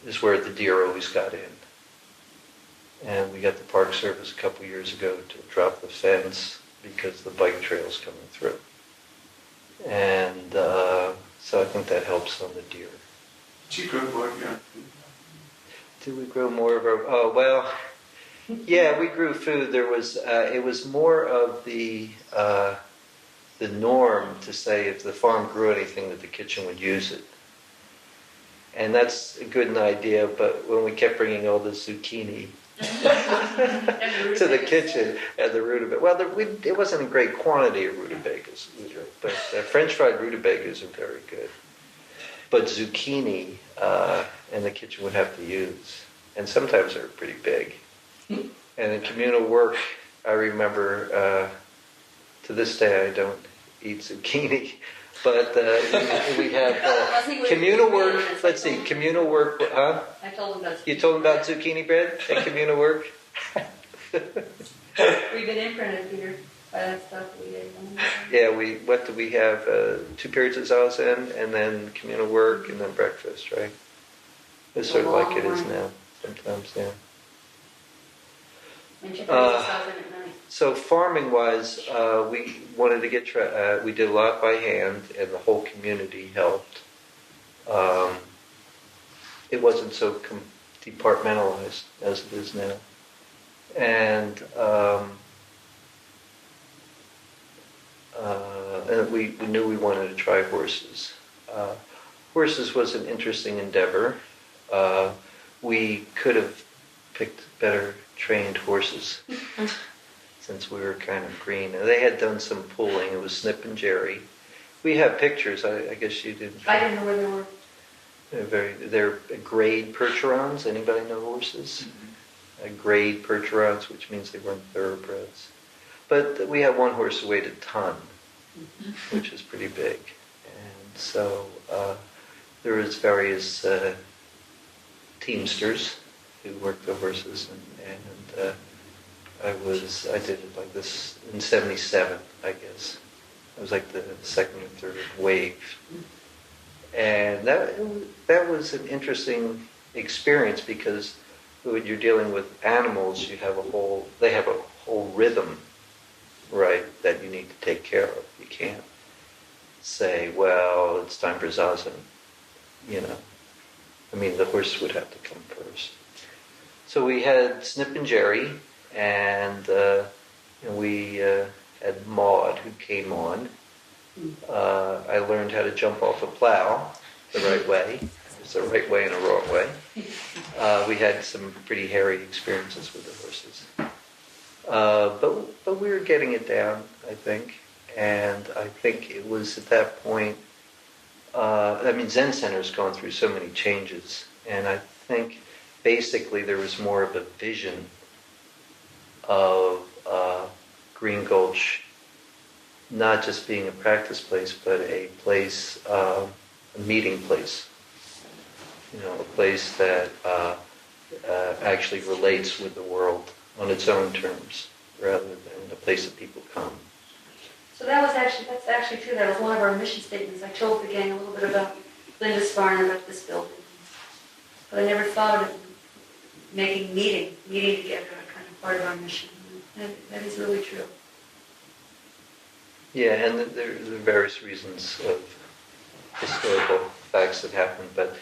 is where the deer always got in. And we got the Park Service a couple years ago to drop the fence because the bike trail's coming through. And so I think that helps on the deer. Did you grow more of your own food? Did we grow more of our, yeah, we grew food. There was, it was more of the norm to say if the farm grew anything that the kitchen would use it. And that's a good idea, but when we kept bringing all the zucchini to the kitchen and the rutabaga. It wasn't a great quantity of rutabagas, but French fried rutabagas are very good. but zucchini in the kitchen would have to use. And sometimes they're pretty big. And in communal work, I remember, to this day, I don't eat zucchini. But we have communal work. Let's see, communal work. Huh? I told him that's. You told him about zucchini bread at communal work. We've been imprinted here by that stuff we ate. Yeah, what do we have? 2 periods of zazen, and then communal work, and then breakfast, right? It's sort of like it is now. Sometimes, yeah. And she brings us out at night. So farming-wise, we wanted to get. We did a lot by hand, and the whole community helped. It wasn't so departmentalized as it is now, and we knew we wanted to try horses. Horses was an interesting endeavor. We could have picked better trained horses. Since we were kind of green. And they had done some pulling. It was Snip and Jerry. We have pictures. I guess you didn't. I didn't know where they were. They're grade percherons. Anybody know horses? Mm-hmm. Grade percherons, which means they weren't thoroughbreds. But we had one horse who weighed a ton, which is pretty big. And so there was various teamsters who worked the horses, and I did it like this in '77, I guess. It was like the second or third wave. And that was an interesting experience because when you're dealing with animals, they have a whole rhythm, right, that you need to take care of. You can't say, well, it's time for zazen, I mean, the horse would have to come first. So we had Snip and Jerry, and we had Maud who came on. I learned how to jump off a plow the right way. There's a right way and a wrong way. We had some pretty hairy experiences with the horses. But we were getting it down, I think. And I think it was at that point, Zen Center's gone through so many changes. And I think basically there was more of a vision of Green Gulch not just being a practice place, but a place, a meeting place. A place that actually relates with the world on its own terms, rather than a place that people come. So that's actually true. That was one of our mission statements. I told the gang a little bit about Linda's Farm and about this building. But I never thought of it making meeting together a kind of part of our mission. That is really true. Yeah, and there are various reasons of historical facts that happened, but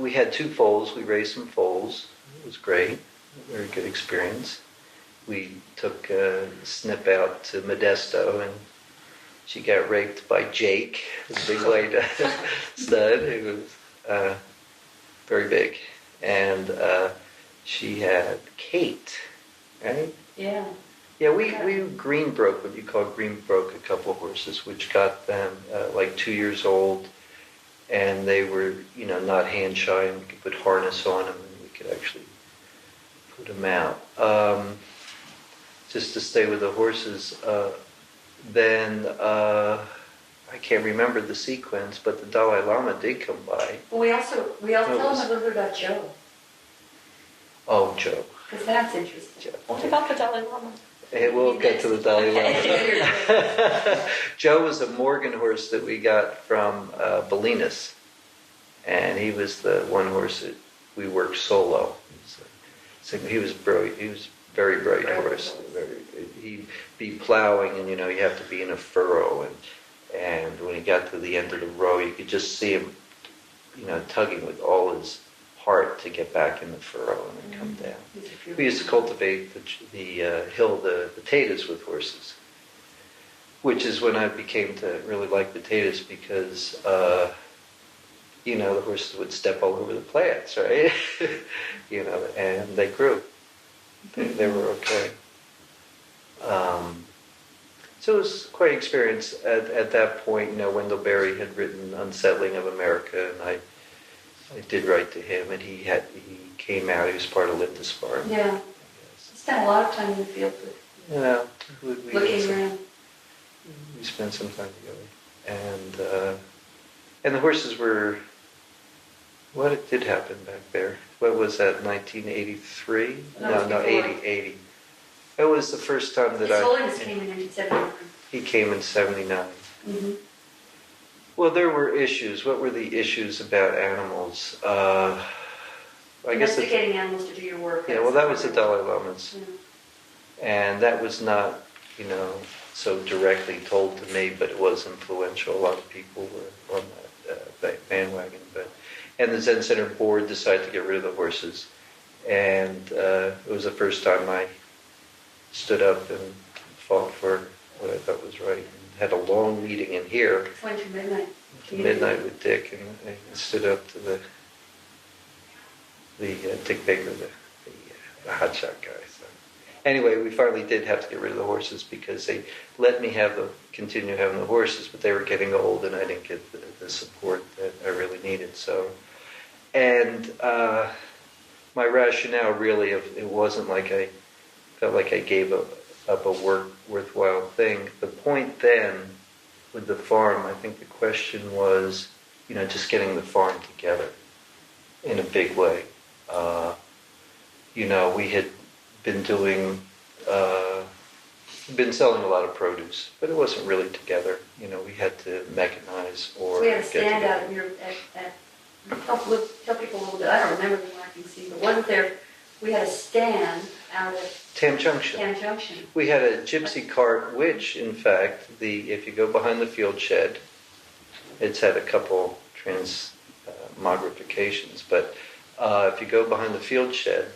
we had 2 foals. We raised some foals. It was great. A very good experience. We took Snip out to Modesto, and she got raped by Jake, the big white stud, who was very big. And she had Kate, right? Yeah. Yeah, we green broke, what you call green broke, a couple of horses, which got them like 2 years old, and they were, not hand shy, and we could put harness on them, and we could actually put them out. Just to stay with the horses, then I can't remember the sequence, but the Dalai Lama did come by. Well, we also tell them a little bit about Joe. Oh, Joe. Because that's interesting. Joe. What about the Dalai Lama? We'll get to the Dalai Lama. Joe was a Morgan horse that we got from Bolinas, and he was the one horse that we worked solo. So he was brilliant. He was very bright horse. He'd be plowing, and you have to be in a furrow, and when he got to the end of the row, you could just see him, tugging with all his heart to get back in the furrow and then come down. We used to cultivate the potatoes with horses, which is when I became to really like potatoes because, the horses would step all over the plants, right? And they grew. They were okay. So it was quite an experience at that point. Wendell Berry had written Unsettling of America, and I did write to him, and he came out. He was part of Linda's Farm. Yeah. Spent a lot of time in the field We looking around. We spent some time together, and the horses were. What did happen back there? What was that? 1983? No, 80. It was the first time that His Holiness came in 1979. He came in 79. Mm-hmm. Well, there were issues. What were the issues about animals? I guess Domesticating animals to do your work. Yeah, well, that was the Dalai Lama's. Yeah. And that was not, so directly told to me, but it was influential. A lot of people were on that bandwagon. And the Zen Center board decided to get rid of the horses. And it was the first time I stood up and fought for what I thought was right. And had a long meeting in here. Went to midnight. Midnight with Dick, and I stood up to the Dick Baker, the hotshot guy. So anyway, we finally did have to get rid of the horses because they let me continue having the horses, but they were getting old, and I didn't get the support that I really needed. So, and my rationale really, it wasn't like I felt like I gave up a worthwhile thing. The point then with the farm, I think the question was, just getting the farm together in a big way. We had been been selling a lot of produce, but it wasn't really together. We had to mechanize or We had a get stand together. out here tell people a little bit. I don't remember the marking scene, but wasn't there? We had a stand out at Tam Junction. Tam Junction. We had a gypsy cart, which, in fact, if you go behind the field shed, it's had a couple transmogrifications, but if you go behind the field shed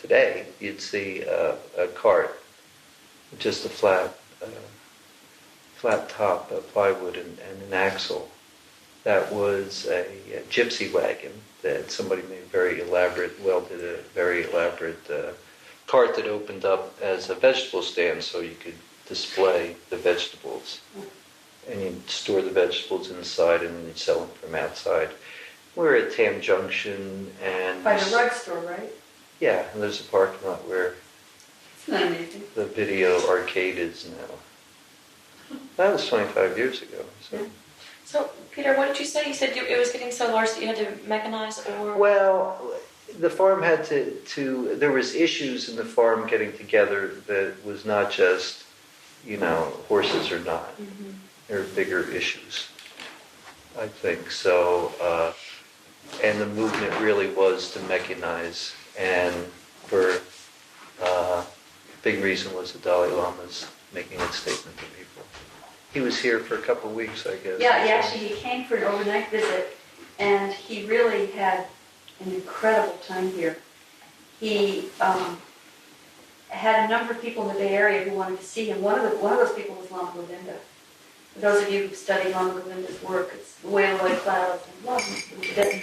today, you'd see a cart, just a flat top, plywood, and an axle. That was a gypsy wagon that somebody made welded a very elaborate cart that opened up as a vegetable stand so you could display the vegetables. And you'd store the vegetables inside and then you'd sell them from outside. We were at Tam Junction and... By the rug store, right? Yeah, and there's a parking lot where Isn't that amazing? the video arcade is now. That was 25 years ago. So, Peter, what did you say? You said it was getting so large that you had to mechanize or... Well, the farm had to there was issues in the farm getting together that was not just, horses or not. Mm-hmm. There were bigger issues, I think. So, and the movement really was to mechanize, and for big reason was the Dalai Lama's making a statement to people. He was here for a couple of weeks, I guess. Yeah, he came for an overnight visit, and he really had an incredible time here. He had a number of people in the Bay Area who wanted to see him. One of those people was Lama Govinda. For those of you who've studied Lama Govinda's work, it's The Way of the White Clouds and the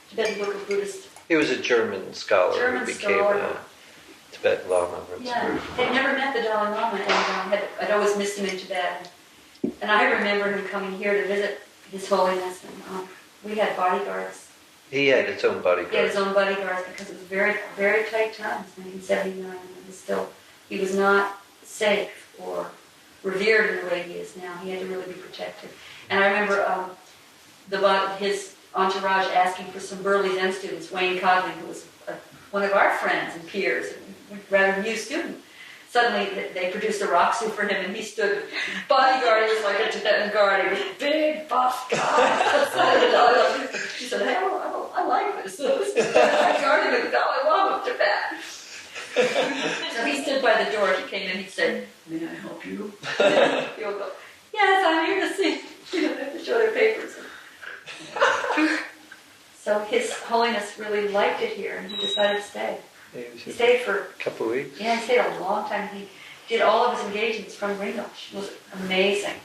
Tibetan Book of Buddhist. He was a German scholar who became a Tibetan Lama. Yeah, I'd never met the Dalai Lama, and I'd always missed him in Tibet. And I remember him coming here to visit His Holiness, and we had bodyguards. He had his own bodyguards. He had his own bodyguards because it was very, very tight times, 1979. And he was not safe or revered in the way he is now. He had to really be protected. And I remember his entourage asking for some Burley Zen students. Wayne Codling, who was one of our friends and peers, a rather new student. Suddenly, they produced a Roxy for him, and he stood bodyguarding us like a Tibetan guard. He was a big, buff guy. He said, "Hey, I like this. I'm guarding the Dalai Lama of Tibet." So he stood by the door. He came in. He said, "May I help you?" He would go, "Yes, I'm here to see." They have to show their papers. So His Holiness really liked it here, and he decided to stay. He stayed for a couple of weeks. Yeah, he stayed a long time. He did all of his engagements from Green Gulch. It was amazing.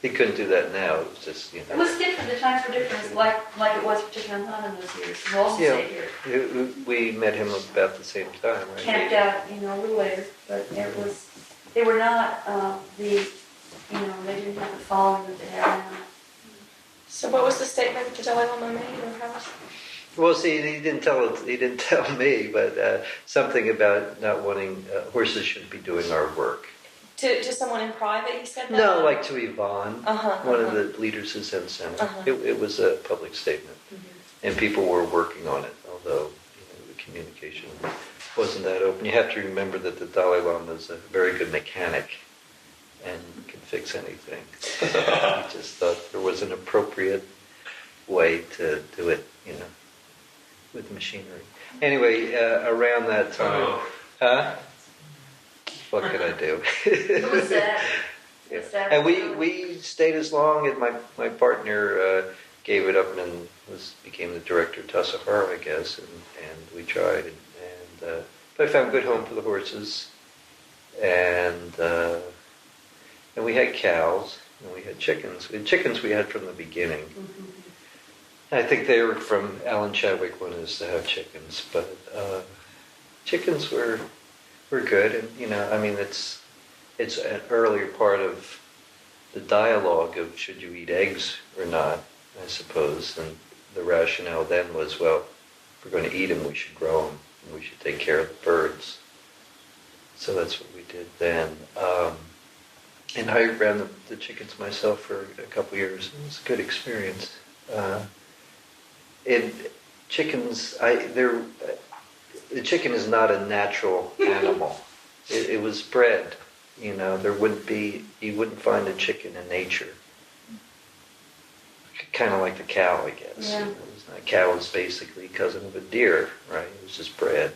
He couldn't do that now. It was just, It was different. The times were different. It was like it was for Thich Nhat Hanh in those years. He also stayed here. We met him about the same time, right? Camped out, a little later, but it was they were not they didn't have the following that they have now. So what was the statement that the Dalai Lama made, or how was Well, see, he didn't tell me, but something about not wanting horses shouldn't be doing our work. to someone in private? He said that. No, like to Yvonne, Uh-huh, one of the leaders of Zen Center. Uh-huh. It was a public statement, and people were working on it, although the communication wasn't that open. You have to remember that the Dalai Lama is a very good mechanic and can fix anything. So he just thought there was an appropriate way to do it, with machinery. Anyway, around that time, huh? What could I do? It was sad. It was sad. And we stayed as long, and my partner gave it up and became the director of Tassajara, I guess, and we tried, and but I found a good home for the horses, and we had cows, and we had chickens. The chickens we had from the beginning. I think they were from Alan Chadwick wanted us to have chickens, but chickens were good, and I mean it's an earlier part of the dialogue of should you eat eggs or not, I suppose, and the rationale then was, well, if we're going to eat them, we should grow them, and we should take care of the birds. So that's what we did then. And I ran the chickens myself for a couple years. It was a good experience. The chicken is not a natural animal. It was bred. You wouldn't find a chicken in nature. Kind of like the cow, I guess. Yeah. A cow is basically a cousin of a deer, right? It was just bred.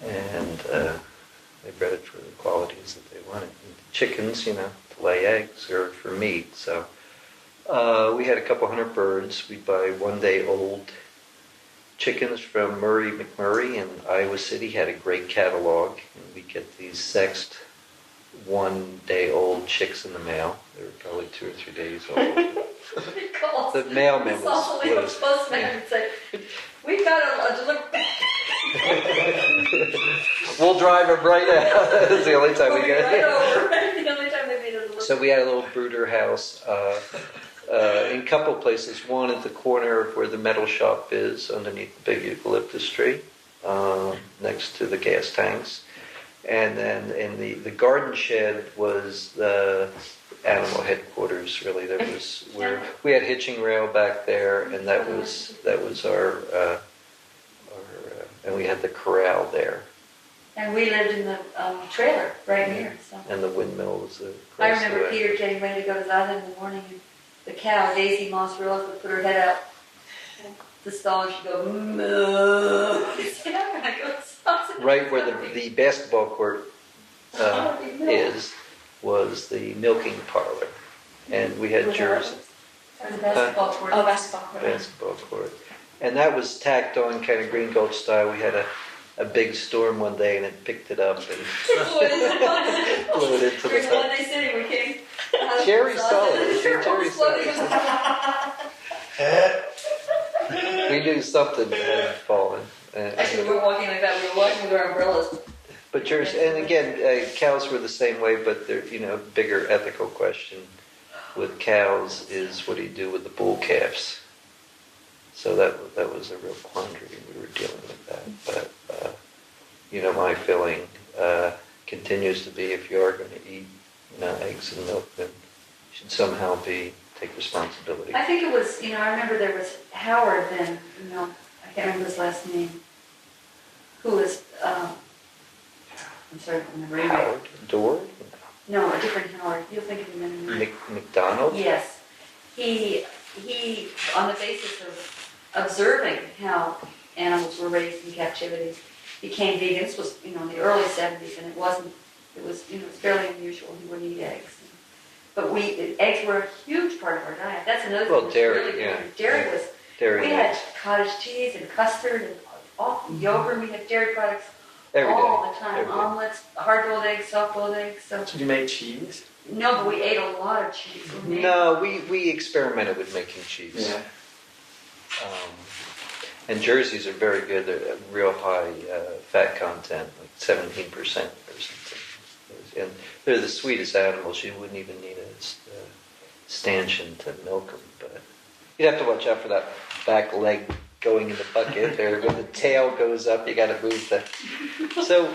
And they bred it for the qualities that they wanted. And chickens, to lay eggs or for meat. So we had a couple hundred birds. We'd buy one-day-old chickens from Murray McMurray in Iowa City. Had a great catalog. And we'd get these sexed one-day-old chicks in the mail. They were probably 2 or 3 days old. The mailman was postman would say, "We've got a delivery." We'll drive them right out. That's the only time we get right over. The only time they made a delivery. So we had a little brooder house in a couple of places. One at the corner of where the metal shop is, underneath the big eucalyptus tree, next to the gas tanks. And then in the garden shed was the animal headquarters. Really, there was where we had hitching rail back there, and that was our and we had the corral there. And we lived in the trailer right near. So. And the windmill was the. I remember Peter getting ready to go to the island in the morning, and the cow, Daisy Moss Rose, would put her head out the stall, and she'd go, moo. Right where the basketball court was the milking parlor, and we had jerseys. The basketball court. Oh, basketball court. Basketball court. And that was tacked on kind of Green Gulch style. We had a big storm one day, and it picked it up and blew it into the One day city we came. Jerry saw it. Jerry saw it. We knew something had fallen. Actually, we were walking like that. We were walking with our umbrellas. But Jersey, and again, cows were the same way, but they're, bigger ethical question with cows is what do you do with the bull calves? So that was a real quandary. We were dealing with that. But, my feeling continues to be if you are going to eat, eggs and milk, then you should somehow take responsibility. I think it was, I remember there was Howard then, I can't remember his last name, who was, I'm sorry, I don't remember anyway. Howard? Dord? No, a different Howard. You'll think of him in a minute. McDonald? Yes. He, on the basis of observing how animals were raised in captivity, became vegan. This was, in the early 70s, and it was fairly unusual. He wouldn't eat eggs. But eggs were a huge part of our diet. That's another thing. Well, dairy, really yeah. Dairy was, Dairy we had cottage cheese and custard and yogurt. We had dairy products all the time. Omelets, hard-boiled eggs, soft-boiled eggs. So. Did you make cheese? No, but we ate a lot of cheese. No, we experimented with making cheese. Yeah. And jerseys are very good. They're real high fat content, like 17% or something. and they're the sweetest animals. You wouldn't even need a stanchion to milk them, but you'd have to watch out for that back leg going in the bucket, or when the tail goes up, you got to move the. So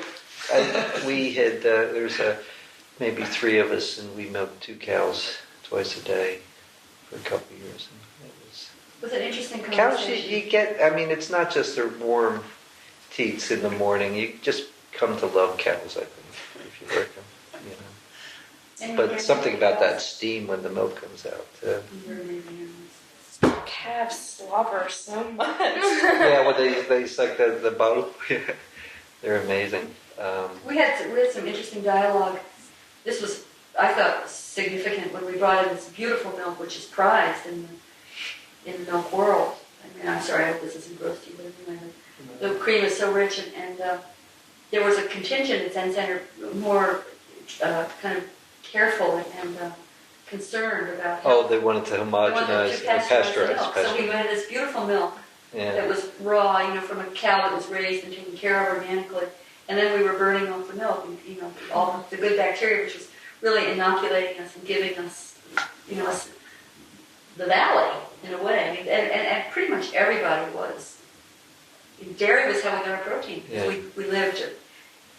we had there's maybe 3 of us, and we milked 2 cows twice a day for a couple of years. And Was it interesting cows, conversation? you get. I mean, it's not just their warm teats in the morning. You just come to love cows, I think, if you work them. But something about that steam when the milk comes out. Calves slobber so much. Yeah, when they suck the bottle. They're amazing. We had some interesting dialogue. This was, I thought, significant when we brought in this beautiful milk, which is prized in the milk world. I mean, I'm sorry, I hope this isn't gross to you, but anyway, the cream is so rich, and there was a contingent at Zen Center more kind of careful and concerned about health. Oh, they wanted to homogenize or pasteurize. So we had this beautiful milk that was raw, from a cow that was raised and taken care of organically. And then we were burning off the milk, and, all the good bacteria, which was really inoculating us and giving us, us the valley in a way. I mean, and pretty much everybody was. Dairy was how we got our protein. Yeah. We lived a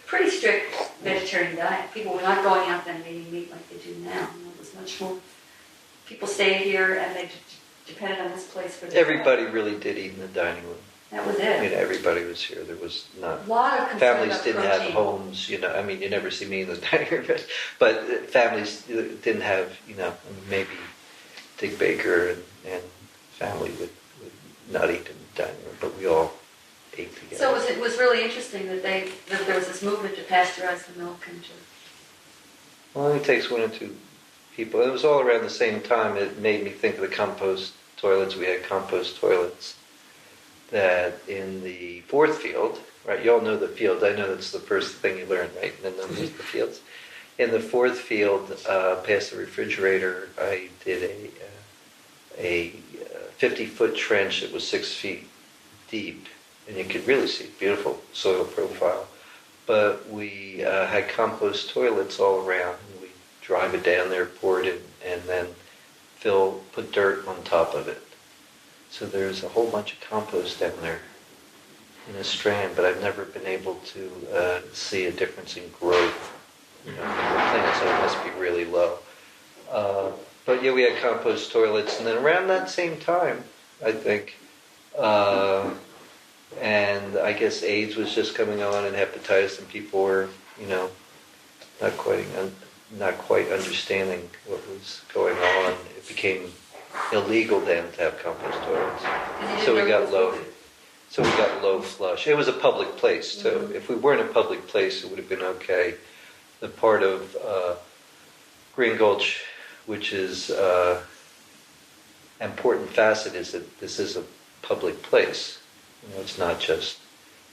pretty strict vegetarian diet. People were not going out there and eating meat like they do now. It was much more. People stayed here and they depended on this place for their Everybody really did eat in the dining room. That was it. I mean, everybody was here. There was not. A lot of concern families about didn't protein. have homes, I mean, you never see me in the dining room, but families didn't have, maybe Dick Baker and family would not eat in the dining room, but we all ate together. So it was really interesting that there was this movement to pasteurize the milk and to. Well, it only takes 1 or 2 people. It was all around the same time. It made me think of the compost toilets. We had compost toilets that in the 4th field, right? You all know the fields. I know that's the first thing you learn, right? And then there's the fields. In the 4th field, past the refrigerator, I did a 50-foot trench that was 6 feet deep, and you could really see beautiful soil profile. But we had compost toilets all around, and we drive it down there, pour it in, and then put dirt on top of it. So there's a whole bunch of compost down there in a strand, but I've never been able to see a difference in growth. The plant, so it must be really low. But yeah, we had compost toilets, and then around that same time, I think, and I guess AIDS was just coming on, and hepatitis, and people were, not quite understanding what was going on. It became illegal then to have compost toilets, so we got low. So we got low flush. It was a public place too. Mm-hmm. If we weren't a public place, it would have been okay. The part of Green Gulch, which is an important facet, is that this is a public place. It's not just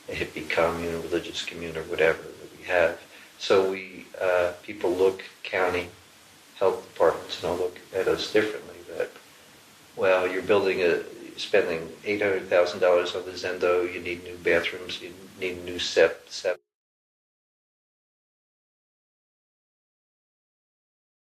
a hippie commune, a religious commune, or whatever that we have. So people look, county, health departments, and all look at us differently. That, well, you're spending $800,000 on the Zendo. You need new bathrooms. You need new septic.